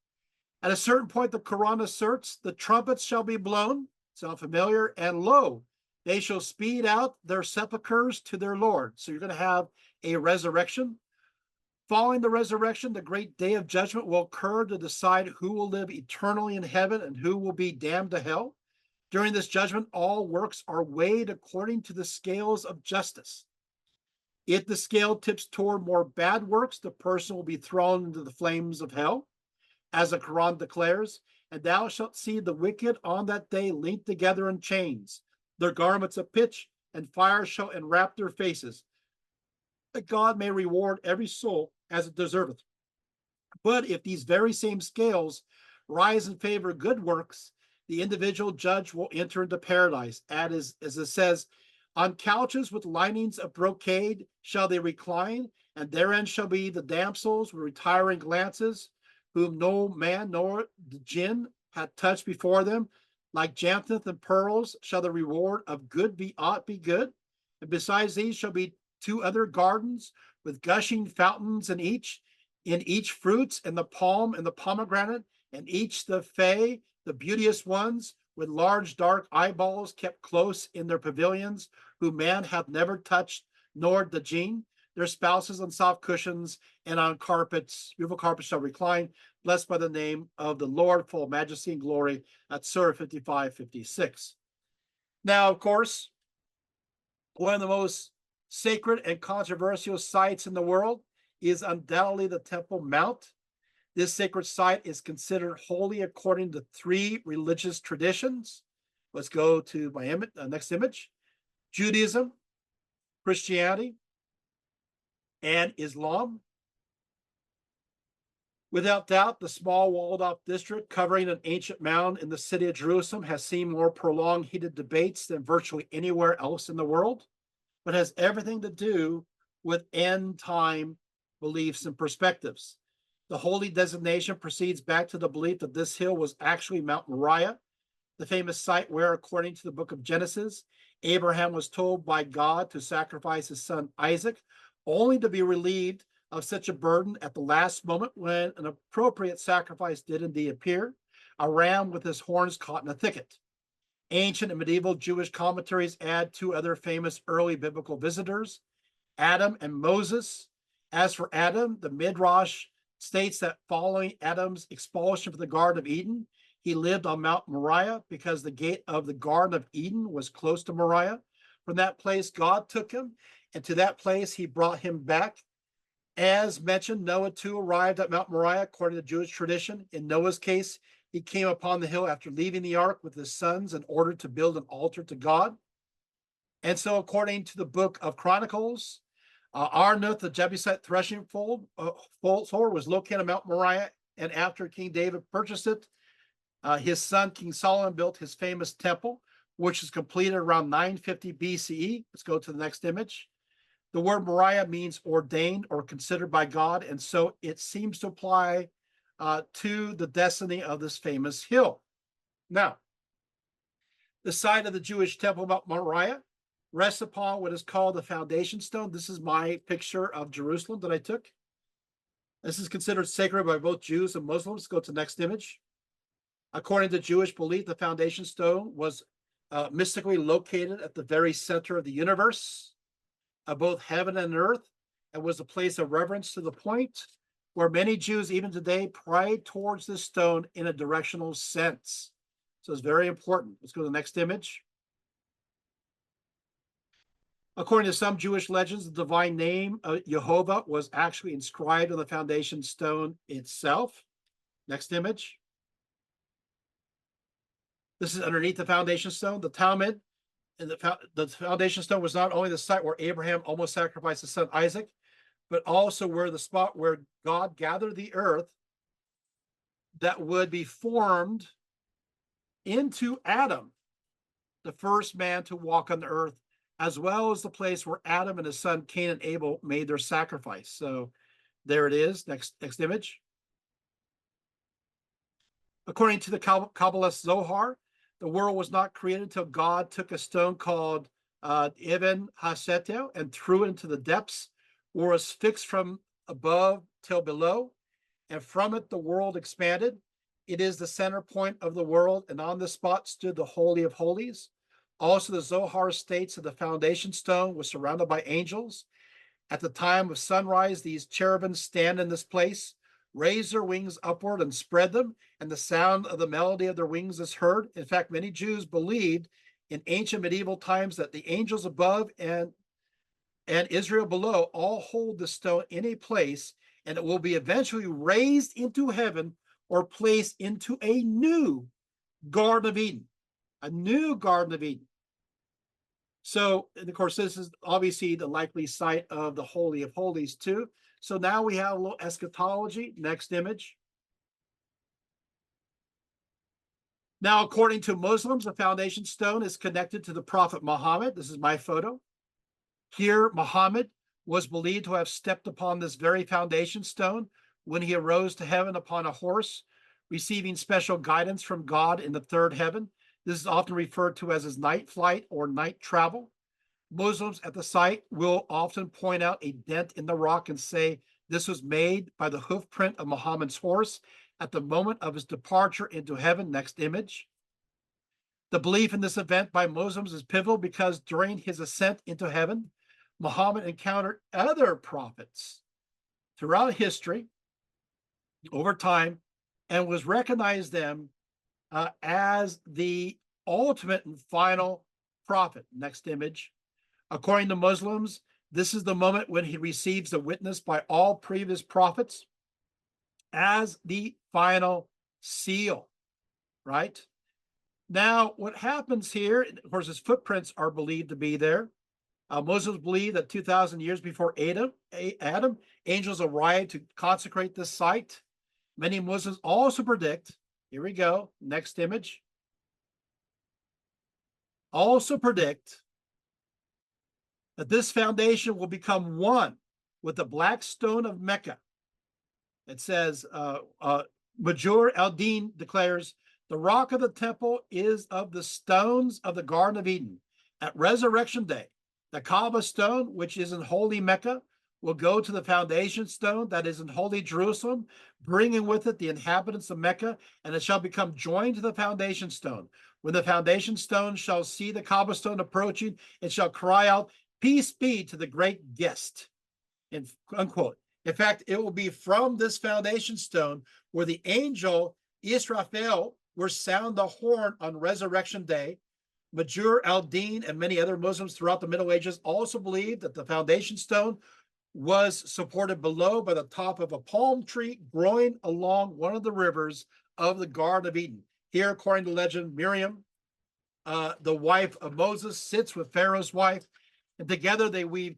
At a certain point, the Quran asserts, the trumpets shall be blown, sound familiar, and lo, they shall speed out their sepulchres to their Lord. So you're going to have a resurrection. Following the resurrection, the great day of judgment will occur to decide who will live eternally in heaven and who will be damned to hell. During this judgment, all works are weighed according to the scales of justice. If the scale tips toward more bad works, the person will be thrown into the flames of hell, as the Quran declares, and thou shalt see the wicked on that day linked together in chains, their garments of pitch, and fire shall enwrap their faces, that God may reward every soul as it deserveth. But if these very same scales rise in favor of good works, the individual judge will enter into paradise, as it says, on couches with linings of brocade shall they recline, and therein shall be the damsels with retiring glances, whom no man nor the jinn hath touched before them. Like jacinth and pearls shall the reward of good be good. And besides these shall be 2 other gardens with gushing fountains in each fruits, and the palm and the pomegranate, and each the fay, the beauteous ones, with large dark eyeballs kept close in their pavilions, whom man hath never touched, nor the jinn. Their spouses on soft cushions and on carpets, beautiful carpets shall recline, blessed by the name of the Lord, full of majesty and glory. That's Surah 55:56. Now, of course, one of the most sacred and controversial sites in the world is undoubtedly the Temple Mount. This sacred site is considered holy according to 3 religious traditions. Let's go to my next image. Judaism, Christianity, and Islam. Without doubt, the small walled-off district covering an ancient mound in the city of Jerusalem has seen more prolonged heated debates than virtually anywhere else in the world, but has everything to do with end-time beliefs and perspectives. The holy designation proceeds back to the belief that this hill was actually Mount Moriah, the famous site where, according to the book of Genesis, Abraham was told by God to sacrifice his son Isaac, only to be relieved of such a burden at the last moment when an appropriate sacrifice did indeed appear, a ram with his horns caught in a thicket. Ancient and medieval Jewish commentaries add 2 other famous early biblical visitors, Adam and Moses. As for Adam, the Midrash states that following Adam's expulsion from the Garden of Eden, he lived on Mount Moriah because the gate of the Garden of Eden was close to Moriah. From that place, God took him, and to that place he brought him back. As mentioned, Noah too arrived at Mount Moriah according to Jewish tradition. In Noah's case, he came upon the hill after leaving the ark with his sons in order to build an altar to God. And so, according to the book of Chronicles, Arnuth, the Jebusite threshing floor, was located on Mount Moriah, and after King David purchased it, his son King Solomon built his famous temple, which is completed around 950 BCE. Let's go to the next image. The word Moriah means ordained or considered by God, and so it seems to apply to the destiny of this famous hill. Now, the site of the Jewish temple, Mount Moriah, rests upon what is called the foundation stone. This is my picture of Jerusalem that I took. This is considered sacred by both Jews and Muslims. Go to the next image. According to Jewish belief, the foundation stone was mystically located at the very center of the universe, of both heaven and earth, and was a place of reverence to the point where many Jews, even today, pray towards this stone in a directional sense. So it's very important. Let's go to the next image. According to some Jewish legends, the divine name of Jehovah was actually inscribed on the foundation stone itself. Next image. This is underneath the foundation stone. The Talmud, and the foundation stone was not only the site where Abraham almost sacrificed his son Isaac, but also where the spot where God gathered the earth that would be formed into Adam, the first man to walk on the earth, as well as the place where Adam and his son Cain and Abel made their sacrifice. So there it is. Next image. According to the Kabbalist Zohar, the world was not created until God took a stone called Ibn Hasetel and threw it into the depths, where it was fixed from above till below, and from it the world expanded. It is the center point of the world, and on this spot stood the Holy of Holies. Also, the Zohar states that the foundation stone was surrounded by angels. At the time of sunrise, these cherubim stand in this place, raise their wings upward and spread them, and the sound of the melody of their wings is heard. In fact, many Jews believed in ancient medieval times that the angels above and Israel below all hold the stone in a place, and it will be eventually raised into heaven or placed into a new Garden of Eden, a new Garden of Eden. So, and of course, this is obviously the likely site of the Holy of Holies too. So now we have a little eschatology. Next image. Now, according to Muslims, the foundation stone is connected to the Prophet Muhammad. This is my photo. Here, Muhammad was believed to have stepped upon this very foundation stone when he arose to heaven upon a horse, receiving special guidance from God in the third heaven. This is often referred to as his night flight or night travel. Muslims at the site will often point out a dent in the rock and say this was made by the hoof print of Muhammad's horse at the moment of his departure into heaven. Next image. The belief in this event by Muslims is pivotal because during his ascent into heaven, Muhammad encountered other prophets throughout history over time and was recognized them as the ultimate and final prophet. Next image. According to Muslims, this is the moment when he receives the witness by all previous prophets as the final seal, right? Now, what happens here, of course, his footprints are believed to be there. Muslims believe that 2,000 years before Adam, angels arrived to consecrate this site. Many Muslims also predict, here we go, next image, also predict that this foundation will become one with the black stone of Mecca. It says, Majur al-Din declares, the rock of the temple is of the stones of the Garden of Eden. At Resurrection Day, the Kaaba stone, which is in holy Mecca, will go to the foundation stone that is in holy Jerusalem, bringing with it the inhabitants of Mecca, and it shall become joined to the foundation stone. When the foundation stone shall see the Kaaba stone approaching, it shall cry out, peace be to the great guest, unquote. In fact, it will be from this foundation stone where the angel Israfel will sound the horn on Resurrection Day. Majur al-Din and many other Muslims throughout the Middle Ages also believed that the foundation stone was supported below by the top of a palm tree growing along one of the rivers of the Garden of Eden. Here, according to legend, Miriam, the wife of Moses, sits with Pharaoh's wife, and together they weave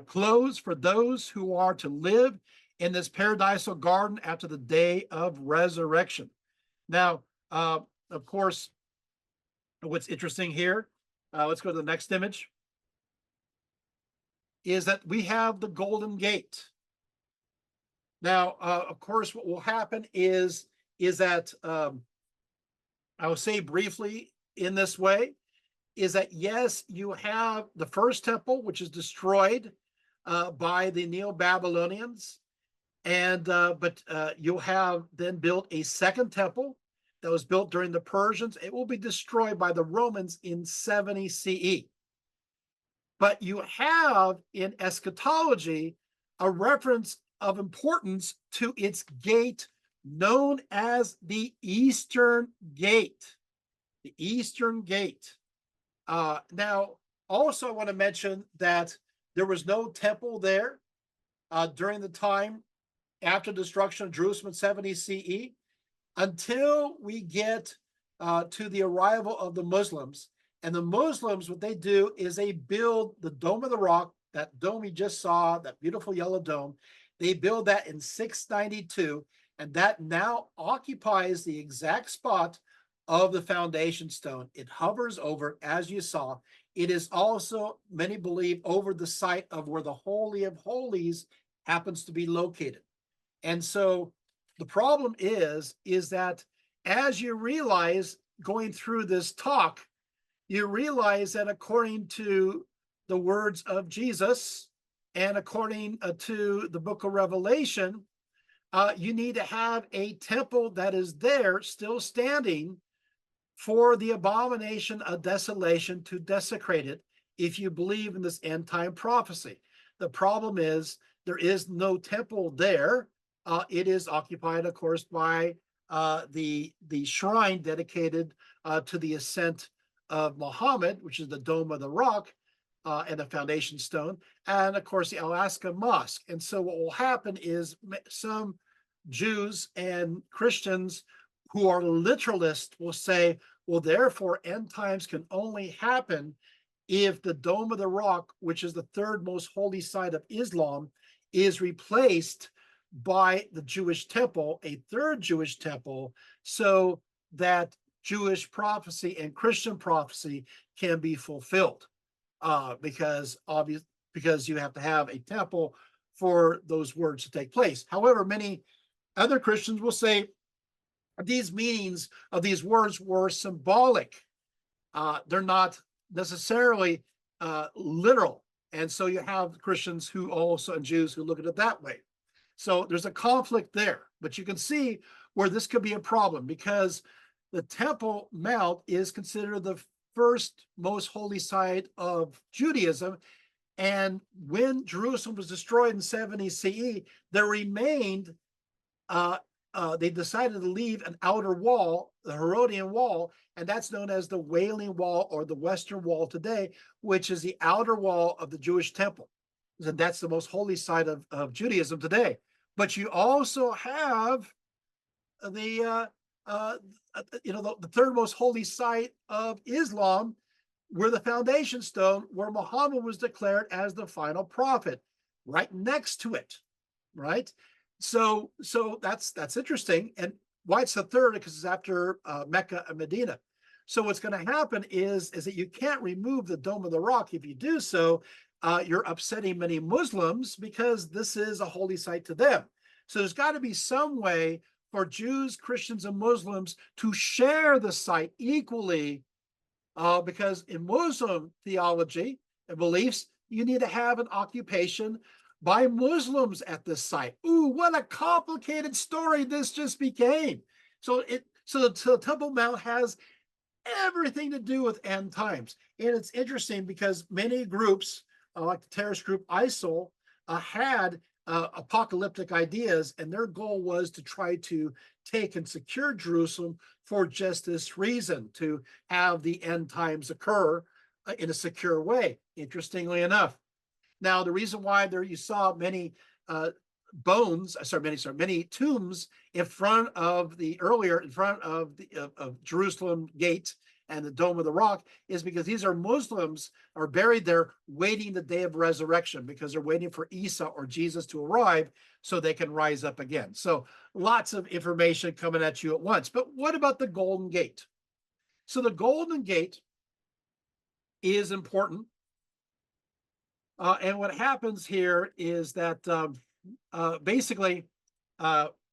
clothes for those who are to live in this paradisal garden after the day of resurrection. Now, of course, what's interesting here, let's go to the next image, is that we have the Golden Gate. Now, of course, what will happen is that, I will say briefly in this way, is that yes, you have the first temple, which is destroyed by the Neo-Babylonians, and but you'll have then built a second temple that was built during the Persians. It will be destroyed by the Romans in 70 CE. But you have in eschatology a reference of importance to its gate known as the Eastern Gate. The Eastern Gate. Now, also, I want to mention that there was no temple there during the time after destruction of Jerusalem in 70 CE until we get to the arrival of the Muslims. And the Muslims, what they do is they build the Dome of the Rock, that dome we just saw, that beautiful yellow dome. They build that in 692, and that now occupies the exact spot of the foundation stone. It hovers over, as you saw. It is also, many believe, over the site of where the Holy of Holies happens to be located. And so the problem is that as you realize going through this talk, you realize that according to the words of Jesus and according to the book of Revelation, you need to have a temple that is there still standing for the abomination of desolation to desecrate it if you believe in this end time prophecy. The problem is there is no temple there. It is occupied, of course, by the shrine dedicated to the ascent of Muhammad, which is the Dome of the Rock and the foundation stone, and of course the Al-Aqsa Mosque. And so what will happen is some Jews and Christians who are literalists will say, well, therefore end times can only happen if the Dome of the Rock, which is the third most holy site of Islam, is replaced by the Jewish temple, a third Jewish temple, so that Jewish prophecy and Christian prophecy can be fulfilled. Because you have to have a temple for those words to take place. However, many other Christians will say these meanings of these words were symbolic. They're not necessarily literal. And so you have Christians who also, and Jews who look at it that way. So there's a conflict there, but you can see where this could be a problem because the Temple Mount is considered the first most holy site of Judaism. And when Jerusalem was destroyed in 70 CE, there remained, they decided to leave an outer wall, the Herodian wall, and that's known as the Wailing Wall or the Western Wall today, which is the outer wall of the Jewish temple. And that's the most holy site of Judaism today. But you also have the the third most holy site of Islam, where the foundation stone, where Muhammad was declared as the final prophet, right next to it, right? So that's interesting. And why it's the third? Because it's after Mecca and Medina. So what's going to happen is that you can't remove the Dome of the Rock. If you do so, you're upsetting many Muslims because this is a holy site to them. So there's got to be some way for Jews, Christians, and Muslims to share the site equally, because in Muslim theology and beliefs, you need to have an occupation by Muslims at this site. Ooh, what a complicated story this just became. So the Temple Mount has everything to do with end times. And it's interesting because many groups, like the terrorist group ISIL, had apocalyptic ideas, and their goal was to try to take and secure Jerusalem for just this reason, to have the end times occur in a secure way, interestingly enough. Now, the reason why there you saw many many tombs in front of of Jerusalem Gate and the Dome of the Rock is because these are Muslims are buried there waiting the day of resurrection, because they're waiting for Isa or Jesus to arrive so they can rise up again. So lots of information coming at you at once. But what about the Golden Gate? So the Golden Gate is important. And what happens here is that basically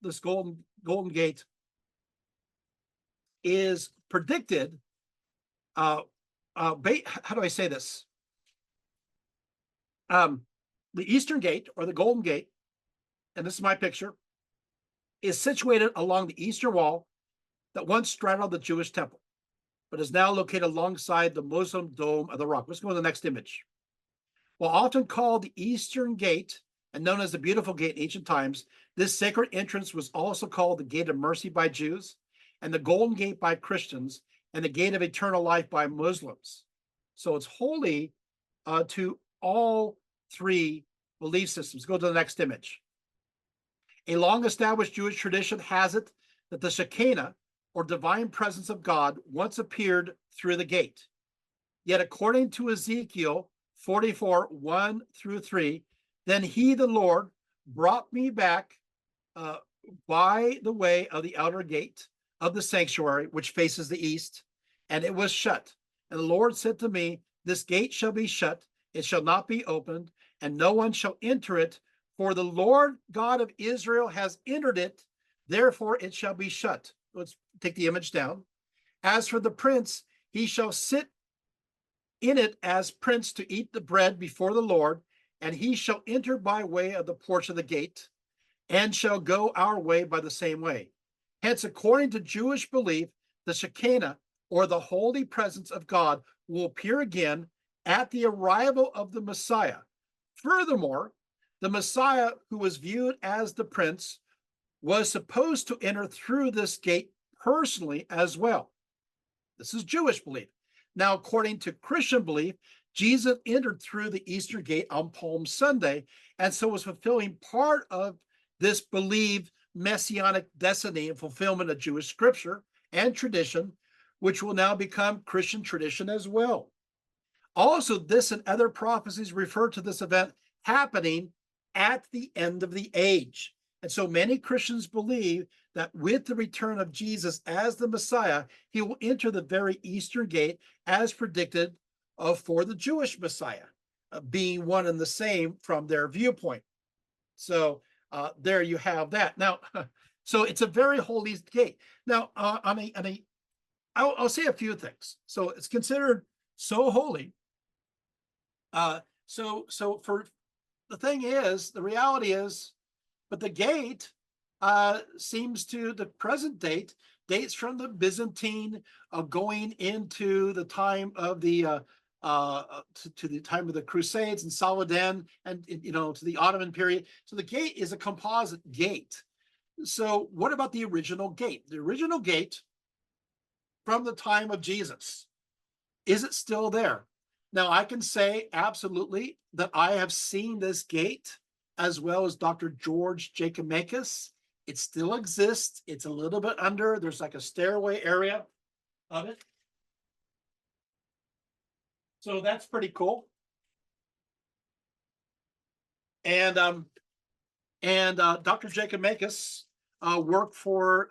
this Golden Gate is predicted. How do I say this? The Eastern Gate, or the Golden Gate, and this is my picture, is situated along the eastern wall that once straddled the Jewish temple, but is now located alongside the Muslim Dome of the Rock. Let's go to the next image. Well, often called the Eastern Gate and known as the Beautiful Gate in ancient times. This sacred entrance was also called the Gate of Mercy by Jews, and the Golden Gate by Christians, and the Gate of Eternal Life by Muslims. So it's holy to all three belief systems. Go to the next image. A long established Jewish tradition has it that the Shekinah, or divine presence of God, once appeared through the gate. Yet according to Ezekiel 44, 1 through 3, then he, the Lord, brought me back by the way of the outer gate of the sanctuary, which faces the east, and it was shut. And the Lord said to me, this gate shall be shut, it shall not be opened, and no one shall enter it, for the Lord God of Israel has entered it, therefore it shall be shut. Let's take the image down. As for the prince, he shall sit in it as prince to eat the bread before the Lord, and he shall enter by way of the porch of the gate, and shall go our way by the same way. Hence, according to Jewish belief, the Shekinah, or the holy presence of God, will appear again at the arrival of the Messiah. Furthermore, the Messiah, who was viewed as the prince, was supposed to enter through this gate personally as well. This is Jewish belief. Now, according to Christian belief, Jesus entered through the Easter gate on Palm Sunday, and so was fulfilling part of this believed messianic destiny and fulfillment of Jewish scripture and tradition, which will now become Christian tradition as well. Also, this and other prophecies refer to this event happening at the end of the age. And so many Christians believe that with the return of Jesus as the Messiah, he will enter the very eastern gate as predicted for the Jewish Messiah, being one and the same from their viewpoint. So there you have that. Now, so it's a very holy gate. Now, I'll say a few things. So it's considered so holy. So for the thing is, the reality is, but the gate seems to the present date dates from the Byzantine going into the time of the to the time of the Crusades and Saladin, and to the Ottoman period. So the gate is a composite gate. So what about the original gate? The original gate from the time of Jesus, is it still there? Now, I can say absolutely that I have seen this gate, as well as Dr. George Giacomakis. It still exists. It's a little bit under. There's like a stairway area of it. So that's pretty cool. And Dr. Giacomakis worked for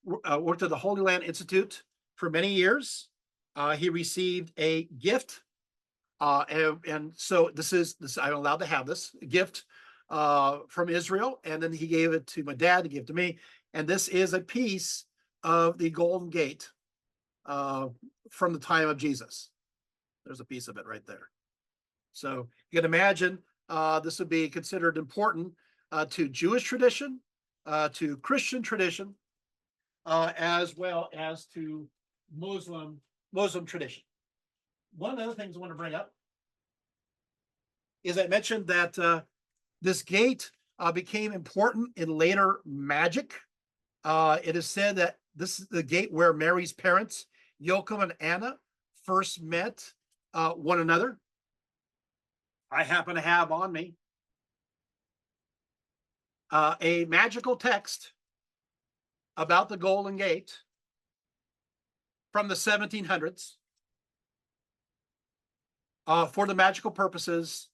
worked at the Holy Land Institute for many years. He received a gift, and so this I'm allowed to have this gift from Israel, and then he gave it to my dad to give to me, and this is a piece of the Golden Gate from the time of Jesus. There's a piece of it right there. So you can imagine this would be considered important to Jewish tradition, to Christian tradition, as well as to Muslim tradition. One of the other things I want to bring up is I mentioned that this gate became important in later magic. It is said that this is the gate where Mary's parents, Joachim and Anna, first met one another. I happen to have on me a magical text about the Golden Gate from the 1700s for the magical purposes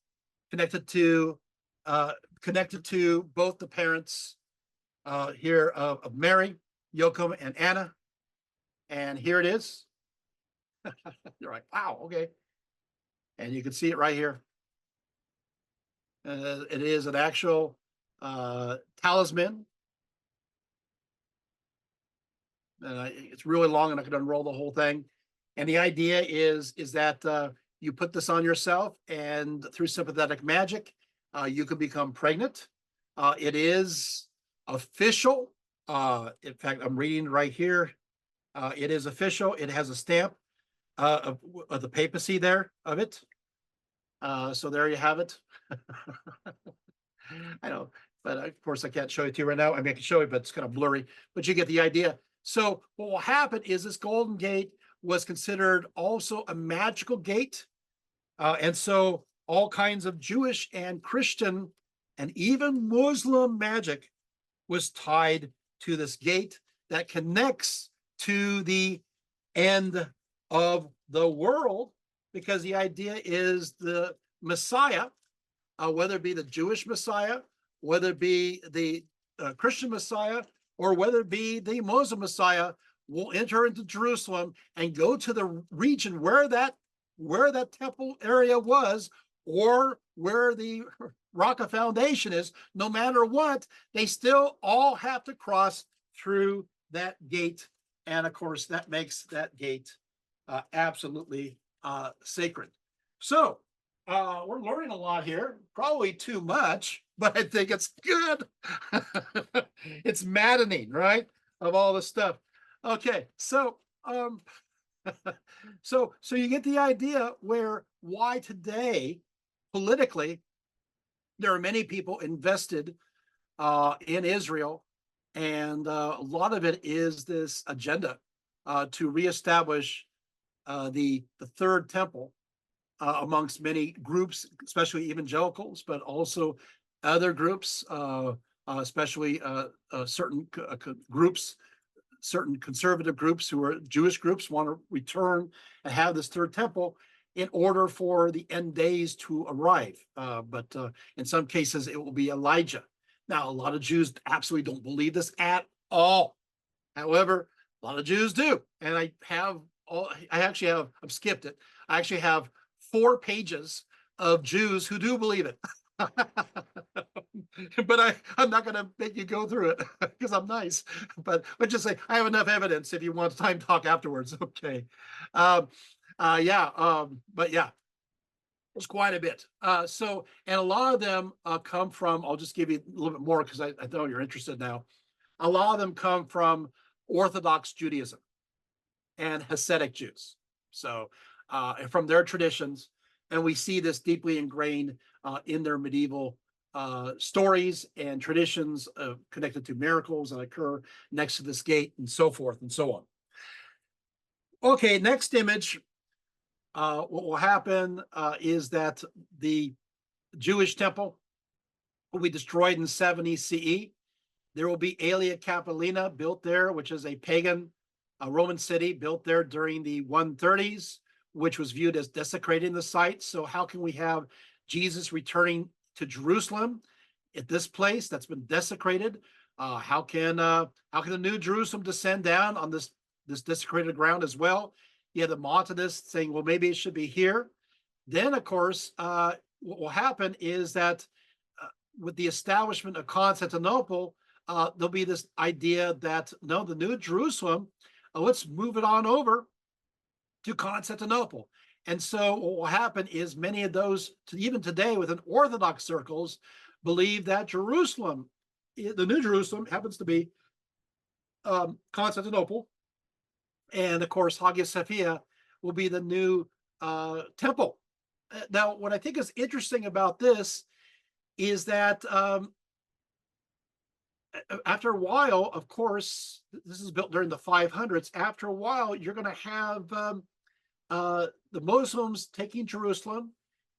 connected to both the parents here of Mary, Joachim, and Anna. And here it is. You're like, wow, okay. And you can see it right here. It is an actual talisman. It's really long, and I could unroll the whole thing. And the idea is that you put this on yourself, and through sympathetic magic, you can become pregnant. It is official. In fact, I'm reading right here. It is official. It has a stamp of the papacy there of it. So there you have it. I know, but of course I can't show it to you right now. I mean, I can show you, but it's kind of blurry, but you get the idea. So what will happen is this Golden Gate was considered also a magical gate. And so all kinds of Jewish and Christian and even Muslim magic was tied to this gate that connects to the end of the world, because the idea is the Messiah, whether it be the Jewish Messiah, whether it be the Christian Messiah, or whether it be the Muslim Messiah, will enter into Jerusalem and go to the region where that temple area was, or where the rock of foundation is. No matter what, they still all have to cross through that gate. And of course, that makes that gate absolutely sacred. So we're learning a lot here, probably too much, but I think it's good. It's maddening, right? Of all the stuff. Okay, so so you get the idea why today politically there are many people invested in Israel, and a lot of it is this agenda to reestablish the third temple amongst many groups, especially evangelicals, but also other groups, especially certain groups, certain conservative groups who are Jewish groups, want to return and have this third temple in order for the end days to arrive. But in some cases, it will be Elijah. Now, a lot of Jews absolutely don't believe this at all. However, a lot of Jews do. And I've skipped it. I actually have 4 pages of Jews who do believe it. But I'm not going to make you go through it because I'm nice. But let's just say I have enough evidence if you want time talk afterwards. Okay. But yeah, it's quite a bit. And a lot of them come from, I'll just give you a little bit more because I know you're interested now. A lot of them come from Orthodox Judaism and Hasidic Jews. So from their traditions, and we see this deeply ingrained in their medieval stories and traditions connected to miracles that occur next to this gate and so forth and so on. Okay, next image. What will happen is that the Jewish temple will be destroyed in 70 CE. There will be Aelia Capitolina built there, which is a pagan Roman city built there during the 130s, which was viewed as desecrating the site. So how can we have Jesus returning to Jerusalem at this place that's been desecrated? How can the New Jerusalem descend down on this desecrated ground as well? You have the Montanists saying, well, maybe it should be here. Then, of course, what will happen is that with the establishment of Constantinople, there'll be this idea that, no, the New Jerusalem, let's move it on over to Constantinople. And so what will happen is many of those, even today within Orthodox circles, believe that Jerusalem, the New Jerusalem, happens to be Constantinople. And of course, Hagia Sophia will be the new temple. Now, what I think is interesting about this is that after a while, of course, this is built during the 500s. After a while, you're going to have the Muslims taking Jerusalem,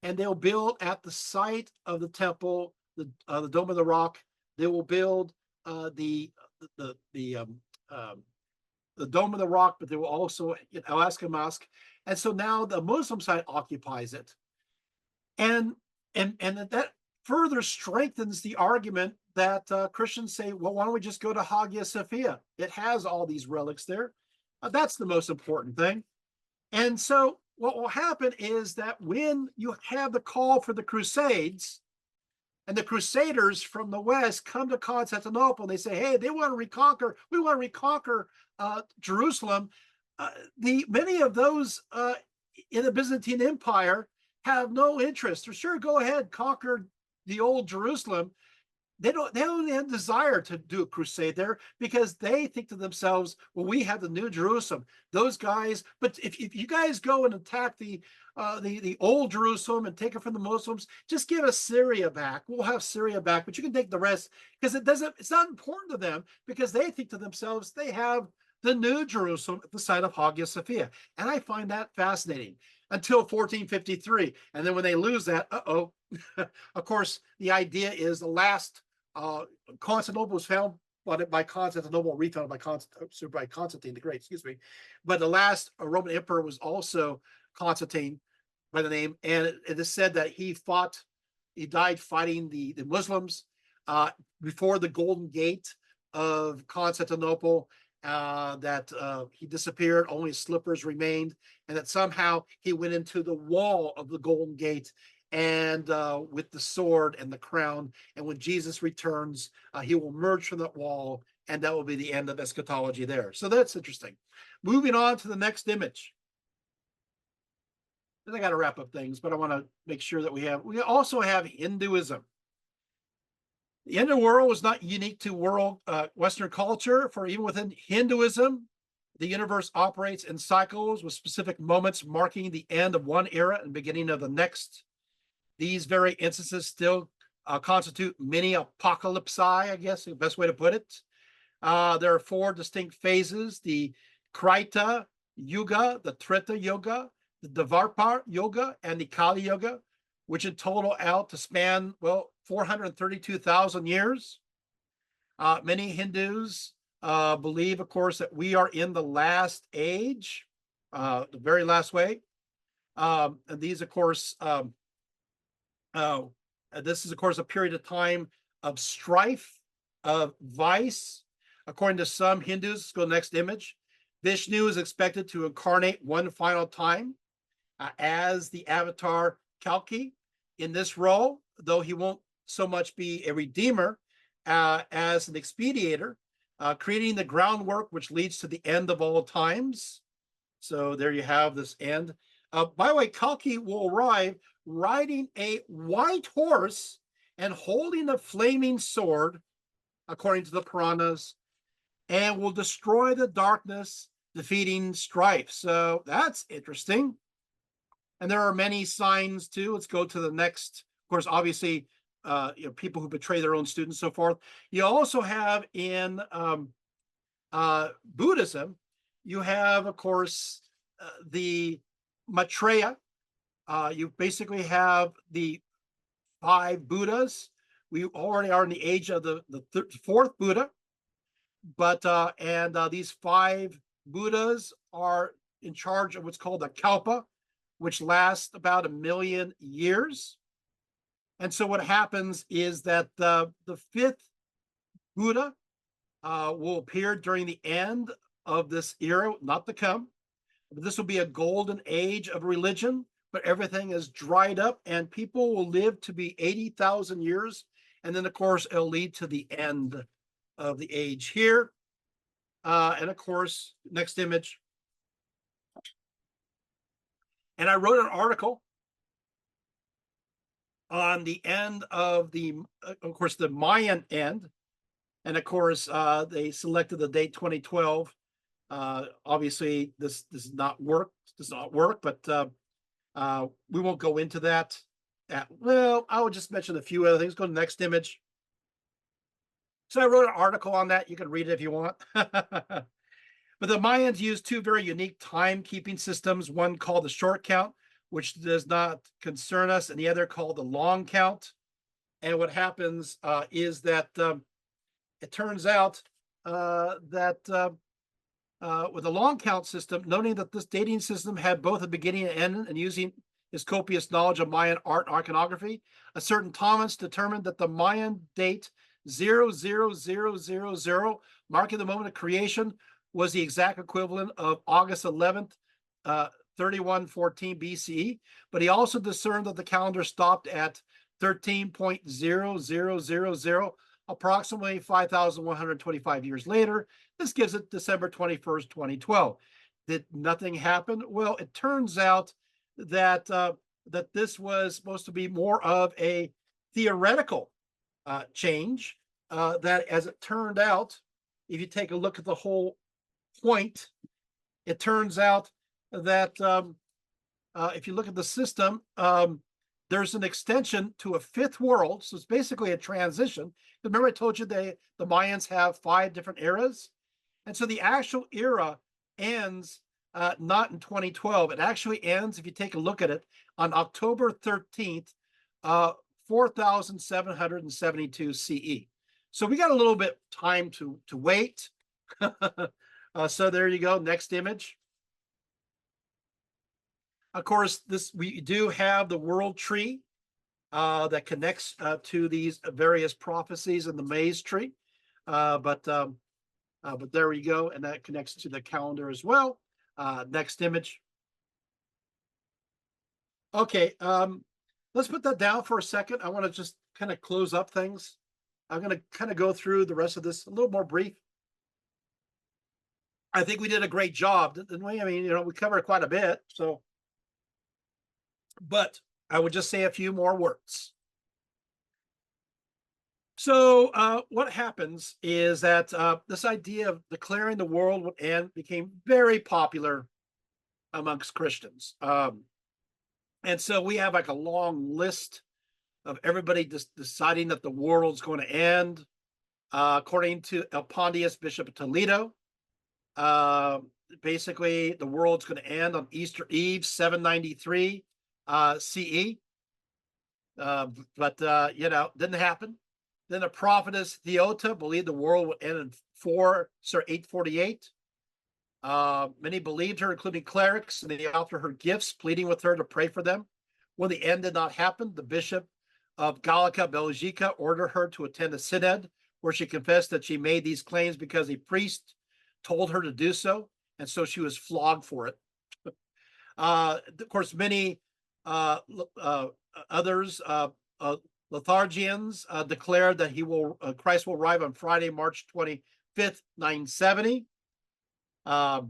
and they'll build at the site of the temple, the Dome of the Rock. They will build the Dome of the Rock, but they will also Al-Aqsa Mosque. And so now the Muslim side occupies it. And that further strengthens the argument that Christians say, well, why don't we just go to Hagia Sophia? It has all these relics there. That's the most important thing. And so what will happen is that when you have the call for the Crusades, and the Crusaders from the West come to Constantinople, and they say, hey, we want to reconquer Jerusalem. Many of those in the Byzantine Empire have no interest. Or sure, go ahead, conquer the old Jerusalem. they don't have desire to do a crusade there because they think to themselves, well, we have the New Jerusalem. Those guys, but if you guys go and attack the old Jerusalem and take it from the Muslims, just give us Syria back. We'll have Syria back, but you can take the rest because it's not important to them because they think to themselves they have the New Jerusalem at the site of Hagia Sophia. And I find that fascinating until 1453. And then when they lose that, uh-oh. Of course, the idea is the last Constantinople was found by Constantinople, refounded by Constantine the Great, excuse me. But the last Roman emperor was also Constantine by the name. And it is said that he died fighting the Muslims before the Golden Gate of Constantinople. That he disappeared, only his slippers remained, and that somehow he went into the wall of the Golden Gate and with the sword and the crown. And when Jesus returns, he will emerge from that wall, and that will be the end of eschatology there. So that's interesting. Moving on to the next image. I got to wrap up things, but I want to make sure that we also have Hinduism. The end of the world was not unique to Western culture, for even within Hinduism, the universe operates in cycles with specific moments marking the end of one era and beginning of the next. These very instances still constitute mini apocalypse, I guess the best way to put it. There are 4 distinct phases: the Krita Yuga, the Treta Yuga, the Dvarpar Yuga, and the Kali Yuga, which in total out to span, 432,000 years. Many Hindus believe, of course, that we are in the last age, the very last way. And these, of course, this is, of course, a period of time of strife, of vice. According to some Hindus, let's go to the next image. Vishnu is expected to incarnate one final time as the avatar Kalki in this role, though he won't so much be a redeemer as an expediator, creating the groundwork which leads to the end of all times. So there you have this end. By the way, Kalki will arrive riding a white horse and holding a flaming sword, according to the Puranas, and will destroy the darkness, defeating strife. So that's interesting. And there are many signs too. Let's go to the next. Of course, obviously, people who betray their own students, so forth. You also have in Buddhism, you have, of course, the Maitreya. You basically have the 5 Buddhas. We already are in the age of the 4th Buddha, but these 5 Buddhas are in charge of what's called the Kalpa, which lasts about 1 million years. And so what happens is that the 5th Buddha will appear during the end of this era, not to come. But this will be a golden age of religion, but everything is dried up and people will live to be 80,000 years. And then, of course, it'll lead to the end of the age here. And of course, next image. And I wrote an article on the end of course, the Mayan end. And of course, they selected the date 2012. Obviously, this does not work, but we won't go into that. Well, I will just mention a few other things. Go to the next image. So I wrote an article on that. You can read it if you want. But the Mayans used 2 very unique timekeeping systems, one called the short count, which does not concern us, and the other called the long count. And what happens is that it turns out that with the long count system, noting that this dating system had both a beginning and end, and using his copious knowledge of Mayan art and iconography, a certain Thomas determined that the Mayan date 00000, marking the moment of creation, was the exact equivalent of August 11th, 3114 BCE. But he also discerned that the calendar stopped at 13.0000, approximately 5,125 years later. This gives it December 21st, 2012. Did nothing happen? Well, it turns out that that this was supposed to be more of a theoretical change. That, as it turned out, if you take a look at the whole point, it turns out that if you look at the system, there's an extension to a fifth world. So it's basically a transition. Remember, I told you the Mayans have 5 different eras. And so the actual era ends not in 2012. It actually ends, if you take a look at it, on October 13th, 4772 CE. So we got a little bit time to wait. So there you go. Next image. Of course, we do have the world tree that connects to these various prophecies in the maize tree. But there we go, and that connects to the calendar as well. Next image. Okay, let's put that down for a second. I want to just kind of close up things. I'm going to kind of go through the rest of this a little more brief. I think we did a great job, didn't we? I mean, we covered quite a bit. So, but I would just say a few more words. So what happens is that this idea of declaring the world would end became very popular amongst Christians. And so we have like a long list of everybody just deciding that the world's going to end. According to Elpontius, Bishop of Toledo, basically the world's going to end on Easter Eve, 793 CE. But didn't happen. Then the prophetess Theota believed the world would end in 848. Many believed her, including clerics, and they offered her gifts, pleading with her to pray for them. When the end did not happen, the bishop of Gallica, Belgica, ordered her to attend a synod where she confessed that she made these claims because a priest told her to do so, and so she was flogged for it. Of course, many others, Lethargians, declared that Christ will arrive on Friday, March 25th, 970. A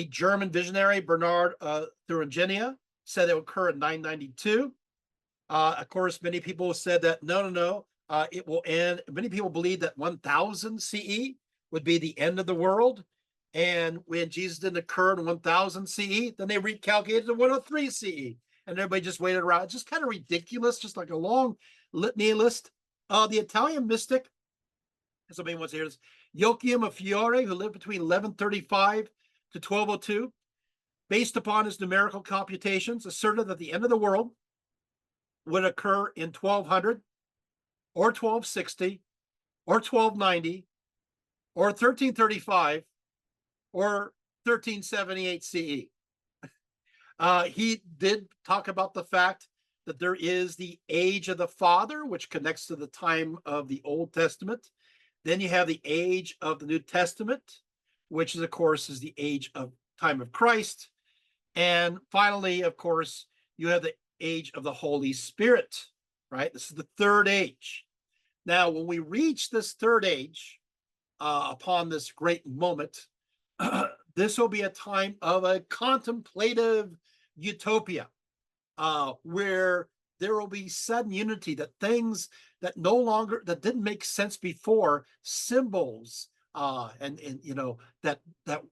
German visionary, Bernard Thuringia, said it would occur in 992. Of course, many people said that no, it will end. Many people believe that 1000 CE would be the end of the world. And when Jesus didn't occur in 1000 CE, then they recalculated to 103 CE. And everybody just waited around. It's just kind of ridiculous, just like a long litany list. The Italian mystic, somebody wants to hear this, Joachim of Fiore, who lived between 1135 to 1202, based upon his numerical computations, asserted that the end of the world would occur in 1200 or 1260 or 1290 or 1335 or 1378 CE. He did talk about the fact that there is the age of the Father, which connects to the time of the Old Testament. Then you have the age of the New Testament, which is, of course, is the age of time of Christ. And finally, of course, you have the age of the Holy Spirit, right? This is the third age. Now, when we reach this third age, upon this great moment, this will be a time of a contemplative utopia, where there will be sudden unity, that things that that didn't make sense before, symbols, and that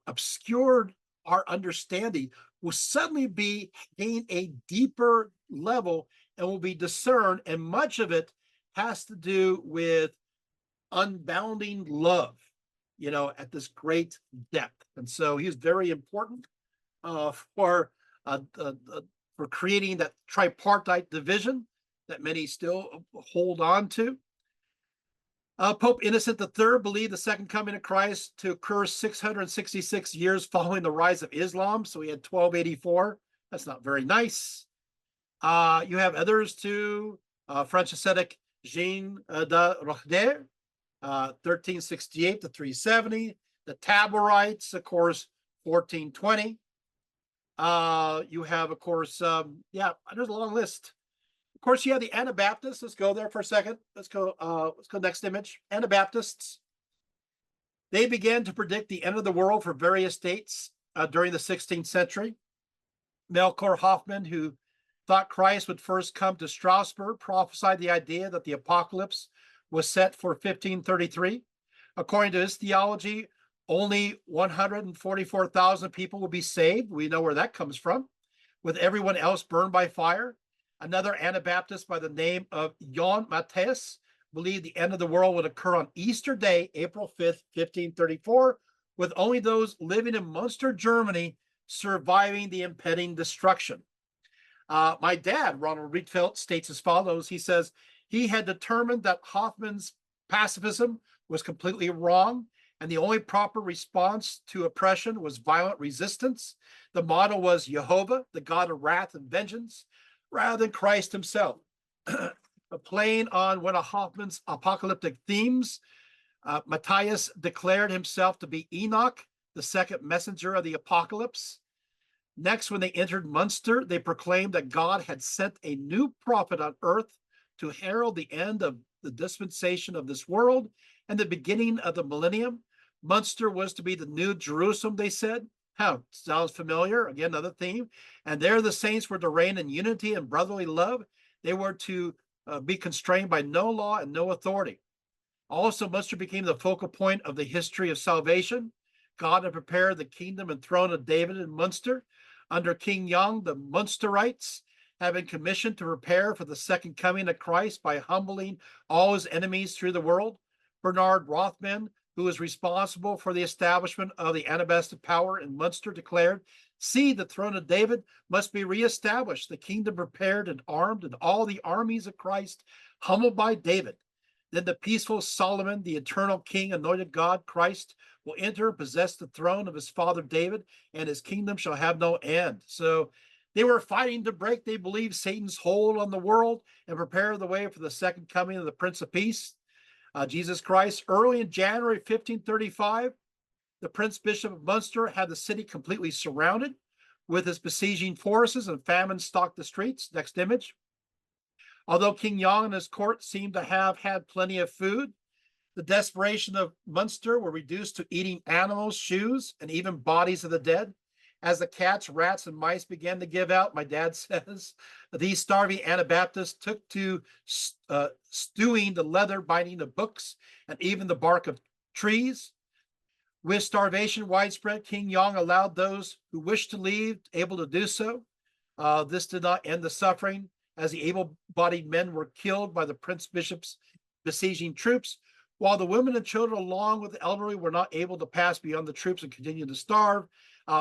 obscured our understanding, will suddenly gain a deeper level and will be discerned. And much of it has to do with unbounding love, at this great depth. And so he's very important for creating that tripartite division that many still hold on to. Pope Innocent III believed the second coming of Christ to occur 666 years following the rise of Islam. So he had 1284. That's not very nice. You have others too. French ascetic Jean de Rochder, 1368 to 370. The Taborites, of course, 1420. You have, of course, there's a long list. Of course, you have the Anabaptists. Let's go there for a second. Let's go next image. Anabaptists. They began to predict the end of the world for various dates during the 16th century. Melchior Hoffman, who thought Christ would first come to Strasbourg, prophesied the idea that the apocalypse was set for 1533. According to his theology, only 144,000 people will be saved. We know where that comes from, with everyone else burned by fire. Another Anabaptist by the name of Jan Matthias believed the end of the world would occur on Easter Day, April 5th, 1534, with only those living in Munster, Germany, surviving the impending destruction. My dad, Ronald Rietveld, states as follows. He says he had determined that Hoffman's pacifism was completely wrong, and the only proper response to oppression was violent resistance. The motto was Jehovah, the God of wrath and vengeance, rather than Christ himself. Playing on one of Hoffman's apocalyptic themes, Matthias declared himself to be Enoch, the second messenger of the apocalypse. Next, when they entered Munster, they proclaimed that God had sent a new prophet on earth to herald the end of the dispensation of this world and the beginning of the millennium. Munster was to be the new Jerusalem, they said. How sounds familiar? Again, another theme. And there the saints were to reign in unity and brotherly love. They were to be constrained by no law and no authority. Also, Munster became the focal point of the history of salvation. God had prepared the kingdom and throne of David in Munster. Under King Young, the Munsterites have been commissioned to prepare for the second coming of Christ by humbling all his enemies through the world. Bernard Rothman, who was responsible for the establishment of the Anabaptist power in Munster, declared, "See, the throne of David must be reestablished, the kingdom prepared and armed, and all the armies of Christ humbled by David. Then the peaceful Solomon, the eternal king, anointed God, Christ, will enter and possess the throne of his father David, and his kingdom shall have no end." So they were fighting to break, they believe, Satan's hold on the world and prepare the way for the second coming of the Prince of Peace, Jesus Christ. Early in January 1535, the Prince Bishop of Munster had the city completely surrounded with his besieging forces, and famine stalked the streets. Next image. Although King Jan and his court seemed to have had plenty of food, the desperation of Munster were reduced to eating animals, shoes, and even bodies of the dead. As the cats, rats, and mice began to give out, my dad says, these starving Anabaptists took to stewing the leather binding of books and even the bark of trees. With starvation widespread, King Yong allowed those who wished to leave able to do so. This did not end the suffering, as the able-bodied men were killed by the Prince Bishop's besieging troops, while the women and children, along with the elderly, were not able to pass beyond the troops and continue to starve.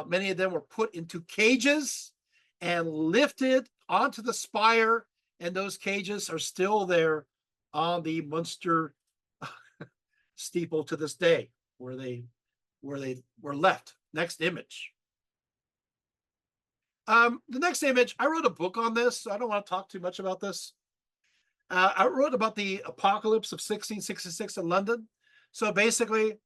Many of them were put into cages and lifted onto the spire, and those cages are still there on the Munster steeple to this day, where they were left. Next image. The next image, I wrote a book on this, so I don't want to talk too much about this. I wrote about the apocalypse of 1666 in London. So basically,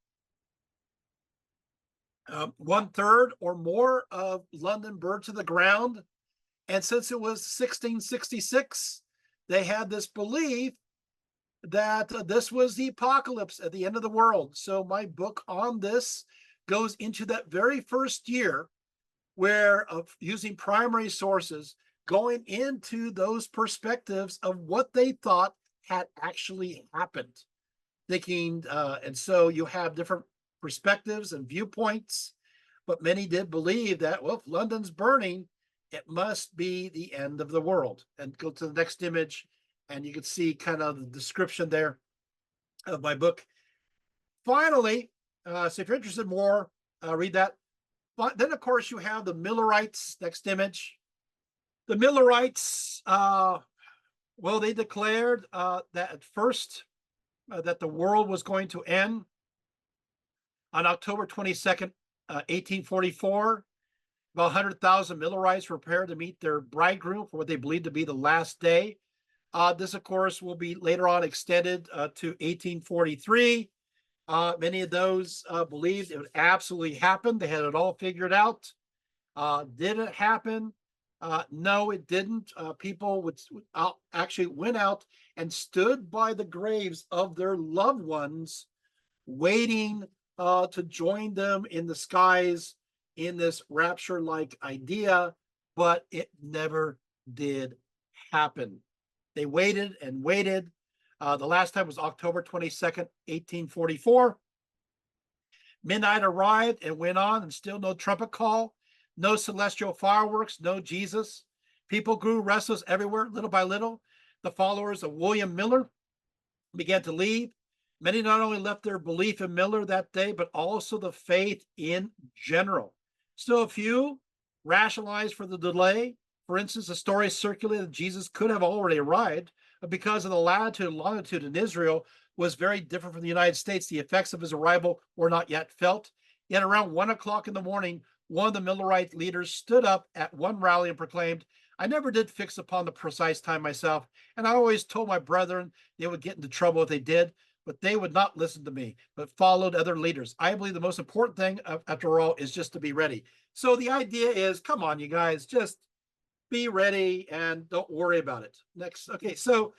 1/3 or more of London burned to the ground. And since it was 1666, they had this belief that this was the apocalypse at the end of the world. So my book on this goes into that very first year, where of using primary sources, going into those perspectives of what they thought had actually happened. Thinking, and so you have different perspectives and viewpoints, but many did believe that, well, if London's burning, it must be the end of the world. And go to the next image, and you can see kind of the description there of my book. Finally, so if you're interested more, read that. But then, of course, you have the Millerites. Next image. The Millerites, well, they declared that at first that the world was going to end on October 22nd, 1844. About 100,000 Millerites were prepared to meet their bridegroom for what they believed to be the last day. This, of course, will be later on extended to 1843. Many of those believed it would absolutely happen. They had it all figured out. Did it happen? No, it didn't. People would actually went out and stood by the graves of their loved ones, waiting to join them in the skies in this rapture-like idea, but it never did happen. They waited and waited. The last time was October 22nd, 1844. Midnight arrived and went on, and still no trumpet call, no celestial fireworks, no Jesus. People grew restless everywhere, little by little. The followers of William Miller began to leave. Many not only left their belief in Miller that day, but also the faith in general. Still, a few rationalized for the delay. For instance, a story circulated that Jesus could have already arrived, but because of the latitude and longitude in Israel was very different from the United States, the effects of his arrival were not yet felt. Yet around 1 o'clock in the morning, one of the Millerite leaders stood up at one rally and proclaimed, I never did fix upon the precise time myself, and I always told my brethren they would get into trouble if they did, but they would not listen to me, but followed other leaders. I believe the most important thing, after all, is just to be ready. So the idea is, come on, you guys, just be ready and don't worry about it. Next, okay, so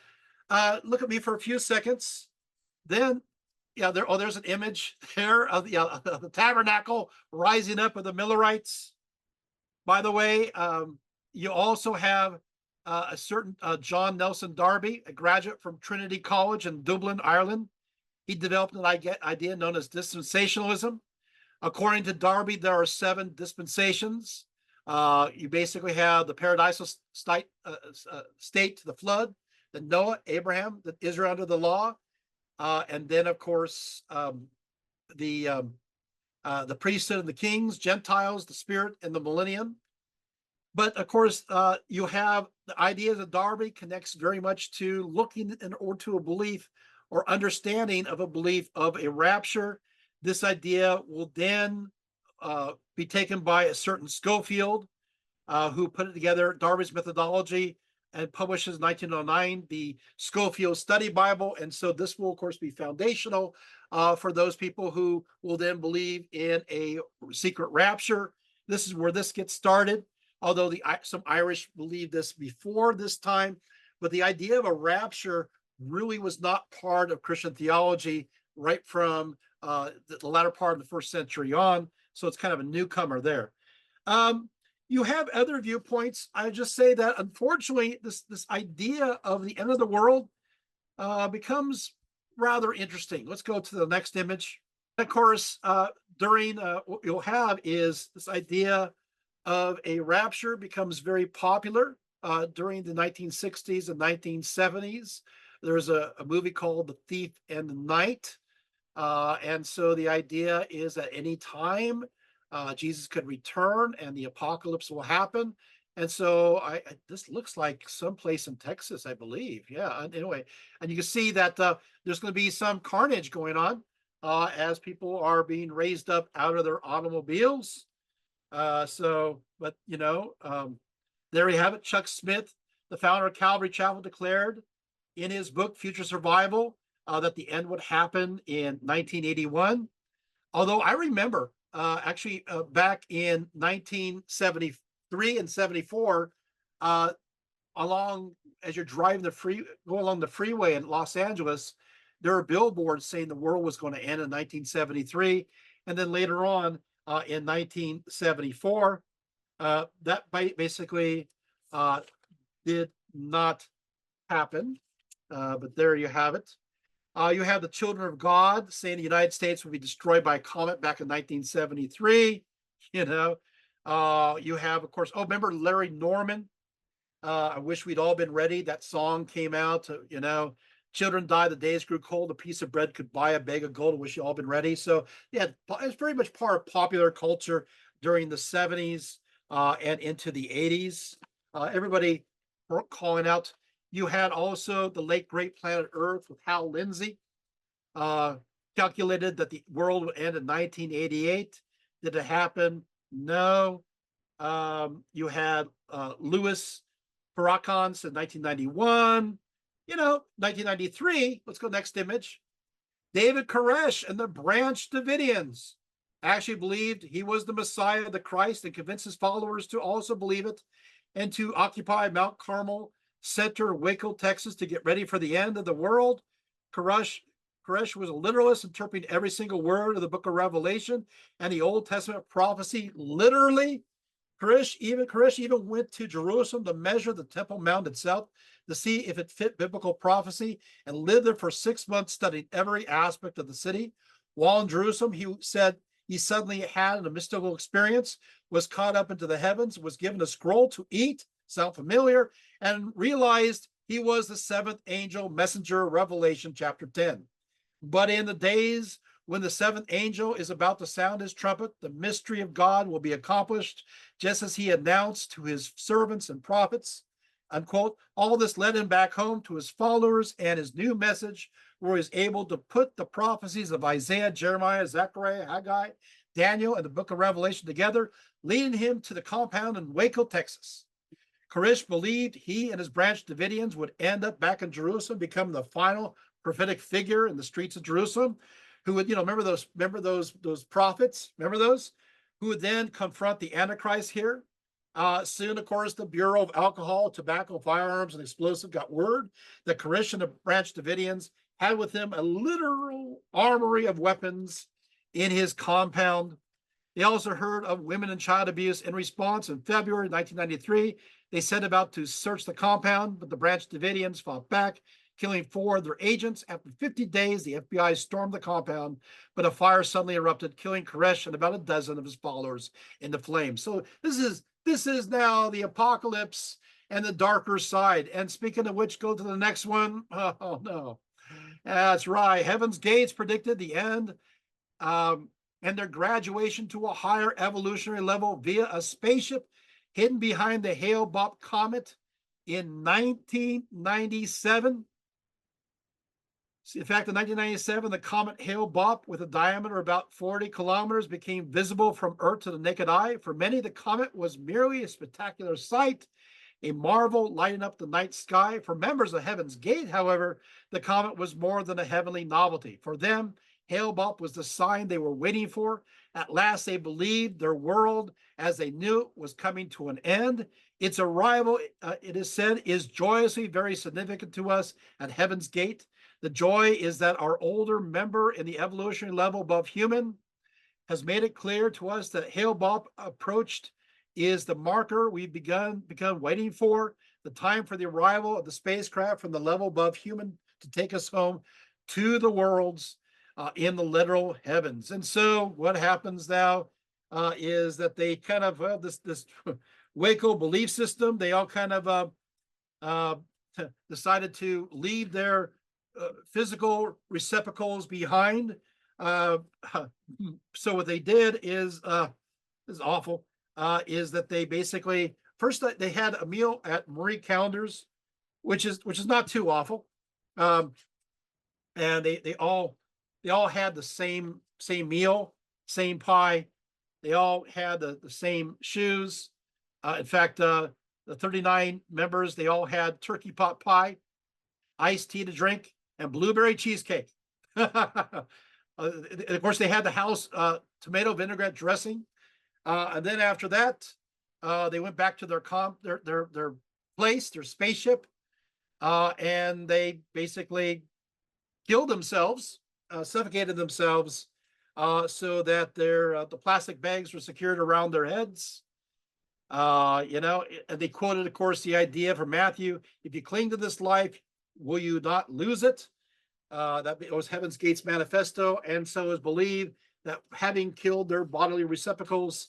look at me for a few seconds. Then, yeah, there's an image there of the tabernacle rising up of the Millerites. By the way, you also have a certain John Nelson Darby, a graduate from Trinity College in Dublin, Ireland. He developed an idea known as dispensationalism. According to Darby, there are 7 dispensations. You basically have the paradisal state, the flood, the Noah, Abraham, the Israel under the law, and then, of course, the priesthood and the kings, Gentiles, the Spirit, and the millennium. But of course, you have the idea that Darby connects very much to looking or to a belief or understanding of a belief of a rapture. This idea will then be taken by a certain Schofield, who put it together, Darby's methodology, and publishes in 1909 the Schofield Study Bible. And so this will, of course, be foundational for those people who will then believe in a secret rapture. This is where this gets started, although some Irish believed this before this time. But the idea of a rapture really was not part of Christian theology right from the latter part of the first century on. So it's kind of a newcomer there. You have other viewpoints. I just say that unfortunately, this idea of the end of the world becomes rather interesting. Let's go to the next image. Of course, during what you'll have is this idea of a rapture becomes very popular during the 1960s and 1970s. There's a movie called The Thief and the Night. And so the idea is that any time Jesus could return and the apocalypse will happen. And so this looks like someplace in Texas, I believe. Yeah. Anyway, and you can see that there's going to be some carnage going on as people are being raised up out of their automobiles. But there you have it. Chuck Smith, the founder of Calvary Chapel, declared in his book Future Survival that the end would happen in 1981. Although I remember back in 1973 and 74, as you're driving go along the freeway in Los Angeles, there are billboards saying the world was going to end in 1973, and then later on in 1974, that basically did not happen. But there you have it. You have the Children of God saying the United States would be destroyed by a comet back in 1973. You have, of course, remember Larry Norman? I wish we'd all been ready. That song came out, children died, the days grew cold, a piece of bread could buy a bag of gold. I wish you all been ready. So yeah, it's very much part of popular culture during the 70s and into the 80s. Everybody calling out. You had also the late great Planet Earth with Hal Lindsey, calculated that the world would end in 1988. Did it happen? No. You had Louis Farrakhan in 1991. 1993. Let's go next image. David Koresh and the Branch Davidians actually believed he was the Messiah, the Christ, and convinced his followers to also believe it and to occupy Mount Carmel Center, Waco, Texas, to get ready for the end of the world. Koresh was a literalist, interpreting every single word of the book of Revelation and the Old Testament prophecy literally. Koresh even went to Jerusalem to measure the Temple Mount itself to see if it fit biblical prophecy, and lived there for 6 months, studying every aspect of the city. While in Jerusalem, he said he suddenly had a mystical experience, was caught up into the heavens, was given a scroll to eat, sound familiar, and realized he was the seventh angel messenger, Revelation chapter 10. But in the days when the seventh angel is about to sound his trumpet, the mystery of God will be accomplished, just as he announced to his servants and prophets. Unquote. All this led him back home to his followers and his new message, where he's able to put the prophecies of Isaiah, Jeremiah, Zechariah, Haggai, Daniel, and the book of Revelation together, leading him to the compound in Waco, Texas. Koresh believed he and his branch Davidians would end up back in Jerusalem, become the final prophetic figure in the streets of Jerusalem, who would, remember those prophets, remember those, who would then confront the Antichrist here. Soon, of course, the Bureau of Alcohol, Tobacco, Firearms, and Explosive got word that Koresh and the branch Davidians had with him a literal armory of weapons in his compound. They also heard of women and child abuse. In response, in February 1993, they set about to search the compound, but the branch Davidians fought back, killing 4 of their agents. After 50 days, the FBI stormed the compound, but a fire suddenly erupted, killing Koresh and about a dozen of his followers in the flames. So this is now the apocalypse and the darker side. And speaking of which, go to the next one. Oh no, that's right. Heaven's Gates predicted the end. And their graduation to a higher evolutionary level via a spaceship hidden behind the Hale-Bopp comet in 1997. In fact, in 1997, the comet Hale-Bopp, with a diameter about 40 kilometers, became visible from Earth to the naked eye. For many, the comet was merely a spectacular sight, a marvel lighting up the night sky. For members of Heaven's Gate, however, the comet was more than a heavenly novelty. For them, Hale-Bopp was the sign they were waiting for. At last, they believed their world, as they knew it, was coming to an end. Its arrival, it is said, is joyously very significant to us at Heaven's Gate. The joy is that our older member in the evolutionary level above human has made it clear to us that Hale-Bopp approached is the marker we've begun waiting for, the time for the arrival of the spacecraft from the level above human to take us home to the worlds in the literal heavens. And so what happens now is that they kind of, this Waco belief system, they all kind of decided to leave their physical receptacles behind. So what they did is awful, is that they basically, first they had a meal at Marie Callender's, which is not too awful. And they all had the same meal, same pie. They all had the same shoes. In fact, the 39 members, they all had turkey pot pie, iced tea to drink, and blueberry cheesecake. Of course, they had the house tomato vinaigrette dressing. And then after that, they went back to their place, their spaceship, and they basically killed themselves, suffocated themselves, so that the plastic bags were secured around their heads. And they quoted, of course, the idea from Matthew: "If you cling to this life, will you not lose it?" That was Heaven's Gates manifesto, and so is believed that having killed their bodily receptacles,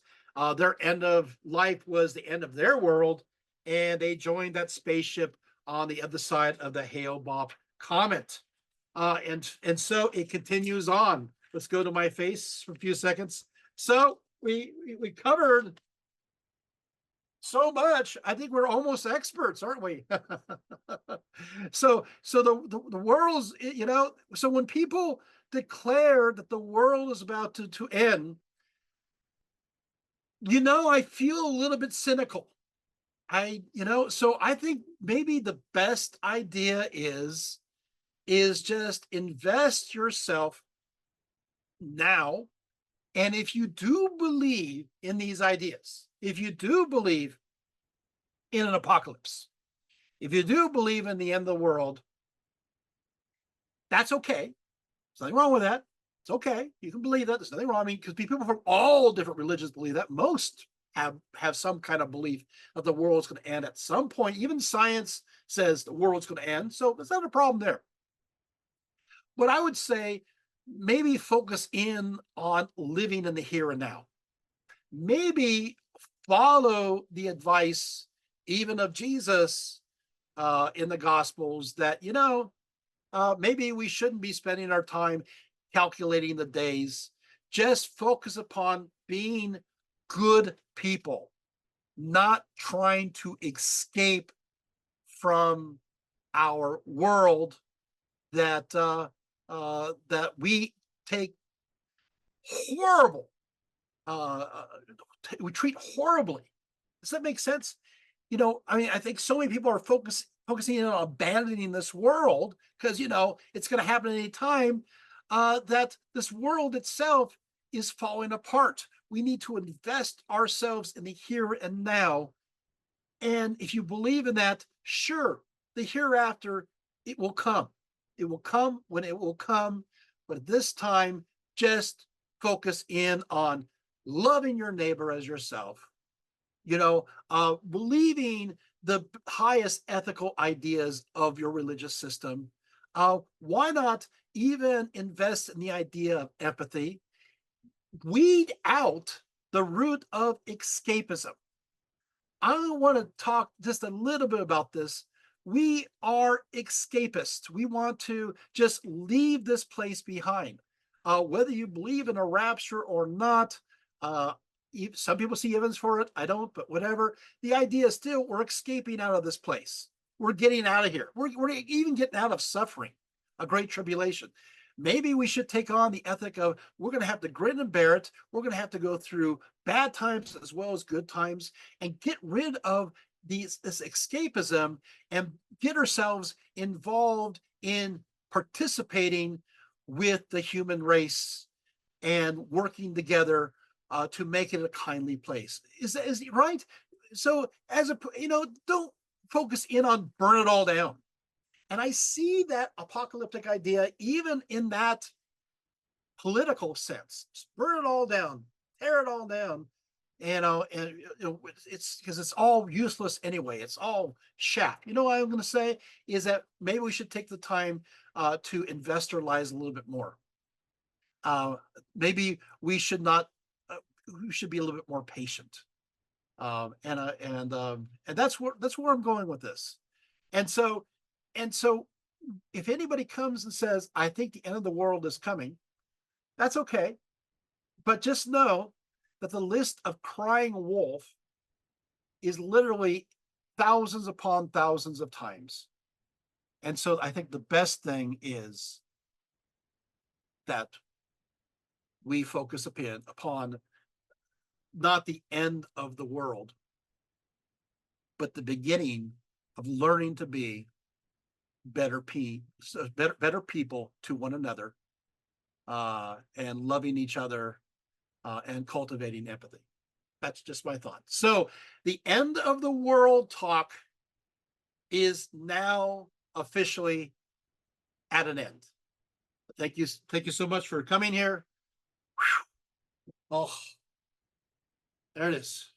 their end of life was the end of their world, and they joined that spaceship on the other side of the Hale-Bopp comet. And so it continues on. Let's go to my face for a few seconds. So we covered so much. I think we're almost experts, aren't we? So the world's, so when people declare that the world is about to end, I feel a little bit cynical. So I think maybe the best idea is just invest yourself now. And if you do believe in these ideas, if you do believe in an apocalypse, if you do believe in the end of the world, that's okay. There's nothing wrong with that. It's okay. You can believe that. There's nothing wrong. I mean, because people from all different religions believe that. Most have some kind of belief that the world's going to end at some point. Even science says the world's going to end, so it's not a problem there. But I would say maybe focus in on living in the here and now. Maybe follow the advice even of Jesus in the Gospels that, maybe we shouldn't be spending our time calculating the days. Just focus upon being good people, not trying to escape from our world that we take horrible, we treat horribly. Does that make sense? I mean, I think so many people are focusing in on abandoning this world because it's going to happen any time. That this world itself is falling apart. We need to invest ourselves in the here and now. And if you believe in that, sure, the hereafter, it will come. It will come when it will come. But at this time, just focus in on loving your neighbor as yourself, believing the highest ethical ideas of your religious system. Why not even invest in the idea of empathy? Weed out the root of escapism. I want to talk just a little bit about this. We are escapists. We want to just leave this place behind. Whether you believe in a rapture or not, uh, some people see evidence for it. I don't, but whatever. The idea is still we're escaping out of this place. We're getting out of here. We're even getting out of suffering, a great tribulation. Maybe we should take on the ethic of we're going to have to grin and bear it. We're going to have to go through bad times as well as good times and get rid of this escapism and get ourselves involved in participating with the human race and working together to make it a kindly place. Is right? So don't focus in on burn it all down. And I see that apocalyptic idea even in that political sense. Just burn it all down, tear it all down. And it's because it's all useless anyway. It's all shack. You know what I'm going to say is that maybe we should take the time to invest our lives a little bit more. Maybe we should not. We should be a little bit more patient. And that's where I'm going with this. And so and so if anybody comes and says, I think the end of the world is coming, that's okay. But just know that the list of crying wolf is literally thousands upon thousands of times. And so I think the best thing is that we focus upon not the end of the world, but the beginning of learning to be better people to one another, and loving each other, and cultivating empathy. That's just my thought. So the end of the world talk is now officially at an end. Thank you so much for coming here. Whew. Oh, there it is.